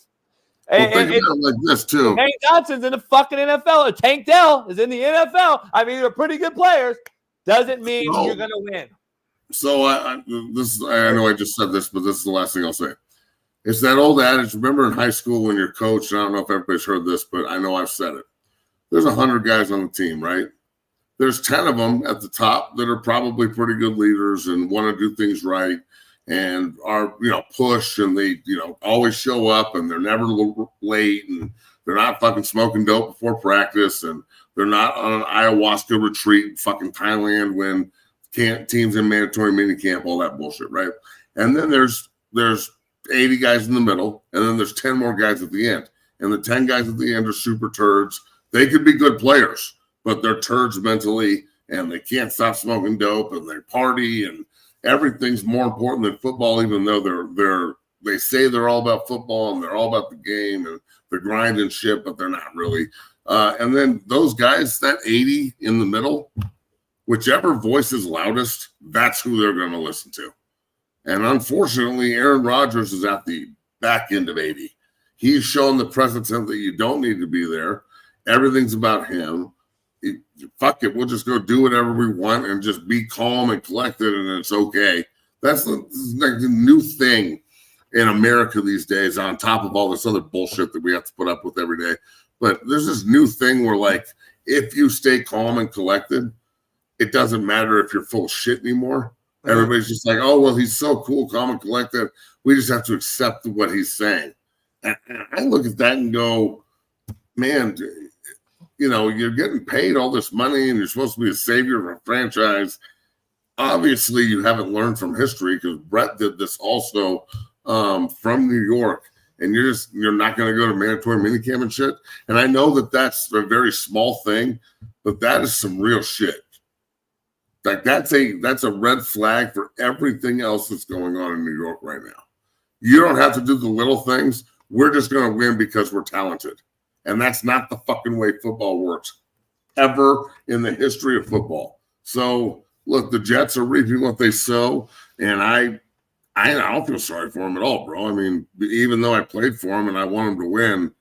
Well, think about it like this too. Tank Johnson's in the fucking NFL, or Tank Dell is in the NFL. I mean, they're pretty good players. Doesn't mean you're going to win. So I know I just said this, but this is the last thing I'll say. It's that old adage. Remember in high school when you're coached, I don't know if everybody's heard this, but I know I've said it. There's 100 guys on the team, right? There's 10 of them at the top that are probably pretty good leaders and want to do things right and are, push, and they, always show up, and they're never late, and they're not fucking smoking dope before practice, and they're not on an ayahuasca retreat in fucking Thailand when teams in mandatory minicamp, all that bullshit, right? And then there's 80 guys in the middle, and then there's 10 more guys at the end. And the 10 guys at the end are super turds. They could be good players, but they're turds mentally, and they can't stop smoking dope, and they party, and everything's more important than football, even though they say they're all about football and they're all about the game and the grind and shit, but they're not really. And then those guys, that 80 in the middle, whichever voice is loudest, that's who they're going to listen to. And unfortunately, Aaron Rodgers is at the back end of 80. He's shown the precedent that you don't need to be there. Everything's about him. Fuck it, we'll just go do whatever we want and just be calm and collected, and it's okay. That's the new thing in America these days, on top of all this other bullshit that we have to put up with every day. But there's this new thing where, like, if you stay calm and collected, it doesn't matter if you're full of shit anymore. Everybody's just like, oh, well, he's so cool, calm and collected. We just have to accept what he's saying. And I look at that and go, man, you're getting paid all this money and you're supposed to be a savior of a franchise. Obviously, you haven't learned from history, because Brett did this also from New York, and you're not going to go to mandatory minicamp and shit. And I know that that's a very small thing, but that is some real shit. Like, that's a red flag for everything else that's going on in New York right now. You don't have to do the little things. We're just going to win because we're talented. And that's not the fucking way football works ever in the history of football. So, look, the Jets are reaping what they sow, and I don't feel sorry for them at all, bro. I mean, even though I played for them and I want them to win,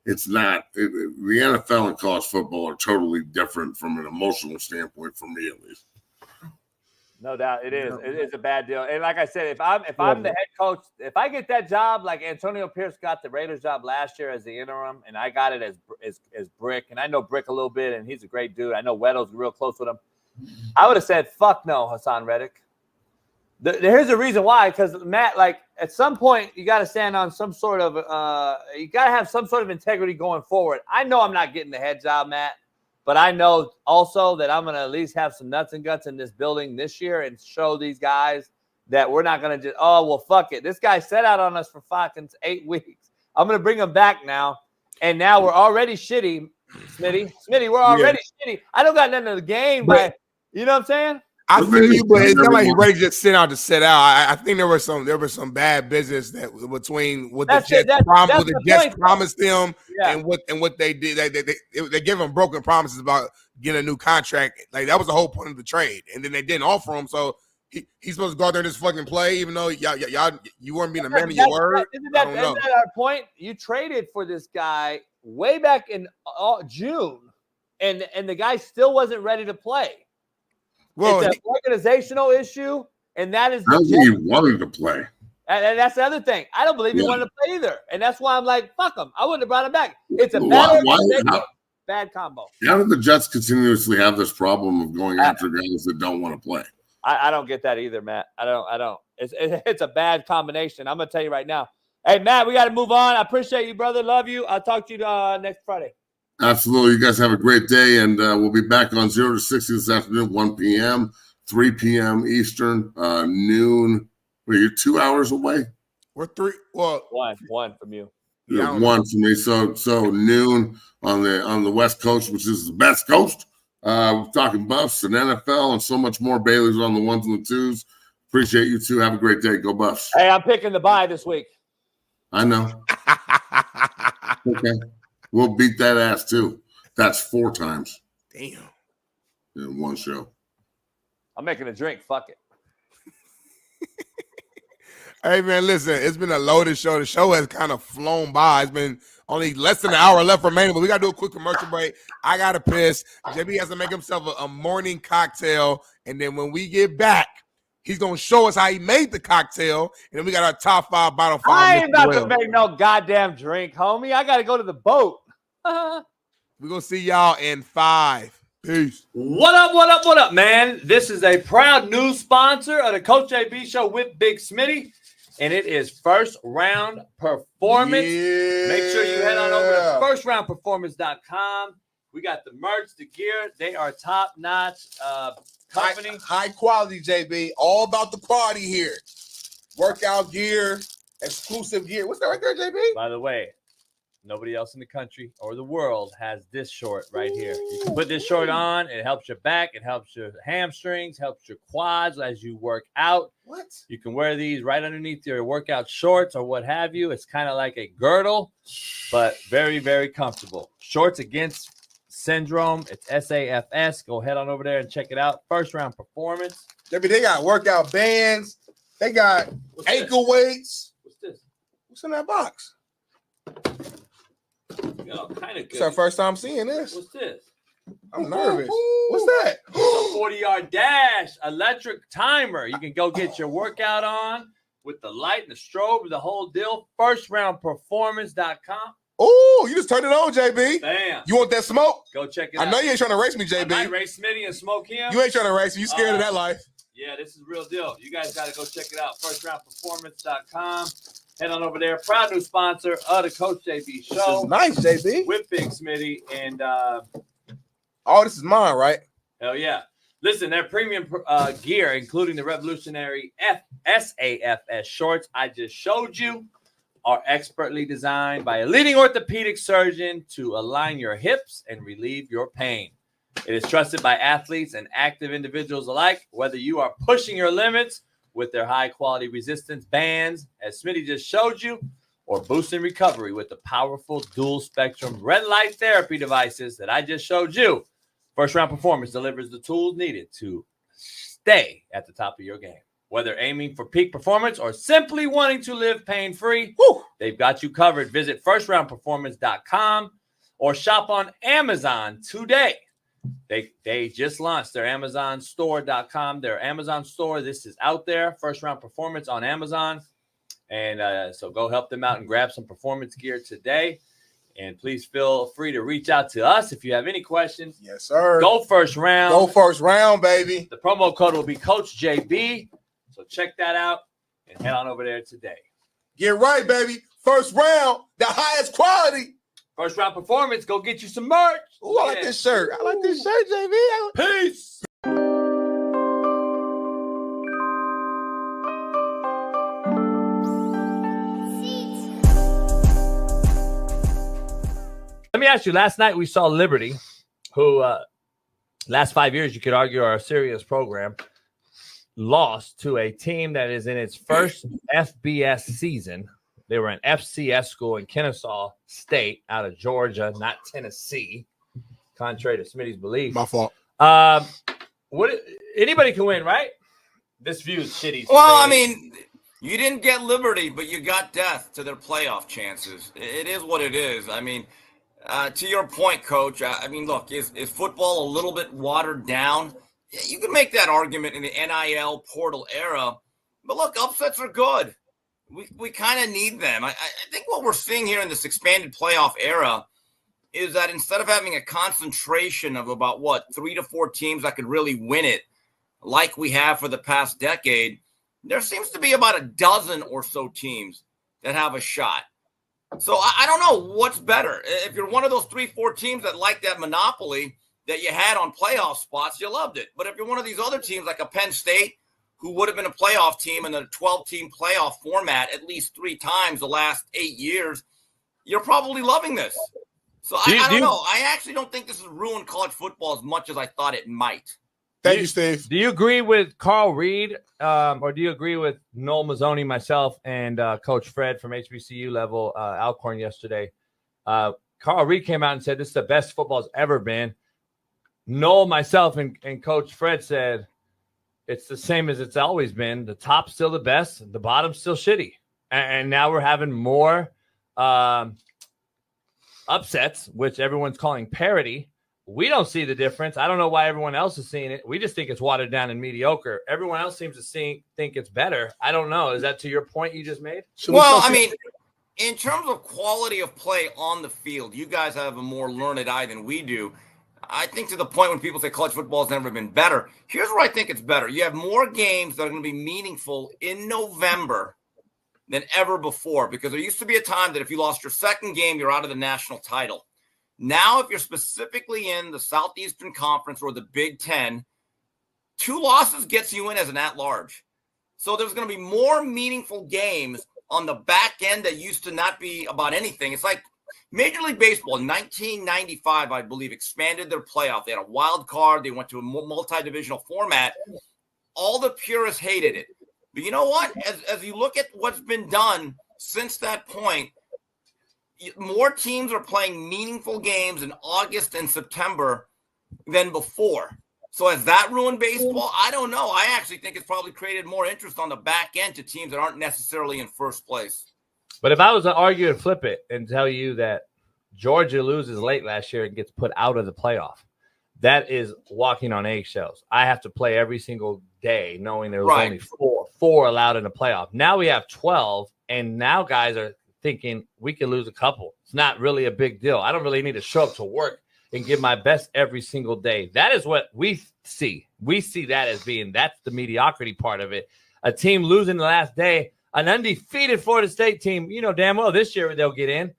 it's not. The NFL and college football are totally different from an emotional standpoint, for me at least. No doubt, it is. It is a bad deal. And like I said, if I'm the head coach, if I get that job, like Antonio Pierce got the Raiders job last year as the interim, and I got it as Brick, and I know Brick a little bit, and he's a great dude. I know Weddle's real close with him. I would have said, fuck no, Hassan Reddick. Here's the reason why, because Matt, like, at some point you got to stand on some sort of you got to have some sort of integrity going forward. I know I'm not getting the head job, Matt. But I know also that I'm going to at least have some nuts and guts in this building this year and show these guys that we're not going to just, oh, well, fuck it. This guy set out on us for fucking 8 weeks. I'm going to bring him back now. And now we're already shitty, Smitty. We're already shitty. I don't got nothing to gain, but you know what I'm saying? I feel you, but it's not like he's ready to just sit out to sit out. I think there was some bad business that between what the Jets promised them and what they did. They gave him broken promises about getting a new contract. Like, that was the whole point of the trade, and then they didn't offer him. So he's supposed to go out there and just fucking play, even though you weren't being a man of your word. Isn't that our point? You traded for this guy way back in June, and the guy still wasn't ready to play. Well, it's an organizational issue, and that is. I don't think he wanted to play. And that's the other thing. I don't believe he wanted to play either, and that's why I'm like, fuck him. I wouldn't have brought him back. It's a bad combo. How do the Jets continuously have this problem of going after guys that don't want to play? I don't get that either, Matt. I don't. It's a bad combination. I'm gonna tell you right now. Hey, Matt, we got to move on. I appreciate you, brother. Love you. I'll talk to you next Friday. Absolutely. You guys have a great day, and we'll be back on 0 to 60 this afternoon, 1 p.m., 3 p.m. Eastern, noon. You're 2 hours away? We're 3. Well, one from you. Yeah, one for me. So noon on the West Coast, which is the best coast. We're talking Buffs and NFL and so much more. Bailey's on the ones and the twos. Appreciate you too. Have a great day. Go Buffs. Hey, I'm picking the bye this week. I know. Okay. We'll beat that ass too. That's 4 times. Damn. In one show. I'm making a drink. Fuck it. Hey, man, listen, it's been a loaded show. The show has kind of flown by. It's been only less than an hour left remaining, but we got to do a quick commercial break. I got to piss. JB has to make himself a morning cocktail, and then when we get back, he's going to show us how he made the cocktail, and then we got our top 5 bottle 5. I ain't about to make no goddamn drink, homie. I got to go to the boat. We're going to see y'all in 5. Peace. What up, what up, what up, man? This is a proud new sponsor of the Coach JB Show with Big Smitty, and it is First Round Performance. Yeah. Make sure you head on over to firstroundperformance.com. We got the merch, the gear. They are top-notch company. High quality, JB. All about the quality here. Workout gear, exclusive gear. What's that right there, JB? By the way, nobody else in the country or the world has this short right here. You can put this short on. It helps your back. It helps your hamstrings, helps your quads as you work out. What? You can wear these right underneath your workout shorts or what have you. It's kind of like a girdle, but very, very comfortable. Shorts Against Syndrome. It's SAFS. Go head on over there and check it out. First Round Performance. JB, they got workout bands. They got ankle weights. What's this? What's in that box? Kind of good. It's our first time seeing this. What's this? I'm nervous. What's that? It's a 40-yard dash electric timer. You can go get your workout on with the light and the strobe, the whole deal. Firstroundperformance.com. Oh, you just turned it on, JB. Bam. You want that smoke? Go check it out. I know you ain't trying to race me, I might JB. race Smitty and smoke him. You ain't trying to race me. You scared of that life. Yeah, this is real deal. You guys got to go check it out. Firstroundperformance.com. Head on over there. Proud new sponsor of the Coach JB Show. Nice, JB. With Big Smitty. And all this is mine, right? hell yeah. Listen, their premium gear, including the revolutionary SAFS shorts I just showed you, are expertly designed by a leading orthopedic surgeon to align your hips and relieve your pain. It is trusted by athletes and active individuals alike, whether you are pushing your limits with their high-quality resistance bands, as Smitty just showed you, or boosting recovery with the powerful dual-spectrum red light therapy devices that I just showed you. First Round Performance delivers the tools needed to stay at the top of your game. Whether aiming for peak performance or simply wanting to live pain-free, they've got you covered. Visit firstroundperformance.com or shop on Amazon today. They just launched their AmazonStore.com, their Amazon store. This is out there, First Round Performance on Amazon. And so go help them out and grab some performance gear today. And please feel free to reach out to us if you have any questions. Yes, sir. Go First Round. Go First Round, baby. The promo code will be Coach JB. So check that out and head on over there today. Get right, baby. First Round, the highest quality. First Round Performance, go get you some merch. Ooh, I like this shirt. I like this shirt, JB. Peace. Let me ask you, last night we saw Liberty, who last 5 years you could argue are a serious program, lost to a team that is in its first FBS season. They were an FCS school in Kennesaw State out of Georgia, not Tennessee, contrary to Smitty's belief. My fault. Anybody can win, right? This view is shitty. Well, I mean, you didn't get Liberty, but you got death to their playoff chances. It is what it is. I mean, to your point, Coach, I mean, look, is football a little bit watered down? Yeah, you can make that argument in the NIL portal era. But look, upsets are good. We kind of need them. I think what we're seeing here in this expanded playoff era is that instead of having a concentration of about, 3 to 4 teams that could really win it, like we have for the past decade, there seems to be about a dozen or so teams that have a shot. So I don't know what's better. If you're one of those 3-4 teams that like that monopoly that you had on playoff spots, you loved it. But if you're one of these other teams like a Penn State, who would have been a playoff team in the 12-team playoff format at least 3 times the last 8 years, you're probably loving this. So I don't know. I actually don't think this has ruined college football as much as I thought it might. Thank you, Steve. Do you agree with Carl Reed, or do you agree with Noel Mazzoni, myself, and Coach Fred from HBCU level, Alcorn yesterday? Carl Reed came out and said this is the best football's ever been. Noel, myself, and Coach Fred said it's the same as it's always been. The top's still the best, the bottom's still shitty. And now we're having more upsets, which everyone's calling parity. We don't see the difference. I don't know why everyone else is seeing it. We just think it's watered down and mediocre. Everyone else seems to think it's better. I don't know. Is that to your point you just made? Well, I mean, in terms of quality of play on the field, you guys have a more learned eye than we do. I think to the point when people say college football has never been better, here's where I think it's better. You have more games that are going to be meaningful in November than ever before, because there used to be a time that if you lost your second game, you're out of the national title. Now, if you're specifically in the Southeastern Conference or the Big Ten, 2 losses gets you in as an at-large. So there's going to be more meaningful games on the back end that used to not be about anything. It's like Major League Baseball in 1995, I believe, expanded their playoff. They had a wild card. They went to a multi-divisional format. All the purists hated it. But you know what? As you look at what's been done since that point, more teams are playing meaningful games in August and September than before. So has that ruined baseball? I don't know. I actually think it's probably created more interest on the back end to teams that aren't necessarily in first place. But if I was to argue and flip it and tell you that Georgia loses late last year and gets put out of the playoff, that is walking on eggshells. I have to play every single day knowing there was only four allowed in the playoff. Now we have 12, and now guys are thinking we can lose a couple. It's not really a big deal. I don't really need to show up to work and give my best every single day. That is what we see. We see that as being, that's the mediocrity part of it. A team losing the last day, an undefeated Florida State team, you know damn well this year they'll get in.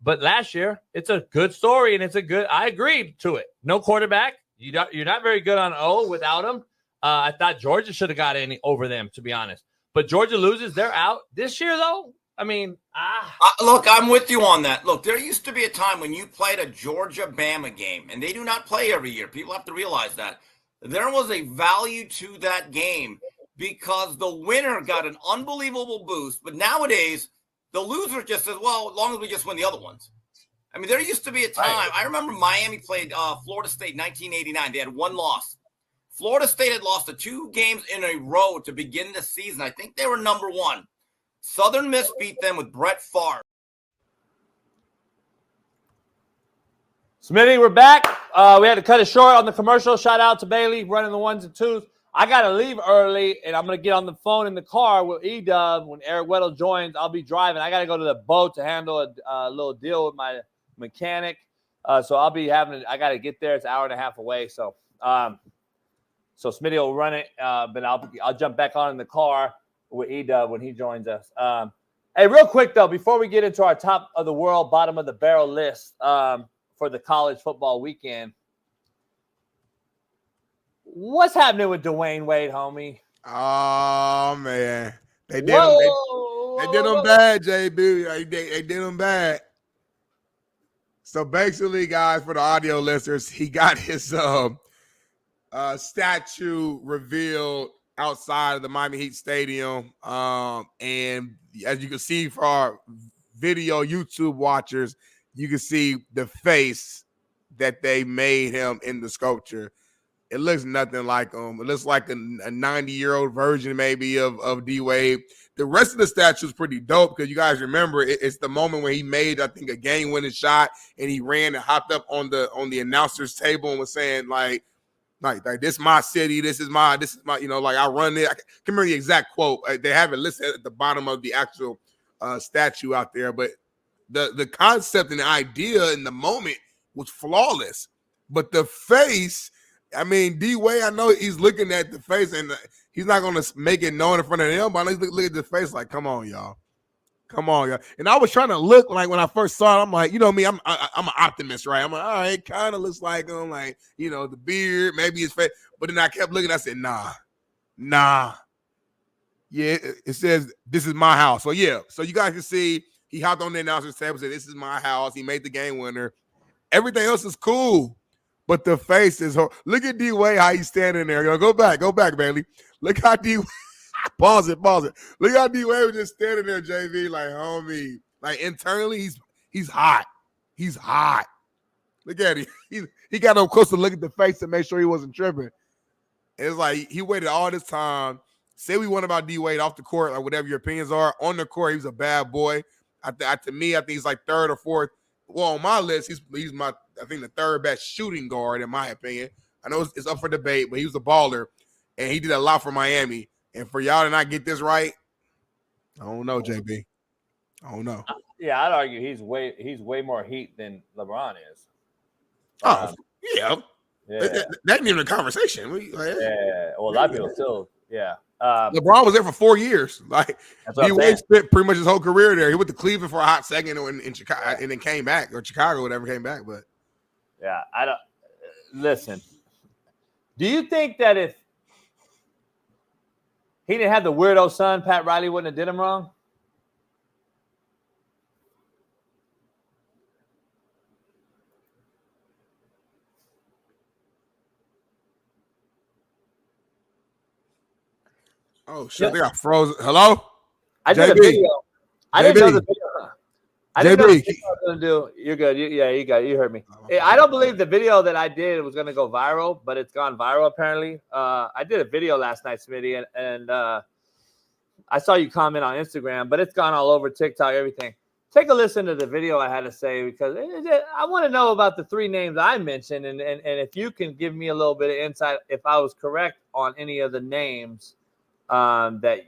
But last year, it's a good story, and it's a good – I agreed to it. No quarterback. You're not very good on O without him. I thought Georgia should have got any over them, to be honest. But Georgia loses. They're out. This year, though, I mean look, I'm with you on that. Look, there used to be a time when you played a Georgia-Bama game, and they do not play every year. People have to realize that. There was a value to that game because the winner got an unbelievable boost. But nowadays, the loser just says, well, as long as we just win the other ones. I mean, there used to be a time. I remember Miami played Florida State in 1989. They had 1 loss. Florida State had lost 2 games in a row to begin the season. I think they were number 1. Southern Miss beat them with Brett Favre. Smitty, we're back. We had to cut it short on the commercial. Shout out to Bailey running the 1s and 2s. I got to leave early, and I'm going to get on the phone in the car with E-Dub. When Eric Weddle joins, I'll be driving. I got to go to the boat to handle a little deal with my mechanic. So I'll be I got to get there. It's an hour and a half away. So Smitty will run it, but I'll jump back on in the car with E-Dub when he joins us. Hey, real quick, though, before we get into our top of the world, bottom of the barrel list for the college football weekend, what's happening with Dwyane Wade, homie? Oh, man. They did him bad, JB. They did him bad. So basically, guys, for the audio listeners, he got his statue revealed outside of the Miami Heat Stadium. And as you can see for our video YouTube watchers, you can see the face that they made him in the sculpture. It looks nothing like him. It looks like a 90-year-old version maybe of D-Wade. The rest of the statue is pretty dope because you guys remember it's the moment when he made, I think, a game-winning shot, and he ran and hopped up on the announcer's table and was saying, like this is my city, this is my, you know, like I run it. I can't remember the exact quote. They have it listed at the bottom of the actual statue out there, but the concept and the idea in the moment was flawless. But the face, I mean, D-Wade, I know he's looking at the face, and he's not going to make it known in front of them, but look at the face like, come on, y'all. Come on, y'all. And I was trying to look like when I first saw it, I'm like, you know me, I'm an optimist, right? I'm like, all right, kind of looks like him, like, you know, the beard, maybe his face. But then I kept looking, I said, nah. Yeah, it says, this is my house. So, yeah. So you guys can see, he hopped on the announcer's table and said, this is my house. He made the game winner. Everything else is cool. but the face is look at D-Wade, how he's standing there. Go back, Bailey. Look how D-Wade, pause it. Look how D-Wade was just standing there, JV, like, homie. Like, internally, he's hot. He's hot. Look at him. He got up close to look at the face to make sure he wasn't tripping. It's like he waited all this time. Say we want about D-Wade off the court, like whatever your opinions are. On the court, he was a bad boy. To me, I think he's like third or fourth. Well, on my list, he's my, I think, the third best shooting guard, in my opinion. I know it's up for debate, but he was a baller, and he did a lot for Miami. And for y'all to not get this right, I don't know, JB. I don't know. Yeah, I'd argue he's way more heat than LeBron is. Yeah. That ain't even a conversation. Yeah. Well, a lot of people still, yeah. LeBron was there for 4 years. Like, D-Wade spent pretty much his whole career there. He went to Cleveland for a hot second in Chicago, and then came back, or Chicago, whatever, came back. But yeah, I don't listen. Do you think that if he didn't have the weirdo son, Pat Riley wouldn't have did him wrong? oh shit, they got frozen. Hello? I did a video. I didn't know the video. I didn't know the video I was gonna do. You're good. You got. You heard me. I don't believe the video that I did was gonna go viral, but it's gone viral apparently. I did a video last night, Smitty, and I saw you comment on Instagram, but it's gone all over TikTok, everything. Take a listen to the video I had to say, because I want to know about the 3 names I mentioned, and if you can give me a little bit of insight if I was correct on any of the names that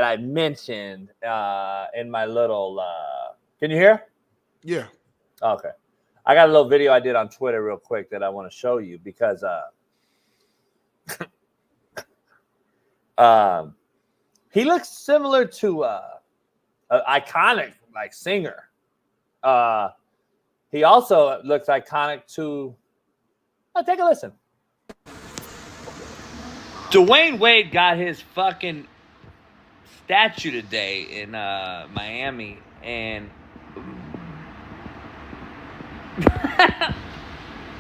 I mentioned in my little can you hear? Yeah. Okay. I got a little video I did on Twitter real quick that I want to show you because he looks similar to an iconic like singer. He also looks iconic to take a listen. Dwyane Wade got his fucking statue today in Miami, and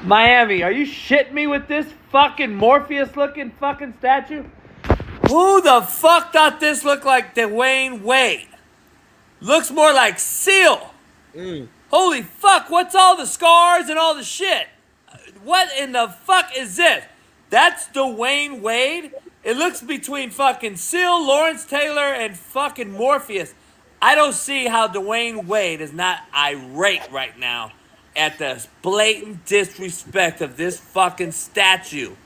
Miami, are you shitting me with this fucking Morpheus-looking fucking statue? Who the fuck thought this looked like Dwyane Wade? Looks more like Seal. Holy fuck, what's all the scars and all the shit? What in the fuck is this? That's Dwyane Wade? It looks between fucking Seal, Lawrence Taylor, and fucking Morpheus. I don't see how Dwyane Wade is not irate right now at the blatant disrespect of this fucking statue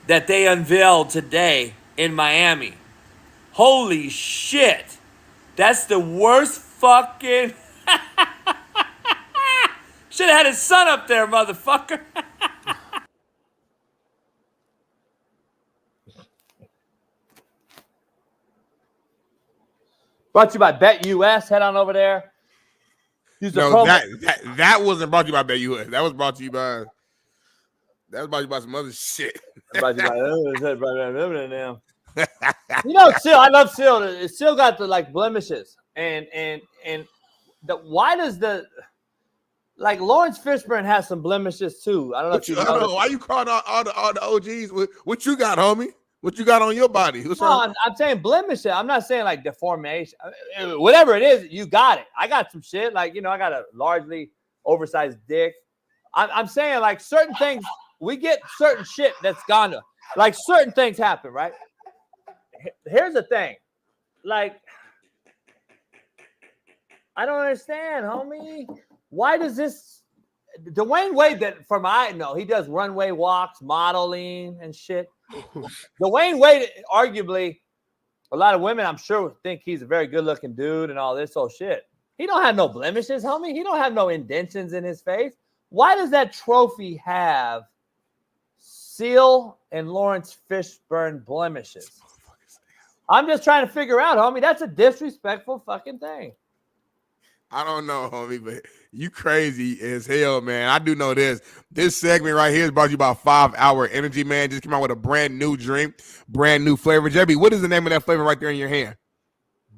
that they unveiled today in Miami. Holy shit. That's the worst fucking... Should have had his son up there, motherfucker. Brought to you by Bet US. Head on over there. Use the no, that wasn't brought to you by Bet US. That was brought to you by some other shit. Brought to you by you know, Seal. I love Seal. It's still got the like blemishes, and why does the like Lawrence Fishburne has some blemishes too? I don't know if you know. Why you calling all the OGs? What you got, homie? What you got on your body? I'm saying blemishes. I'm not saying like deformation. Whatever it is, you got it. I got some shit. Like, you know, I got a largely oversized dick. I'm saying like certain things, we get certain shit that's gone to, like certain things happen, right? Here's the thing. Like, I don't understand, homie. Why does this Dwyane Wade, that from I know, he does runway walks, modeling and shit. Dwyane Wade, arguably, a lot of women, I'm sure, think he's a very good-looking dude and all this old shit. He don't have no blemishes, homie. He don't have no indentions in his face. Why does that trophy have Seal and Lawrence Fishburne blemishes? I'm just trying to figure out, homie. That's a disrespectful fucking thing. I don't know, homie, but you crazy as hell, man. I do know this. This segment right here is brought to you by 5 Hour Energy, man. Just came out with a brand new drink, brand new flavor. JB, what is the name of that flavor right there in your hand?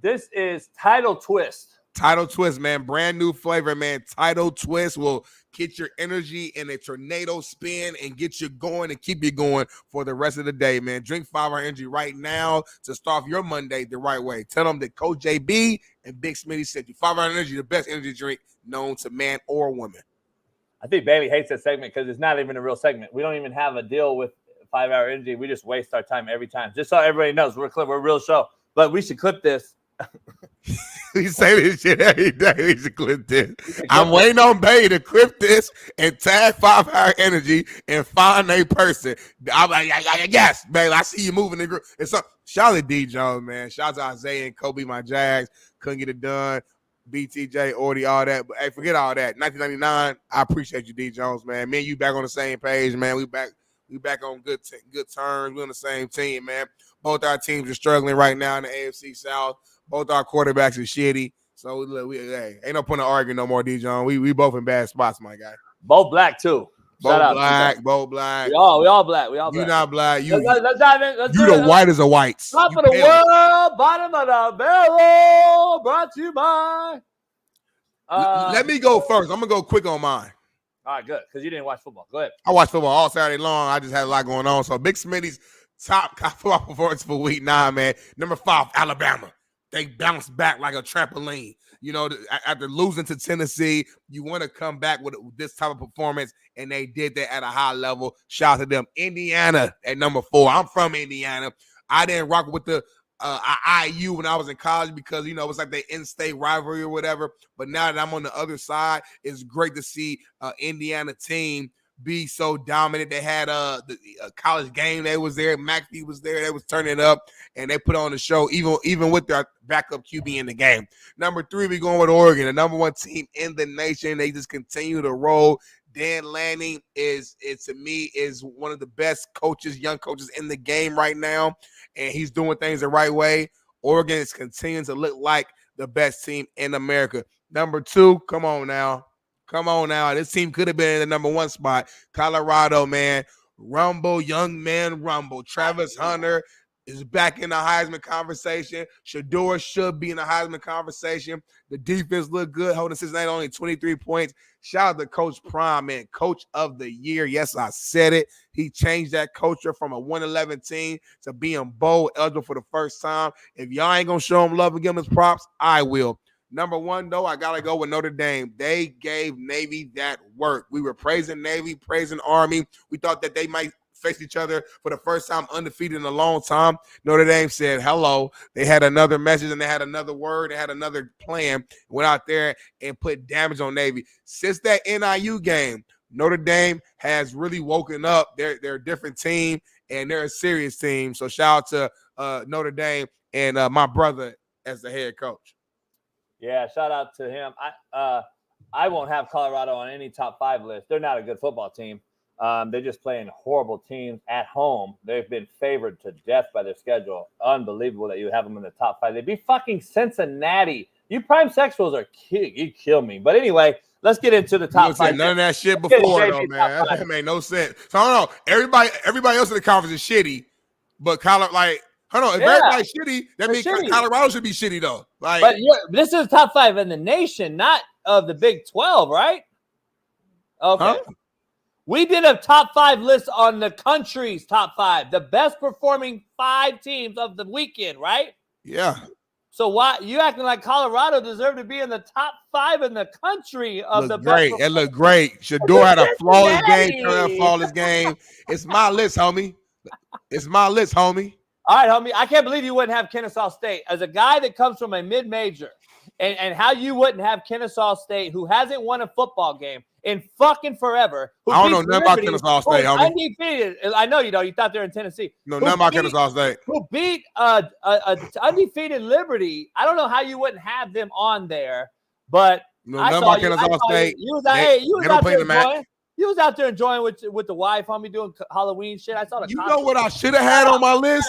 This is Tidal Twist. Title Twist, man. Brand new flavor, man. Title Twist will get your energy in a tornado spin and get you going and keep you going for the rest of the day, man. Drink 5 Hour Energy right now to start your Monday the right way. Tell them that Coach JB and Big Smitty said you. 5 Hour Energy, the best energy drink known to man or woman. I think Bailey hates that segment because it's not even a real segment. We don't even have a deal with 5 Hour Energy. We just waste our time every time. Just so everybody knows, we're a real show. But we should clip this. We say this shit every day. We should clip this. I'm waiting on Bay to clip this and tag 5 Hour Energy and find a person. I'm like, yes, Bay, I see you moving the group. It's up. Shout out to D Jones, man. Shout out to Isaiah and Kobe, my Jags. Couldn't get it done. BTJ, Ordy, all that. But hey, forget all that. 1999, I appreciate you, D Jones, man. Me and you back on the same page, man. We back on good terms. We're on the same team, man. Both our teams are struggling right now in the AFC South. Both our quarterbacks are shitty. So look, hey, ain't no point in arguing no more, D John. We both in bad spots, my guy. Both black too. Both black. We all black. You not black. Let's dive in. You the whitest of whites. Top of the world, bottom of the barrel. Brought to you by. Let me go first. I'm gonna go quick on mine. All right, good. Because you didn't watch football. Go ahead. I watched football all Saturday long. I just had a lot going on. So Big Smitty's top football performance for week 9, man. Number 5, Alabama. They bounced back like a trampoline. You know, after losing to Tennessee, you want to come back with this type of performance, and they did that at a high level. Shout out to them. Indiana at number 4. I'm from Indiana. I didn't rock with the IU when I was in college because, you know, it's like the in-state rivalry or whatever. But now that I'm on the other side, it's great to see Indiana team be so dominant. They had the college game. They was there. McAfee was there. They was turning it up, and they put on the show even with their backup QB in the game. Number 3, we going with Oregon, the number 1 team in the nation. They just continue to roll. Dan Lanning to me is one of the best coaches, young coaches in the game right now, and he's doing things the right way. Oregon is continuing to look like the best team in America. Number 2, come on now. This team could have been in the number 1 spot. Colorado, man. Rumble, young man Rumble. Travis Hunter is back in the Heisman conversation. Shador should be in the Heisman conversation. The defense looked good, holding Cincinnati only 23 points. Shout out to Coach Prime, man. Coach of the year. Yes, I said it. He changed that culture from a 1-11 team to being bowl eligible for the first time. If y'all ain't going to show him love and give him his props, I will. Number 1, though, I got to go with Notre Dame. They gave Navy that work. We were praising Navy, praising Army. We thought that they might face each other for the first time undefeated in a long time. Notre Dame said hello. They had another message and they had another word. They had another plan. Went out there and put damage on Navy. Since that NIU game, Notre Dame has really woken up. They're a different team, and they're a serious team. So shout out to Notre Dame and my brother as the head coach. Yeah, shout out to him. I won't have Colorado on any top 5 list. They're not a good football team. They're just playing horrible teams at home. They've been favored to death by their schedule. Unbelievable that you have them in the top 5. They'd be fucking Cincinnati. You prime sexuals are you kill me. But anyway, let's get into the top 5. None of that shit before, though, man. That made no sense. So I don't know. Everybody else in the conference is shitty, but Colorado, like, hold on. If everybody's shitty, that means Colorado should be shitty, though. Like, but this is top 5 in the nation, not of the Big 12, right? Okay. Huh? We did a top 5 list on the country's top 5, the best performing 5 teams of the weekend, right? Yeah. So why you acting like Colorado deserved to be in the top 5 in the country of the great. best? It looked great. Shador had a flawless game. Turned a flawless game. It's my list, homie. It's my list, homie. All right, homie. I can't believe you wouldn't have Kennesaw State as a guy that comes from a mid-major, and how you wouldn't have Kennesaw State, who hasn't won a football game in fucking forever. I don't know nothing about Kennesaw State, homie. Undefeated. I know you don't. You thought they were in Tennessee. No, nothing about Kennesaw State. Who beat a undefeated Liberty. I don't know how you wouldn't have them on there, but nothing about Kennesaw State. You was out there enjoying with the wife, homie, doing Halloween shit. I saw the. You know what I should have had on my list?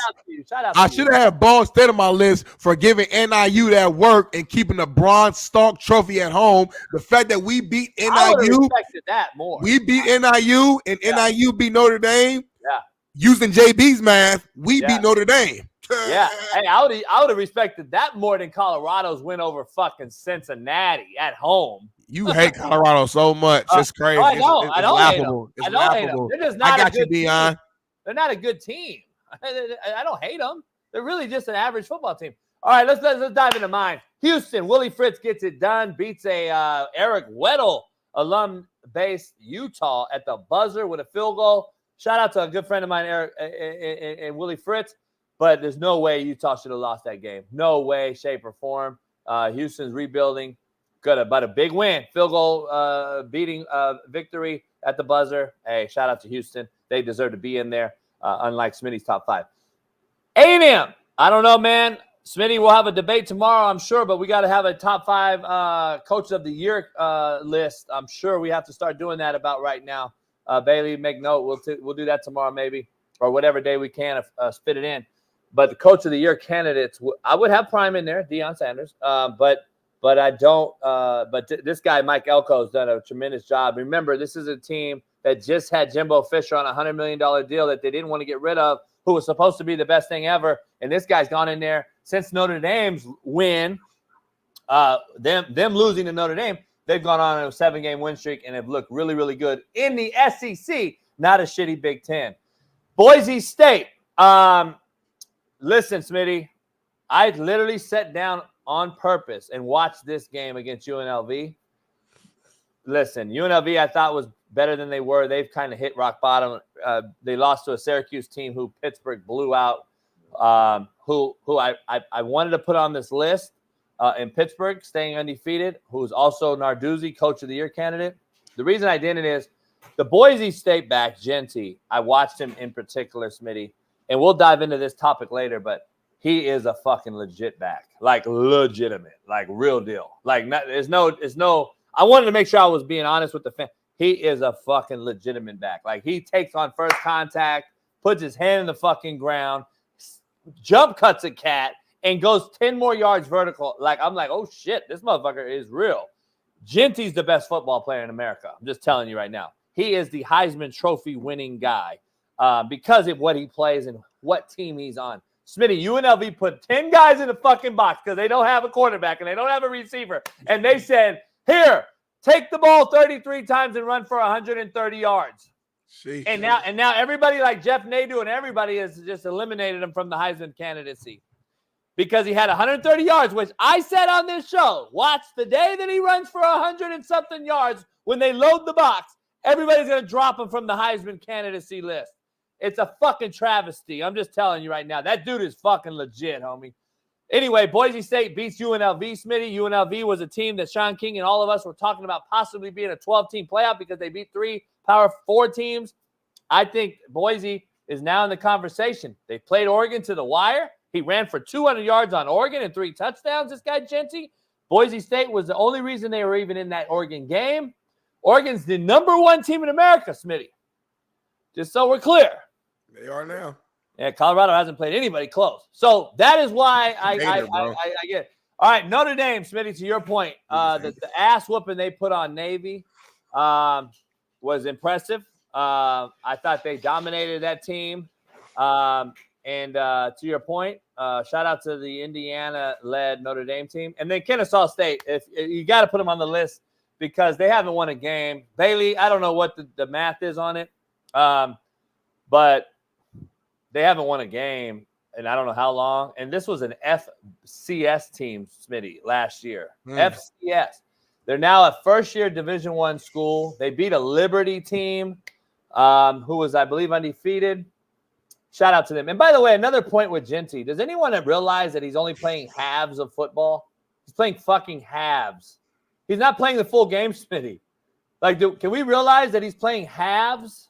Shout out I should have had Ball State on my list for giving NIU that work and keeping the Bronze Stalk Trophy at home. The fact that we beat NIU, I would have respected that more. We beat NIU and NIU beat Notre Dame. Yeah. Using JB's math, we beat Notre Dame. Yeah. Hey, I would have respected that more than Colorado's win over fucking Cincinnati at home. You hate Colorado so much. It's crazy. I don't. It's I don't laughable. hate them. It's I don't hate them. laughable. They're just not I got you, Deion. team. They're not a good team. I don't hate them. They're really just an average football team. All right, let's dive into mine. Houston, Willie Fritz gets it done. Beats a Eric Weddle alum-based Utah at the buzzer with a field goal. Shout out to a good friend of mine, Eric and Willie Fritz. But there's no way Utah should have lost that game. No way, shape, or form. Houston's rebuilding. Good, but a big win. Field goal beating victory at the buzzer. Hey, shout out to Houston. They deserve to be in there, unlike Smitty's top 5. A&M. I don't know, man. Smitty will have a debate tomorrow, I'm sure, but we got to have a top 5 coach of the year list. I'm sure we have to start doing that about right now. Bailey, make note. We'll do that tomorrow maybe, or whatever day we can spit it in. But the coach of the year candidates, I would have Prime in there, Deion Sanders. But I don't. But this guy, Mike Elko, has done a tremendous job. Remember, this is a team that just had Jimbo Fisher on a $100 million deal that they didn't want to get rid of, who was supposed to be the best thing ever. And this guy's gone in there since Notre Dame's win, them losing to Notre Dame. They've gone on a 7-game win streak and have looked really, really good in the SEC, not a shitty Big Ten. Boise State. Listen, Smitty, I literally sat down on purpose and watched this game against UNLV. Listen, UNLV I thought was better than they were. They've kind of hit rock bottom. They lost to a Syracuse team who Pittsburgh blew out, who I wanted to put on this list in Pittsburgh, staying undefeated, who's also Narduzzi, Coach of the Year candidate. The reason I didn't is the Boise State back, Genty, I watched him in particular, Smitty, and we'll dive into this topic later, but he is a fucking legit back, like legitimate, like real deal. Like there's no. I wanted to make sure I was being honest with the fan. He is a fucking legitimate back. Like he takes on first contact, puts his hand in the fucking ground, jump cuts a cat, and goes 10 more yards vertical. Like I'm like, oh shit, this motherfucker is real. Genty's the best football player in America. I'm just telling you right now. He is the Heisman Trophy winning guy because of what he plays and what team he's on. Smitty, UNLV put 10 guys in the fucking box because they don't have a quarterback and they don't have a receiver. And they said, here, take the ball 33 times and run for 130 yards. Sheesh. And now everybody like Jeff Nadu and everybody has just eliminated him from the Heisman candidacy because he had 130 yards, which I said on this show, watch the day that he runs for 100 and something yards when they load the box, everybody's going to drop him from the Heisman candidacy list. It's a fucking travesty. I'm just telling you right now. That dude is fucking legit, homie. Anyway, Boise State beats UNLV, Smitty. UNLV was a team that Shaun King and all of us were talking about possibly being a 12-team playoff because they beat 3 Power 4 teams. I think Boise is now in the conversation. They played Oregon to the wire. He ran for 200 yards on Oregon and 3 touchdowns, this guy Genty. Boise State was the only reason they were even in that Oregon game. Oregon's the #1 team in America, Smitty. Just so we're clear. They are now. Yeah, Colorado hasn't played anybody close. So that is why I get it. All right, Notre Dame, Smitty, to your point, the ass whooping they put on Navy was impressive. I thought they dominated that team. And to your point, shout out to the Indiana-led Notre Dame team. And then Kennesaw State, if you got to put them on the list because they haven't won a game. Bailey, I don't know what the math is on it, but they haven't won a game in I don't know how long. And this was an FCS team, Smitty, last year. FCS. They're now a first-year Division I school. They beat a Liberty team who was, I believe, undefeated. Shout out to them. And by the way, another point with Genty. Does anyone realize that he's only playing halves of football? He's playing fucking halves. He's not playing the full game, Smitty. Like, can we realize that he's playing halves?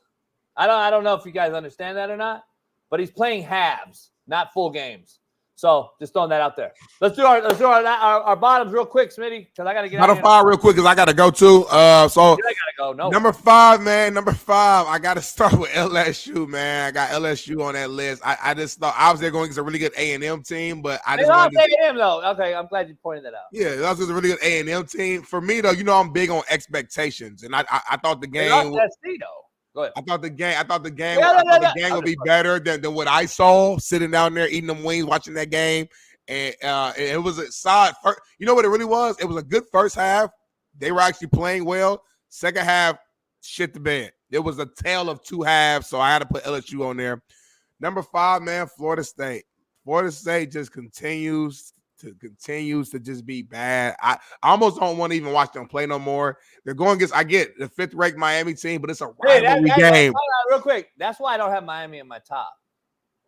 I don't know if you guys understand that or not. But he's playing halves, not full games. So just throwing that out there. Let's do our bottoms real quick, Smitty, because I got to get out of here. 5 real quick because I got to go too. I got to go. No. Number 5, man. Number 5. I got to start with LSU, man. I got LSU on that list. I just thought obviously they're going against a really good A&M team, but I just lost A&M though. Okay, I'm glad you pointed that out. Yeah, that was a really good A&M team. For me though, I'm big on expectations, and I thought the game. They lost SC though. Go ahead. I thought the game would be better than what I saw sitting down there eating them wings, watching that game. And it was a solid first. You know what it really was? It was a good first half. They were actually playing well. Second half, shit the bed. It was a tale of two halves, so I had to put LSU on there. Number 5, man, Florida State. Florida State just continues to just be bad. I almost don't want to even watch them play no more. They're going against, I get the 5th-ranked Miami team, but it's a rivalry game. Real quick, that's why I don't have Miami in my top,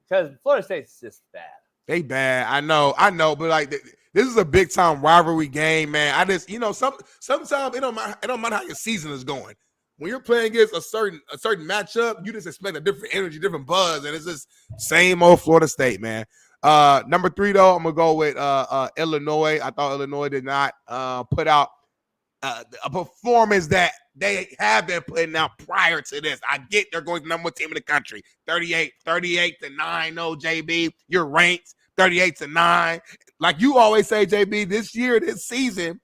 because Florida State's just bad. They bad. I know, but like this is a big time rivalry game, man. I just, sometimes it don't matter how your season is going. When you're playing against a certain matchup, you just expect a different energy, different buzz, and it's just same old Florida State, man. Number 3, though, I'm gonna go with Illinois. I thought Illinois did not put out a performance that they have been putting out prior to this. I get they're going to the number 1 team in the country. 38-9. No, JB, you're ranked 38-9. Like you always say, JB, this season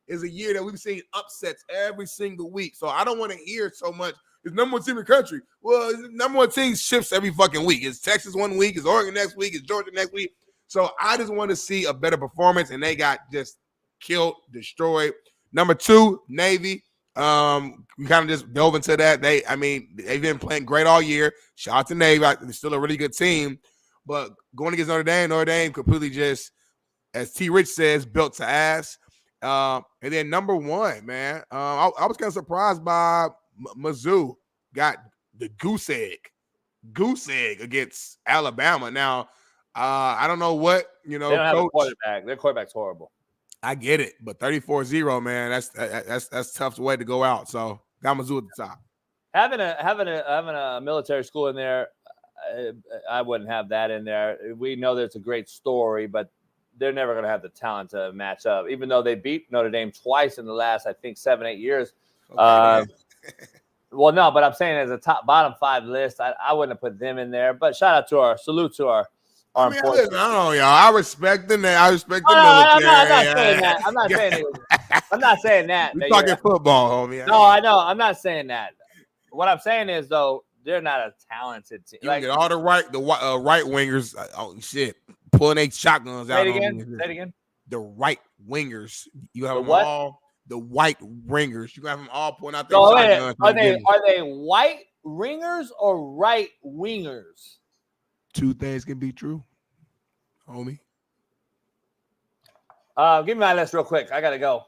is a year that we've seen upsets every single week. So I don't want to hear so much. It's number 1 team in the country. Well, number 1 team shifts every fucking week. It's Texas one week. It's Oregon next week. It's Georgia next week. So I just want to see a better performance, and they got just killed, destroyed. Number 2, Navy. We kind of just dove into that. They've been playing great all year. Shout out to Navy. They're still a really good team. But going against Notre Dame completely just, as T. Rich says, built to ass. And then number 1, man, I was kind of surprised by Mizzou got the goose egg against Alabama. Now, I don't know what, they don't have a quarterback. Their quarterback's horrible. I get it, but 34-0, man, that's tough way to go out. So got Mizzou at the top. Having a military school in there, I wouldn't have that in there. We know that it's a great story, but they're never going to have the talent to match up, even though they beat Notre Dame twice in the last, I think, 7-8 years. Okay. Well, no, but I'm saying as a bottom 5 list, I wouldn't have put them in there. But salute to our I don't know, y'all. I respect the military. I'm not saying that. I'm not saying that. We're talking football, homie. No, I know. I'm not saying that. What I'm saying is, though, they're not a talented team. You get all the right wingers. Oh shit, pulling 8 shotguns out. Say it again. The right wingers. You have them what? all. The white ringers. You have them all pulling out their shotguns. Are they white ringers or right wingers? 2 things can be true, homie. Give me my list real quick. I gotta go.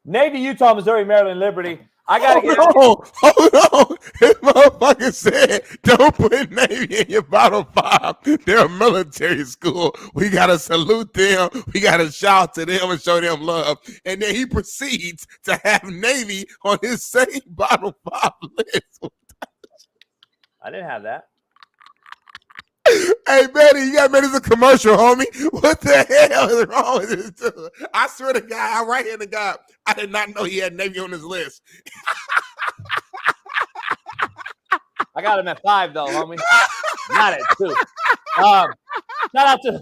Navy, Utah, Missouri, Maryland, Liberty. I gotta get. Hold on. This motherfucker said, "Don't put Navy in your bottom 5. They're a military school. We gotta salute them. We gotta shout to them and show them love." And then he proceeds to have Navy on his same bottom 5 list. I didn't have that. Hey, Betty, you got made as a commercial, homie. What the hell is wrong with this dude? I swear to God, I right here to God, I did not know he had Navy on his list. I got him at 5, though, homie. Not at 2. Shout out to.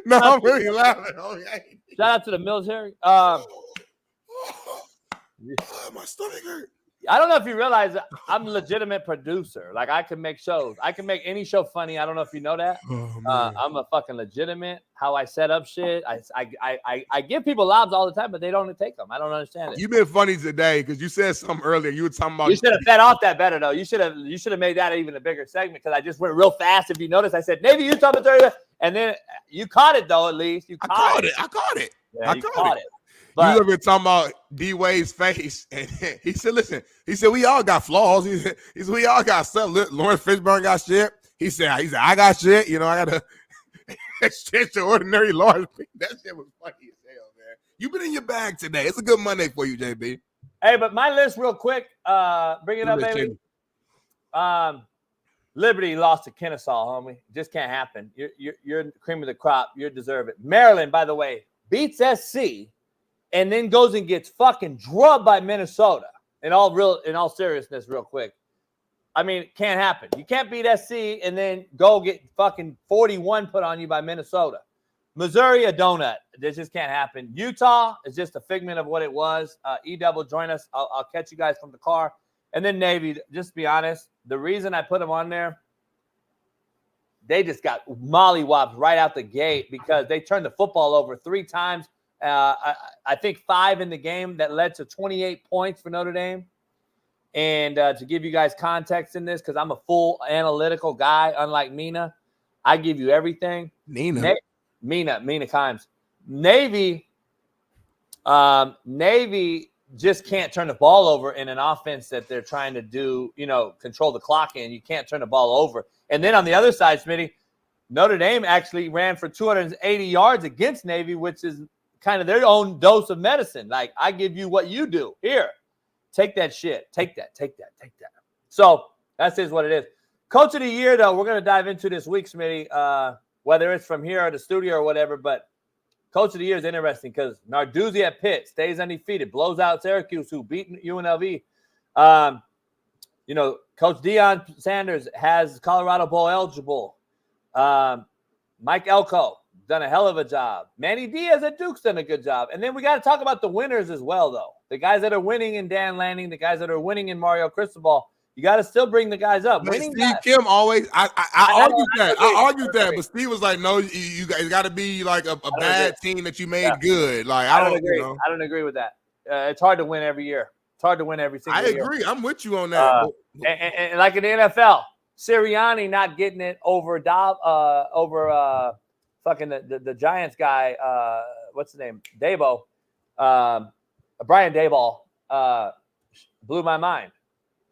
No, I'm really laughing. Okay. Shout out to the military. My stomach hurt. I don't know if you realize I'm a legitimate producer. Like, I can make shows. I can make any show funny. I don't know if you know that. I'm a fucking legitimate. How I set up shit. I give people lobs all the time, but they don't take them. I don't understand it. You've been funny today because you said something earlier. You were talking about. You should have fed off that better though. You should have made that even a bigger segment because I just went real fast. If you notice, I said Navy, Utah, Missouri, and then you caught it though. At least you caught it. I caught it. Yeah, I caught it. But, you ever talking about D Wade's face, and he said, "Listen," he said, "We all got flaws." He said, "We all got stuff." Lawrence Fishburne got shit. He said, "I got shit." You know, I got to extraordinary Lawrence. That shit was funny as hell, man. You've been in your bag today. It's a good Monday for you, JB. Hey, but my list, real quick. Bring it up, baby. Liberty lost to Kennesaw, homie. Just can't happen. You're cream of the crop. You deserve it. Maryland, by the way, beats SC. And then goes and gets fucking drubbed by Minnesota. In all seriousness, real quick. I mean, it can't happen. You can't beat SC and then go get fucking 41 put on you by Minnesota. Missouri, a donut. This just can't happen. Utah is just a figment of what it was. E-Double, join us. I'll catch you guys from the car. And then Navy, just to be honest, the reason I put them on there, they just got mollywopped right out the gate because they turned the football over 3 times. I think 5 in the game that led to 28 points for Notre Dame. And to give you guys context in this, because I'm a full analytical guy, unlike Mina, I give you everything. Mina Kimes. Navy just can't turn the ball over in an offense that they're trying to do, control the clock in. You can't turn the ball over. And then on the other side, Smitty, Notre Dame actually ran for 280 yards against Navy, which is kind of their own dose of medicine. Like, I give you what you do. Here, take that shit. Take that. So that's what it is. Coach of the year, though, we're going to dive into this week, Smitty, whether it's from here or the studio or whatever. But Coach of the year is interesting because Narduzzi at Pitt stays undefeated, blows out Syracuse, who beat UNLV. Coach Deion Sanders has Colorado Bowl eligible. Mike Elko done a hell of a job. Manny Diaz at Duke's done a good job. And then we got to talk about the winners as well, though. The guys that are winning in Dan Lanning, the guys that are winning in Mario Cristobal. You got to still bring the guys up. Steve Kim always. I argued that, but Steve was like, "No, you guys got to be like a bad team that you made good." Like I don't agree. I don't agree with that. It's hard to win every year. It's hard to win every single year. I agree. I'm with you on that. And like in the NFL, Sirianni not getting it over fucking the Giants guy. What's his name? Dabo. Brian Daboll blew my mind.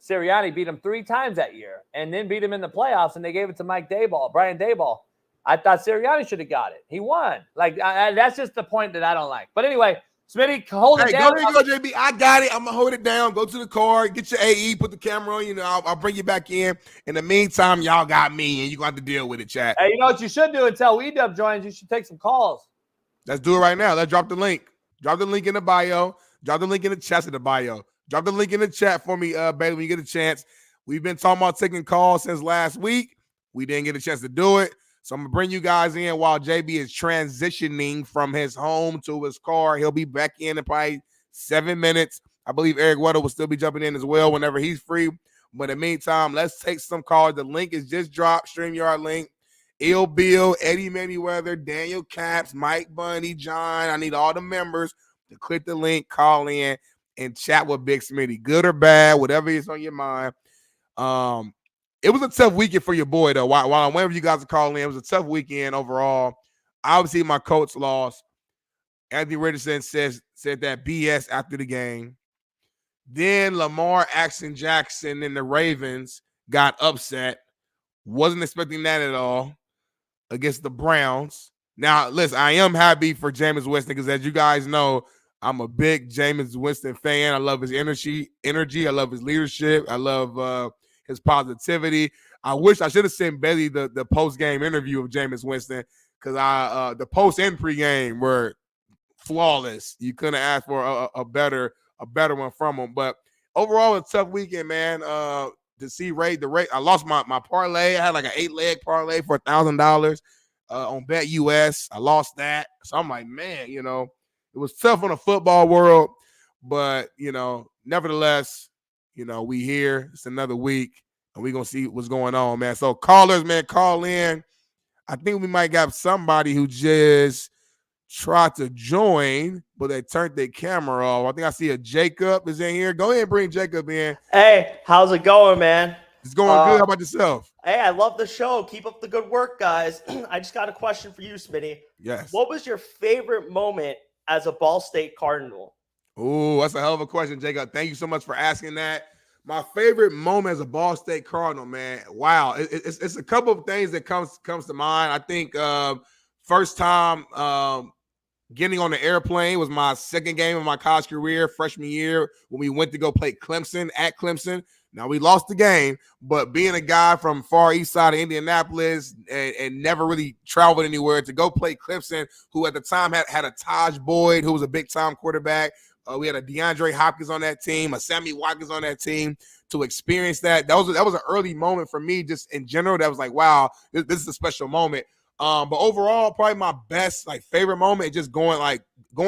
Sirianni beat him 3 times that year and then beat him in the playoffs, and they gave it to Brian Daboll. I thought Sirianni should have got it. He won. Like, that's just the point that I don't like. But anyway, Smitty, hold it down. Go, JB. I got it. I'm going to hold it down. Go to the car. Get your AE. Put the camera on. I'll bring you back in. In the meantime, y'all got me, and you're going to have to deal with it, chat. Hey, you know what you should do until E-Dub joins? You should take some calls. Let's do it right now. Let's drop the link. Drop the link in the bio. Drop the link in the chat in the bio. Drop the link in the chat for me, Bailey, when you get a chance. We've been talking about taking calls since last week. We didn't get a chance to do it. So I'm going to bring you guys in while JB is transitioning from his home to his car. He'll be back in probably 7 minutes. I believe Eric Weddle will still be jumping in as well whenever he's free. But in the meantime, let's take some calls. The link is just dropped, StreamYard link. Il Bill, Eddie Manyweather, Daniel Caps, Mike Bunny, John. I need all the members to click the link, call in, and chat with Big Smitty. Good or bad, whatever is on your mind. It was a tough weekend for your boy, though. While I'm waiting for you guys to call in, it was a tough weekend overall. Obviously, my Colts lost. Anthony Richardson said that BS after the game. Then Lamar Jackson and the Ravens got upset. Wasn't expecting that at all against the Browns. Now, listen, I am happy for Jameis Winston because, as you guys know, I'm a big Jameis Winston fan. I love his energy. I love his leadership. I love his positivity. I wish I should have sent Bailey the post-game interview of Jameis Winston because the post and pre-game were flawless. You couldn't ask for a better one from him. But overall, a tough weekend, man. To see the rate. I lost my parlay. I had like an 8-leg parlay for $1,000 on Bet US. I lost that. So I'm like, man, it was tough on the football world, but, nevertheless, we here. It's another week, and we're going to see what's going on, man. So callers, man, call in. I think we might got somebody who just tried to join, but they turned their camera off. I think I see a Jacob is in here. Go ahead and bring Jacob in. Hey, how's it going, man? It's going good. How about yourself? Hey, I love the show. Keep up the good work, guys. I just got a question for you, Smitty. Yes. What was your favorite moment as a Ball State Cardinal? Oh, that's a hell of a question, Jacob. Thank you so much for asking that. My favorite moment as a Ball State Cardinal, man. Wow, it's a couple of things that comes to mind. I think first time getting on the airplane was my second game of my college career, freshman year, when we went to go play Clemson at Clemson. Now, we lost the game, but being a guy from far east side of Indianapolis and never really traveled anywhere to go play Clemson, who at the time had a Taj Boyd, who was a big-time quarterback. We had a DeAndre Hopkins on that team, a Sammy Watkins on that team. To experience that was an early moment for me just in general that was like, wow, this is a special moment. But overall, probably my best like favorite moment is just going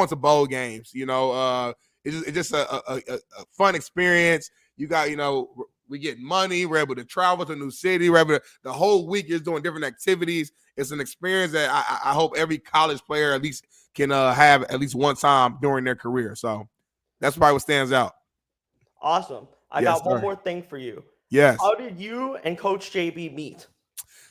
to bowl games. It's just a fun experience. You got, we get money. We're able to travel to a new city. The whole week is doing different activities. It's an experience that I hope every college player at least can have at least one time during their career. So that's probably what stands out. Awesome. I got one more thing for you. Yes. How did you and Coach JB meet?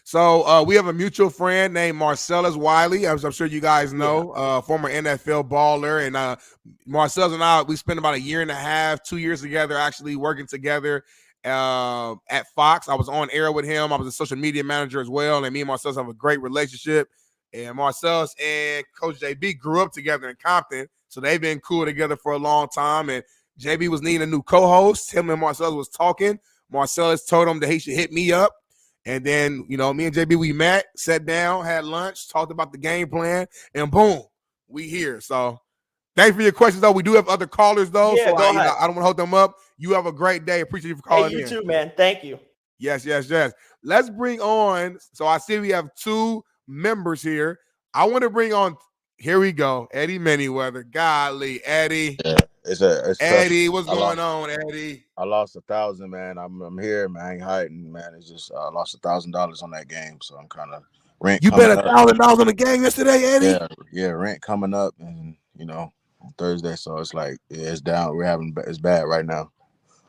So we have a mutual friend named Merciless Wiley, as I'm sure you guys know, former NFL baller. And Merciless and I, we spent about 1.5 years, 2 years together, actually working together at Fox. I was on air with him. I was a social media manager as well. And me and Merciless have a great relationship. And Merciless and Coach JB grew up together in Compton. So they've been cool together for a long time. And JB was needing a new co-host. Him and Merciless was talking. Merciless told him that he should hit me up. And then, me and JB, we met, sat down, had lunch, talked about the game plan, and boom, we here. So thanks for your questions, though. We do have other callers, though. Yeah, so go ahead. I don't want to hold them up. You have a great day. Appreciate you for calling in. Hey, you too, man. Thank you. Yes. Let's bring on, so I see we have 2 members here. I want to bring on, here we go, Eddie Manyweather. Golly, Eddie. Yeah, it's Eddie, tough. what's going on, Eddie? I lost 1,000, man. I'm here, man. I ain't hiding, man. It's just I lost $1,000 on that game, so I'm kind of rent. You bet $1,000 on the game yesterday, Eddie? Yeah, rent coming up, and on Thursday, so it's like it's down. It's bad right now.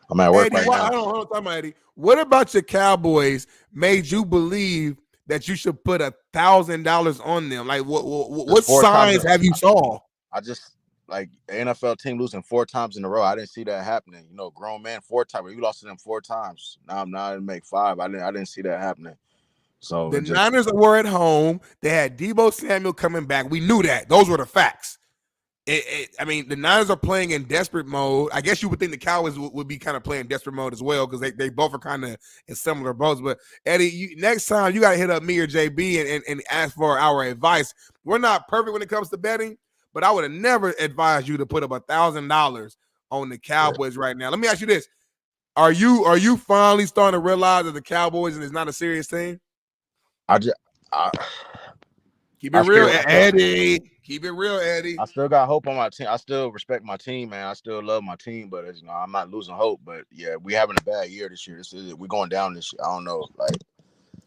I'm at work Eddie, right now. Hold on, Eddie. What about your Cowboys made you believe that you should put $1,000 on them? Like, what signs have you saw? I just like an NFL team losing 4 times in a row. I didn't see that happening. Grown man 4 times. You lost to them 4 times. Now I didn't make 5. I didn't see that happening. So the Niners were at home. They had Deebo Samuel coming back. We knew that. Those were the facts. I mean, the Niners are playing in desperate mode. I guess you would think the Cowboys would be kind of playing desperate mode as well, because they both are kind of in similar boats. But Eddie, next time you got to hit up me or JB and ask for our advice. We're not perfect when it comes to betting, but I would have never advised you to put up $1,000 on the Cowboys right now. Let me ask you this: Are you finally starting to realize that the Cowboys is not a serious team? Keep it real, Eddie. Keep it real, Eddie. I still got hope on my team. I still respect my team, man. I still love my team, but I'm not losing hope. But yeah, we having a bad year this year. We're going down this year. I don't know. Like,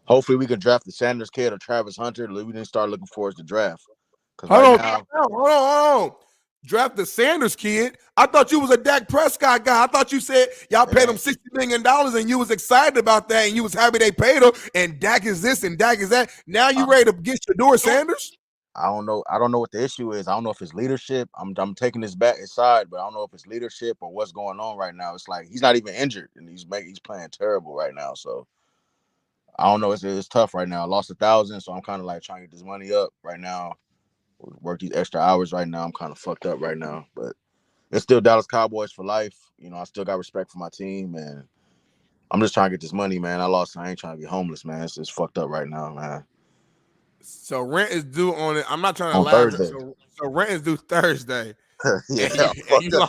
hopefully we can draft the Sanders kid or Travis Hunter. We didn't start looking forward to draft. Hold on. Draft the Sanders kid. I thought you was a Dak Prescott guy. I thought you said y'all paid him $60 million and you was excited about that and you was happy they paid him. And Dak is this and Dak is that. Now you ready to get Shador Sanders? I don't know. I don't know what the issue is. I don't know if it's leadership. I'm taking this back aside, but I don't know if it's leadership or what's going on right now. It's like he's not even injured and he's playing terrible right now. So I don't know. It's tough right now. I lost 1,000, so I'm kind of like trying to get this money up right now. Work these extra hours right now. I'm kind of fucked up right now, but it's still Dallas Cowboys for life. I still got respect for my team, and I'm just trying to get this money, man. I ain't trying to get homeless, man. It's just fucked up right now, man. So rent is due on it. I'm not trying to on laugh. Thursday. So rent is due Thursday. Yeah,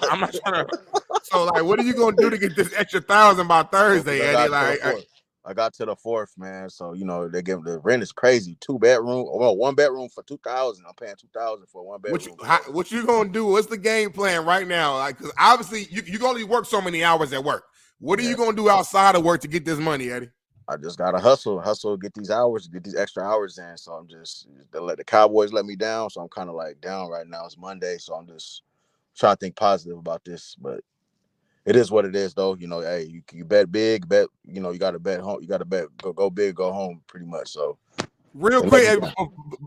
I'm not trying to. So like, what are you gonna do to get this extra 1,000 by Thursday, Eddie? I got to the 4th, man. So they give the rent is crazy. 2-bedroom, 1 bedroom for $2,000. I'm paying $2,000 for 1 bedroom. What you gonna do? What's the game plan right now? Like, because obviously you can only work so many hours at work. What are you gonna do outside of work to get this money, Eddie? I just gotta hustle, get these hours, get these extra hours in. So I'm just they let the Cowboys let me down. So I'm kind of like down right now. It's Monday, so I'm just trying to think positive about this. But it is what it is, though. Hey, you bet big, you got to bet home. You got to bet go big, go home, pretty much. So real quick, Eddie,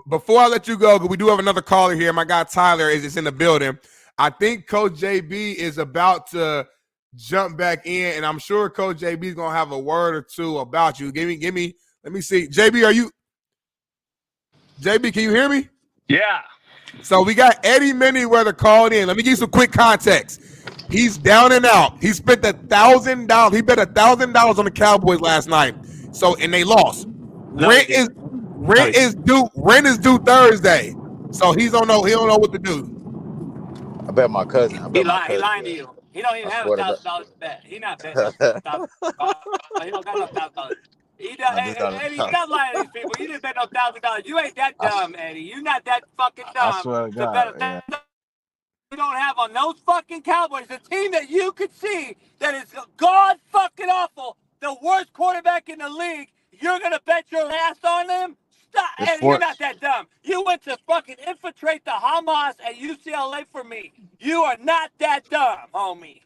before I let you go, because we do have another caller here. My guy Tyler is in the building. I think Coach JB is about to jump back in, and I'm sure Coach JB is gonna have a word or two about you. Give me. Let me see. JB, can you hear me? Yeah. So we got Eddie Manyweather called in. Let me give you some quick context. He's down and out. He spent $1,000. He bet $1,000 on the Cowboys last night. And they lost. Rent is due Thursday. So he don't know what to do. I bet my cousin. He lying to you. He don't even have $1,000 to bet. He not betting $1,000. He don't got no $1,000. Eddie, stop lying to these people. You didn't bet no $1,000. You ain't that dumb, Eddie. You're not that fucking dumb. I swear to bet God, yeah. you don't have on those fucking Cowboys, the team that you could see that is god fucking awful, the worst quarterback in the league. You're gonna bet your last on them? Stop, Eddie. You're not that dumb. You went to fucking infiltrate the Hamas at UCLA for me. You are not that dumb, homie.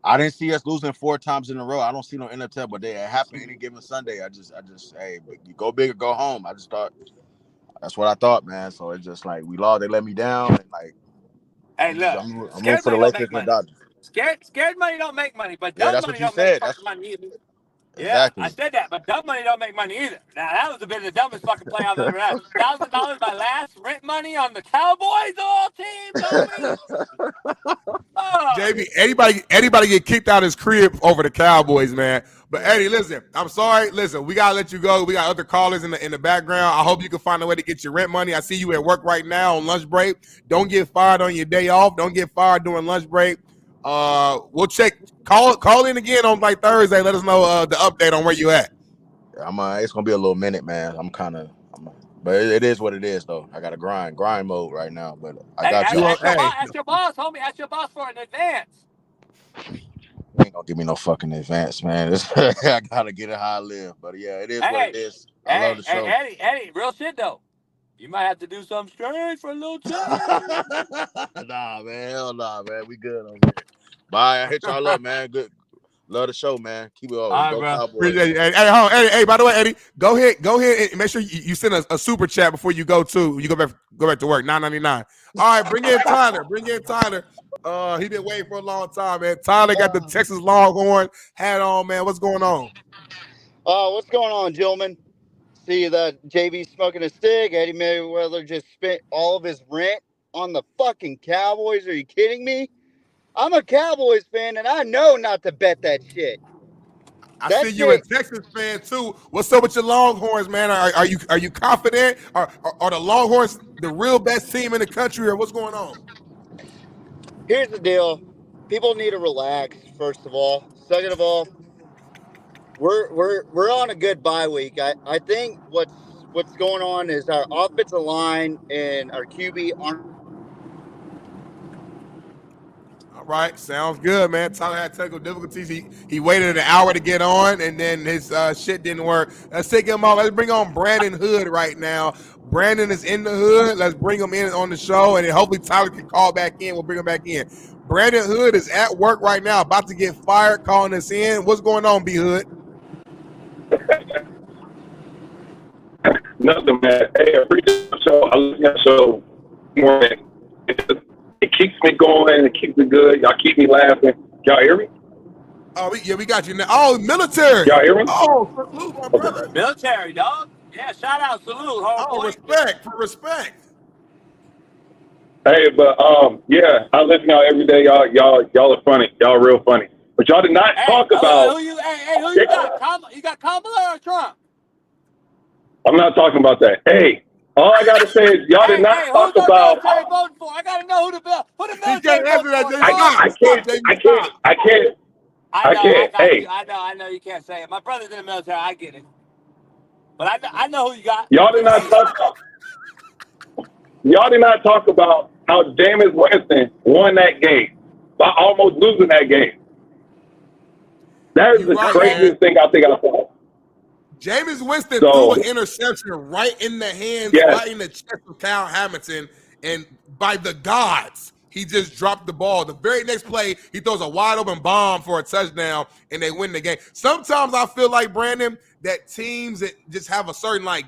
I didn't see us losing 4 times in a row. I don't see no NFL, but it happened any given Sunday. I just, hey, you go big or go home. I just thought that's what I thought, man. So it's just like we lost, they let me down, and like, hey, look, I'm rooting for the Lakers and the Dodgers. Scared money don't make money, but Yeah, dumb that's money what you don't make said. fucking money either. Exactly. Yeah, I said that, but dumb money don't make money either. Now that was a bit of the dumbest fucking play I've ever had. $1,000 my last rent money on the Cowboys all team, homie. JB, anybody get kicked out of his crib over the Cowboys, man. But Eddie, listen, I'm sorry. Listen, we gotta let you go. We got other callers in the background. I hope you can find a way to get your rent money. I see you at work right now on lunch break. Don't get fired on your day off. Don't get fired during lunch break. We'll check. Call in again on like Thursday. Let us know the update on where you at. Yeah, it's gonna be a little minute, man. But it is what it is, though. I got to grind mode right now. But I got you. Ask your boss, homie. Ask your boss for an advance. You ain't gonna give me no fucking advance, man. I gotta get it how I live. But yeah, it is what it is. I love the show. Eddie, real shit though. You might have to do something strange for a little change. Nah, man. Hell nah, man. We good over here. Bye. I hit y'all up, man. Good. Love the show, man. Keep it all. All right, Go bro. Cowboys. Hey, by the way, Eddie, go ahead and make sure you send a super chat before you go back to work. $9.99. All right, bring in Tyler. He been waiting for a long time, man. Tyler got the Texas Longhorn hat on, man. What's going on? What's going on, gentlemen? See that JB smoking a stick. Eddie Mayweather just spent all of his rent on the fucking Cowboys. Are you kidding me? I'm a Cowboys fan, and I know not to bet that shit. I see you're a Texas fan too. What's up with your Longhorns, man? Are you confident? Are the Longhorns the real best team in the country, or what's going on? Here's the deal: people need to relax. First of all, second of all, we're on a good bye week. I think what's going on is our offensive line and our QB aren't. All right, sounds good, man. Tyler had technical difficulties. He waited an hour to get on, and then his shit didn't work. Let's take him off. Let's bring on Brandon Hood right now. Brandon is in the hood. Let's bring him in on the show, and then hopefully Tyler can call back in. We'll bring him back in. Brandon Hood is at work right now, about to get fired, calling us in. What's going on, B Hood? Nothing, man. Hey, I appreciate the show. I listen to the show more. It keeps me going. It keeps me good. Y'all keep me laughing. Y'all hear me? Oh, we got you now. Oh, military. Y'all hear me? Oh, salute, my brother. Military, dog. Yeah, shout out, salute, homeboy. Oh, respect. Hey, but yeah, I listen to y'all every day. Y'all are funny. Y'all are real funny. But y'all did not talk about. Who you got? You got Kamala or Trump? I'm not talking about that. Hey, all I gotta say is y'all did not talk about. Voting for? I gotta know who the military. I can't. Hey, I know you can't say it. My brother's in the military. I get it. But I know who you got. Y'all did not talk about how Jameis Winston won that game by almost losing that game. That is the craziest thing I think I saw. Jameis Winston threw an interception right in the hands, right in the chest of Kyle Hamilton, and by the gods, he just dropped the ball. The very next play, he throws a wide open bomb for a touchdown, and they win the game. Sometimes I feel like, Brandon, that teams that just have a certain like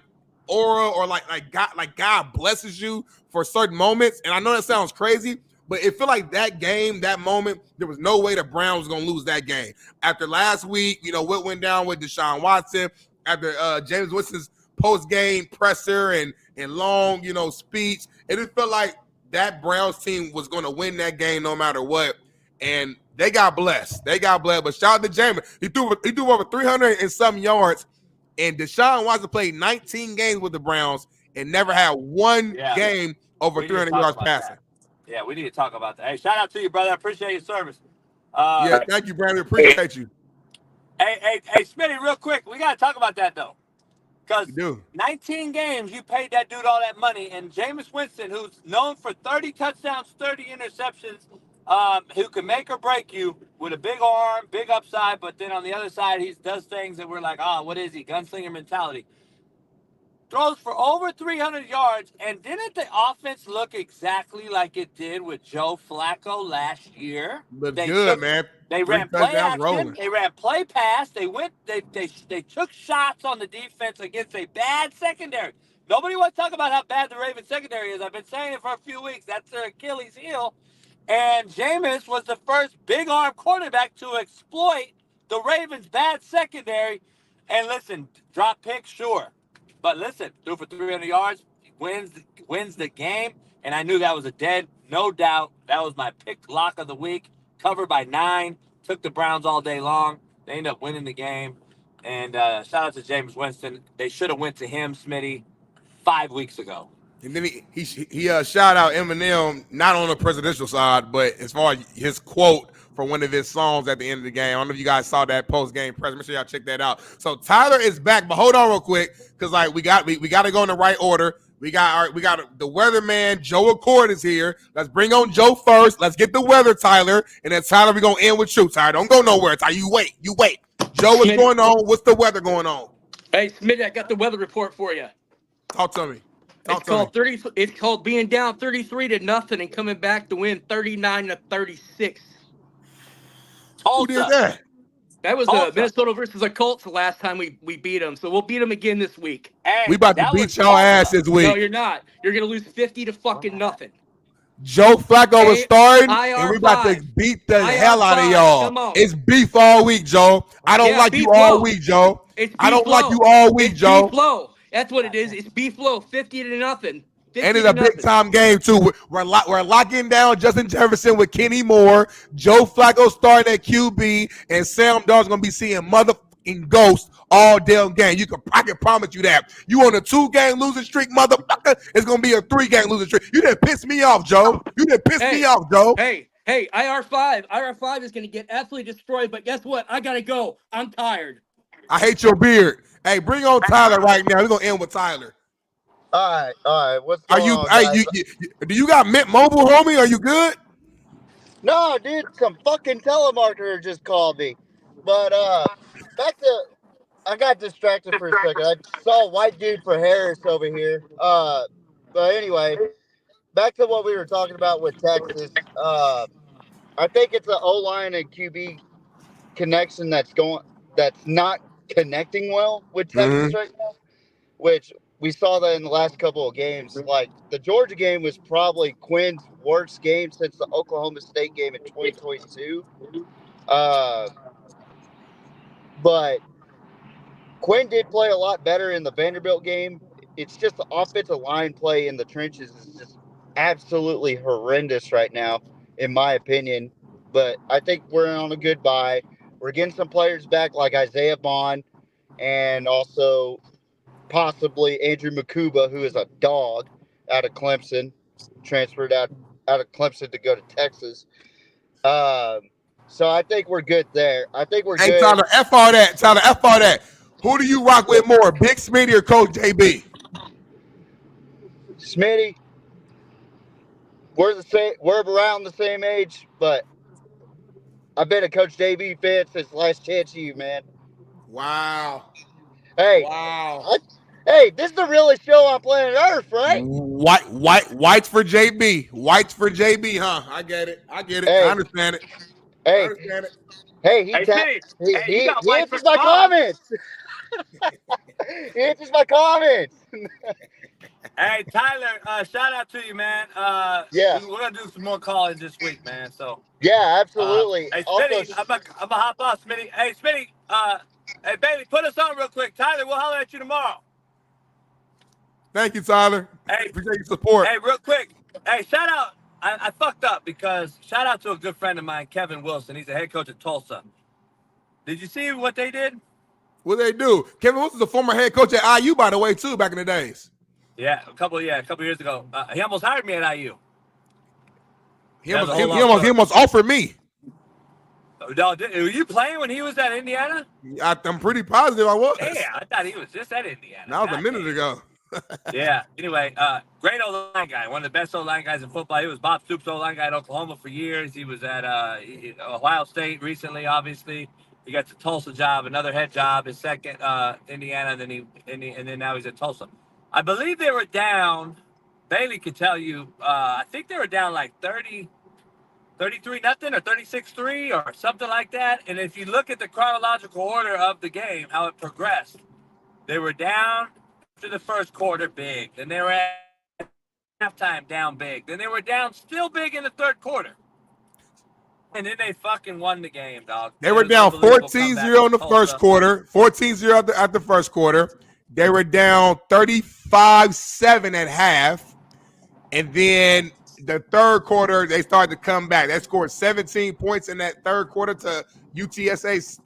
aura or like God blesses you for certain moments. And I know that sounds crazy, but it feel like that game, that moment, there was no way the Browns was gonna lose that game. After last week, what went down with Deshaun Watson, after Jameis Winston's post-game presser and long, speech, it just felt like that Browns team was going to win that game no matter what, and they got blessed. But shout out to Jameis. He threw over 300 and some yards, and Deshaun Watson played 19 games with the Browns and never had one game over 300 yards passing. Yeah, we need to talk about that. Hey, shout out to you, brother. I appreciate your service. Thank you, Brandon. Appreciate you. Hey, Smitty, real quick, we got to talk about that, though. Because 19 games, you paid that dude all that money, and Jameis Winston, who's known for 30 touchdowns, 30 interceptions, who can make or break you with a big arm, big upside, but then on the other side, he does things that we're like, what is he? Gunslinger mentality. Throws for over 300 yards, and didn't the offense look exactly like it did with Joe Flacco last year? Look good, man. They ran play action. They ran play pass. They took shots on the defense against a bad secondary. Nobody wants to talk about how bad the Ravens secondary is. I've been saying it for a few weeks. That's their Achilles heel. And Jameis was the first big arm quarterback to exploit the Ravens' bad secondary. And listen, drop picks, sure. But listen, threw for 300 yards, wins the game, and I knew that was a dead, no doubt. That was my pick lock of the week. Covered by 9, took the Browns all day long. They ended up winning the game. And shout out to Jameis Winston. They should have went to him, Smitty, 5 weeks ago. And then he shout out Eminem, not on the presidential side, but as far as his quote for one of his songs at the end of the game. I don't know if you guys saw that post-game press. Make sure y'all check that out. So Tyler is back, but hold on real quick, because like we got to go in the right order. We got the weatherman, Joe Accord is here. Let's bring on Joe first. Let's get the weather, Tyler. And then Tyler, we're gonna end with you, Tyler. Don't go nowhere, Tyler. You wait. Joe, what's going on? What's the weather going on? Hey, Smitty, I got the weather report for you. Talk to me. It's called being down 33-0 and coming back to win 39-36. Who did that? That was Minnesota versus the Colts the last time we beat them. So we'll beat them again this week. Hey, we about to beat y'all ass this week. No, you're not. You're gonna lose 50-0. Joe Flacco is starting, and we about to beat the hell out of y'all. It's beef all week, Joe. I don't like you all week, Joe. I don't like you all week, Joe. Beef low. That's what it is. It's beef low, 50-0. And it's a big-time game, too. We're locking down Justin Jefferson with Kenny Moore, Joe Flacco starting at QB, and Sam Darnold's going to be seeing motherfucking ghosts all damn game. I can promise you that. You on a 2-game losing streak, motherfucker. It's going to be a 3-game losing streak. You didn't piss me off, Joe. Me off, Joe. Hey, IR5. IR5 is going to get absolutely destroyed, but guess what? I got to go. I'm tired. I hate your beard. Hey, bring on Tyler right now. We're going to end with Tyler. All right. What's going on, guys? Do you got Mint Mobile, homie? Are you good? No, dude. Some fucking telemarketer just called me. But I got distracted for a second. I saw a white dude for Harris over here. But anyway, back to what we were talking about with Texas. I think it's an O-line and QB connection that's not connecting well with Texas right now, which we saw that in the last couple of games. Like, the Georgia game was probably Quinn's worst game since the Oklahoma State game in 2022. But Quinn did play a lot better in the Vanderbilt game. It's just the offensive line play in the trenches is just absolutely horrendous right now, in my opinion. But I think we're on a good bye. We're getting some players back like Isaiah Bond and also possibly Andrew Makuba, who is a dog out of Clemson, transferred out of Clemson to go to Texas. So I think we're good there. I think we're good. Hey, Tyler, F all that. Who do you rock with more, Big Smitty or Coach JB? Smitty. We're around the same age, but I've been a Coach JB fan since last chance you, man. Wow. Hey. Wow. Hey, this is the realest show on planet Earth, right? Whites for JB. Whites for JB, huh? I get it. Hey. I understand it. Hey. He answers my comments. He answers my comments. Hey, Tyler, shout out to you, man. Yeah. We're going to do some more calling this week, man. So. Yeah, absolutely. Hey, Smitty, I'm going to hop off, Smitty. Hey, Smitty, hey, Bailey, put us on real quick. Tyler, we'll holler at you tomorrow. Thank you, Tyler. Hey, appreciate your support. Hey, real quick. Hey, shout out. I fucked up because shout out to a good friend of mine, Kevin Wilson. He's the head coach at Tulsa. Did you see what they did? What they do? Kevin Wilson's a former head coach at IU, by the way, too, back in the days. Yeah, a couple years ago. He almost hired me at IU. He almost offered me. No, were you playing when he was at Indiana? I'm pretty positive I was. Yeah, I thought he was just at Indiana. That was a minute ago. Yeah. Anyway, great O-line guy. One of the best O-line guys in football. He was Bob Stoops' O-line guy at Oklahoma for years. He was at Ohio State recently, obviously. He got the Tulsa job, another head job, his second Indiana, and then now he's at Tulsa. I believe they were down. Bailey could tell you. I think they were down like 33-0 or 36-3 or something like that. And if you look at the chronological order of the game, how it progressed, they were down after the first quarter big. Then they were at halftime down big. Then they were down still big in the third quarter. And then they fucking won the game, dog. They were down 14-0 in the first quarter, 14-0 at the first quarter. They were down 35-7 at half. And then the third quarter, they started to come back. They scored 17 points in that third quarter to UTSA's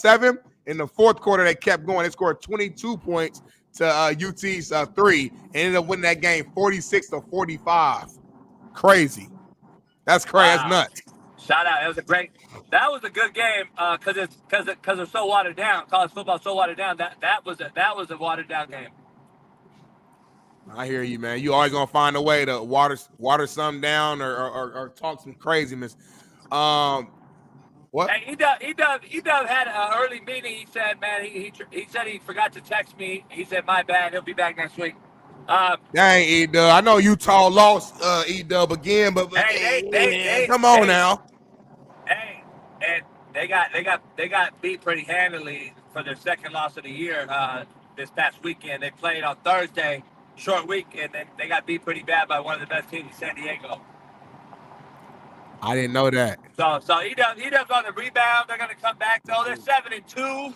7. In the fourth quarter, they kept going. They scored 22 points to UT's 3 and ended up winning that game 46-45. Crazy. That's crazy. Wow. That's nuts. Shout out. That was a good game because it's so watered down. College football so watered down. That was a watered down game. I hear you, man. You always gonna find a way to water something down or talk some craziness. What? Hey, E-Dub had an early meeting. He said, man, he said he forgot to text me. He said, my bad. He'll be back next week. Dang, E-Dub. I know Utah lost E-Dub again, but come on now. Hey, and they got beat pretty handily for their second loss of the year this past weekend. They played on Thursday, short week, and then they got beat pretty bad by one of the best teams in San Diego. I didn't know that. So E-Dub's on the rebound. They're going to come back, though. They're 7-2.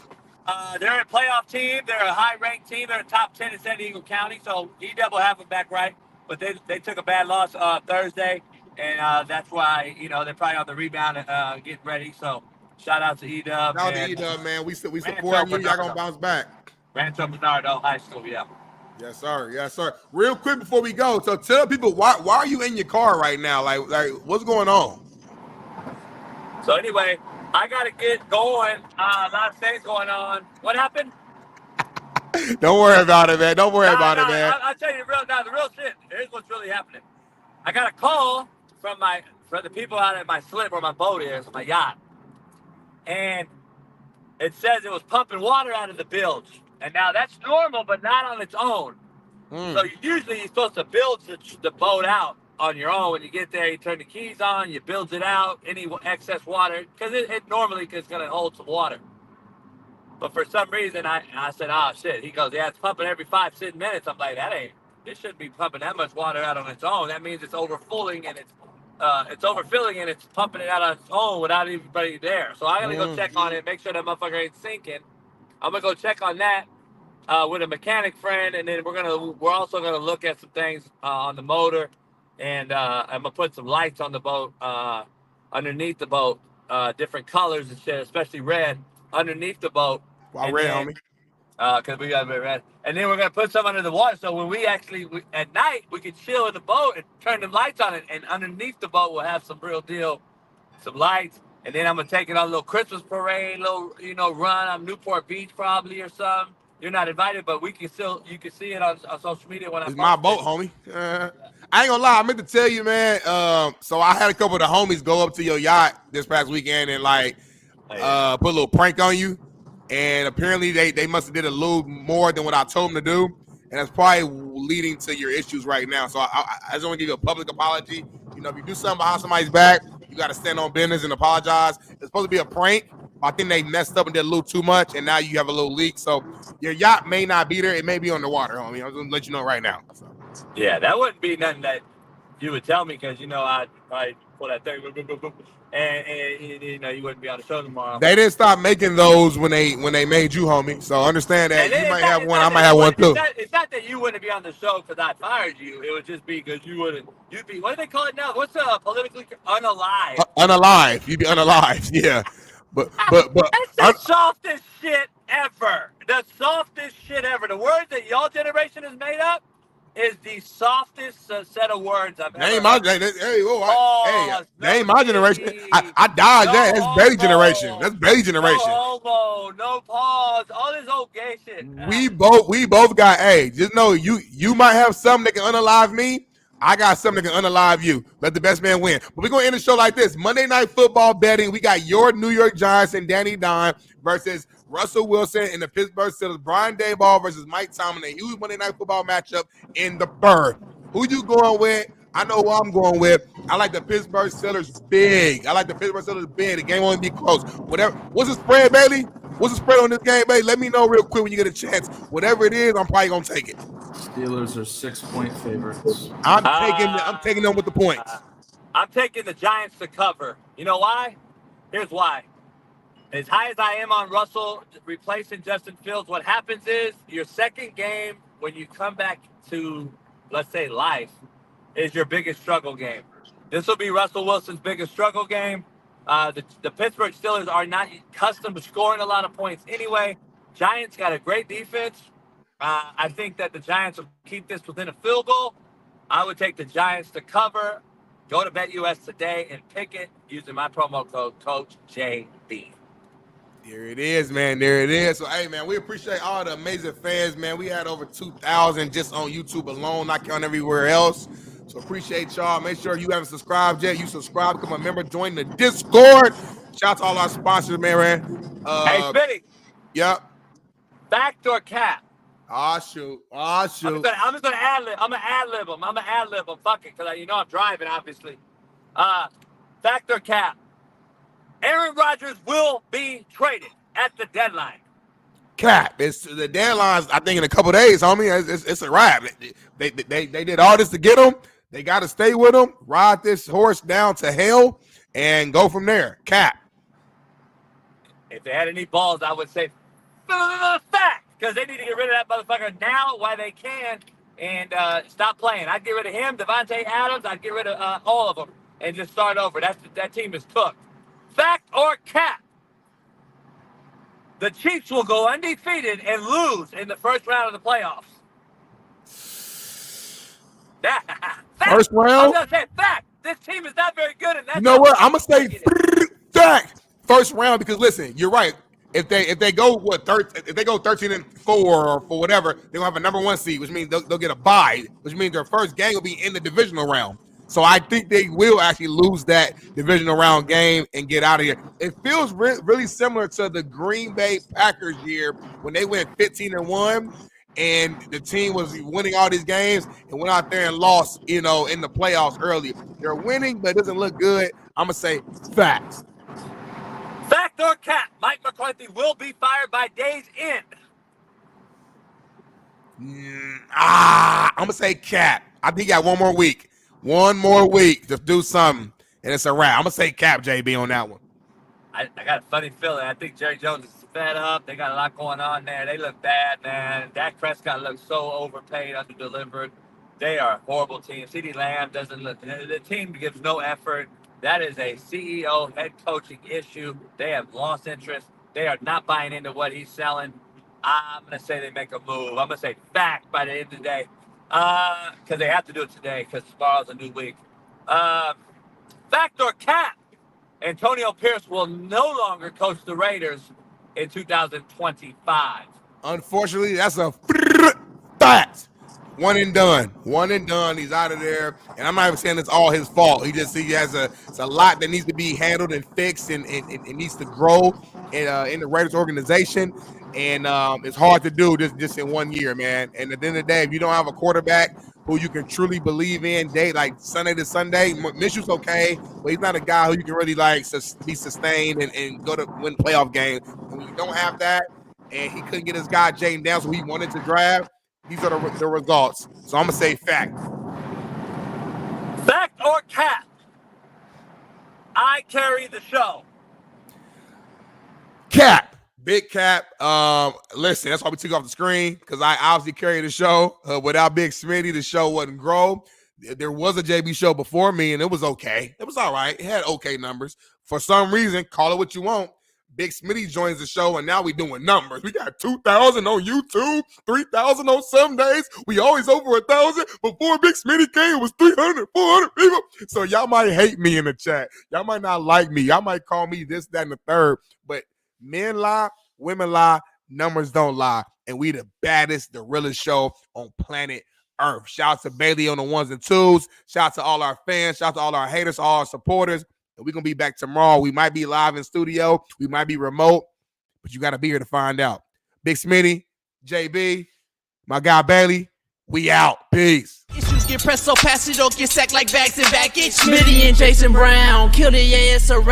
They're a playoff team. They're a high-ranked team. They're a top 10 in San Diego County. So E-Dub will have them back right. But they took a bad loss Thursday, and that's why, they're probably on the rebound and getting ready. So shout out to E-Dub. Shout out to E-Dub, man. We support you. Y'all going to bounce back. Rancho Bernardo High School, yeah. Yes, sir. Yes, sir. Real quick before we go, so tell people why are you in your car right now? Like what's going on? So anyway, I gotta get going. A lot of things going on. What happened? Don't worry about it, man. Don't worry about it, man. I'll tell you the real shit. Here's what's really happening. I got a call from the people out at my slip where my boat is, my yacht, and it says it was pumping water out of the bilge. And now that's normal, but not on its own. So usually you're supposed to build the boat out on your own. When you get there, you turn the keys on, you build it out, any excess water, because it normally is going to hold some water. But for some reason, I said, oh, shit. He goes, yeah, it's pumping every 5-6 minutes. I'm like, it shouldn't be pumping that much water out on its own. That means it's overfilling and it's overfilling and it's pumping it out on its own without anybody there. So I got to go check on it, make sure that motherfucker ain't sinking. I'm gonna go check on that with a mechanic friend, and then we're also gonna look at some things on the motor, and I'm gonna put some lights on the boat underneath the boat, different colors and shit, especially red underneath the boat. Why red, homie? Because we got red. And then we're gonna put some under the water, so when we at night we can chill in the boat and turn the lights on it, and underneath the boat we'll have some real deal, some lights. And then I'm gonna take it on a little Christmas parade, run on Newport Beach probably or something. You're not invited, but you can see it on social media when it's my boat, homie. I ain't gonna lie, I meant to tell you, man. So I had a couple of the homies go up to your yacht this past weekend and put a little prank on you. And apparently they must have did a little more than what I told them to do. And that's probably leading to your issues right now. So I just want to give you a public apology. If you do something behind somebody's back, you got to stand on business and apologize. It's supposed to be a prank. I think they messed up and did a little too much, and now you have a little leak. So your yacht may not be there. It may be on the water, homie. I'm going to let you know right now. So. Yeah, that wouldn't be nothing that you would tell me because, I'd probably pull that thing, and you wouldn't be on the show tomorrow. They didn't stop making those when they made you, homie. So understand that you might have one. I might have one too. It's not that you wouldn't be on the show because I fired you. It would just be because you'd be, what do they call it now? What's politically unalive? Unalive. You'd be unalive. Yeah. But that's the softest shit ever. The softest shit ever. The word that y'all generation has made up, is the softest set of words I've ever Name my heard. name my generation. I dodged that. That's Bailey generation. That's Bailey generation. No homo, no pause, all this old gay shit. We both got just know you might have something that can unalive me. I got something that can unalive you. Let the best man win. But we're gonna end the show like this. Monday Night Football betting. We got your New York Giants and Danny Don versus Russell Wilson and the Pittsburgh Steelers. Brian Daboll versus Mike Tomlin. A huge Monday Night Football matchup in the Bird. Who you going with? I know who I'm going with. I like the Pittsburgh Steelers big. The game won't be close. Whatever. What's the spread, Bailey? What's the spread on this game, Bailey? Let me know real quick when you get a chance. Whatever it is, I'm probably gonna take it. Steelers are 6-point favorites. I'm taking them with the points. I'm taking the Giants to cover. You know why? Here's why. As high as I am on Russell replacing Justin Fields, what happens is your second game when you come back to, let's say, life, is your biggest struggle game. This will be Russell Wilson's biggest struggle game. The Pittsburgh Steelers are not accustomed to scoring a lot of points anyway. Giants got a great defense. I think that the Giants will keep this within a field goal. I would take the Giants to cover. Go to BetUS today and pick it using my promo code CoachJB. There it is, man. There it is. So, hey, man, we appreciate all the amazing fans, man. We had over 2,000 just on YouTube alone, not counting everywhere else. So appreciate y'all. Make sure you haven't subscribed yet. You subscribe, become a member, join the Discord. Shout out to all our sponsors, man. Hey, Smitty. Yep. Fact or cap? Shoot. I'm just gonna ad-lib. I'm gonna ad-lib them. Fuck it, because I'm driving, obviously. Fact or cap? Aaron Rodgers will be traded at the deadline. Cap. It's the deadline's, I think, in a couple of days, homie. It's a wrap. They did all this to get him. They got to stay with him, ride this horse down to hell, and go from there. Cap. If they had any balls, I would say fact, because they need to get rid of that motherfucker now while they can and stop playing. I'd get rid of him, Devontae Adams. I'd get rid of all of them and just start over. That team is cooked. Fact or cap? The Chiefs will go undefeated and lose in the first round of the playoffs. First round? I'm going to say fact. This team is not very good. And that's you know what? I'm going to say fact. First round, because listen, you're right. If they go 13-4 or for whatever, they're gonna have a number 1 seed, which means they'll get a bye, which means their first game will be in the divisional round. So I think they will actually lose that divisional round game and get out of here. It feels really similar to the Green Bay Packers year when they went 15-1 and the team was winning all these games and went out there and lost, in the playoffs early. They're winning, but it doesn't look good. I'm gonna say facts. Fact or cap? Mike McCarthy will be fired by day's end. I'm gonna say cap. I think he got one more week. One more week to do something, and it's a wrap. I'm gonna say cap, JB, on that one. I got a funny feeling. I think Jerry Jones is fed up. They got a lot going on there. They look bad, man. Dak Prescott looks so overpaid, underdelivered. They are a horrible team. CeeDee Lamb doesn't look. The team gives no effort. That is a CEO head coaching issue. They have lost interest. They are not buying into what he's selling. I'm going to say they make a move. I'm going to say fact by the end of the day. Because they have to do it today because tomorrow's a new week. Fact or cap? Antonio Pierce will no longer coach the Raiders in 2025. Unfortunately, that's a fact. One and done. He's out of there. And I'm not even saying it's all his fault. He has it's a lot that needs to be handled and fixed and needs to grow in the Raiders organization. And it's hard to do just in 1 year, man. And at the end of the day, if you don't have a quarterback who you can truly believe in like Sunday to Sunday, Minshew's okay, but he's not a guy who you can really be sustained and go to win playoff games. And when you don't have that, and he couldn't get his guy Jaden Downs who he wanted to draft, these are the results. So I'm going to say fact. Fact or cap? I carry the show. Cap. Big cap. Listen, that's why we took off the screen, because I obviously carry the show. Without Big Smitty, the show wouldn't grow. There was a JB show before me, and it was okay. It was all right. It had okay numbers. For some reason, call it what you want, Big Smitty joins the show, and now we doing numbers. We got 2,000 on YouTube, 3,000 on some days. We always over 1,000. Before Big Smitty came, it was 300, 400 people. So y'all might hate me in the chat. Y'all might not like me. Y'all might call me this, that, and the third. But men lie, women lie, numbers don't lie. And we the baddest, the realest show on planet Earth. Shout out to Bailey on the ones and twos. Shout out to all our fans. Shout out to all our haters, all our supporters. And we're going to be back tomorrow. We might be live in studio. We might be remote. But you got to be here to find out. Big Smitty, JB, my guy Bailey, we out. Peace. Issues get pressed so fast, it don't get sacked like bags and baggage. Smitty and Jason Brown, kill the ass around.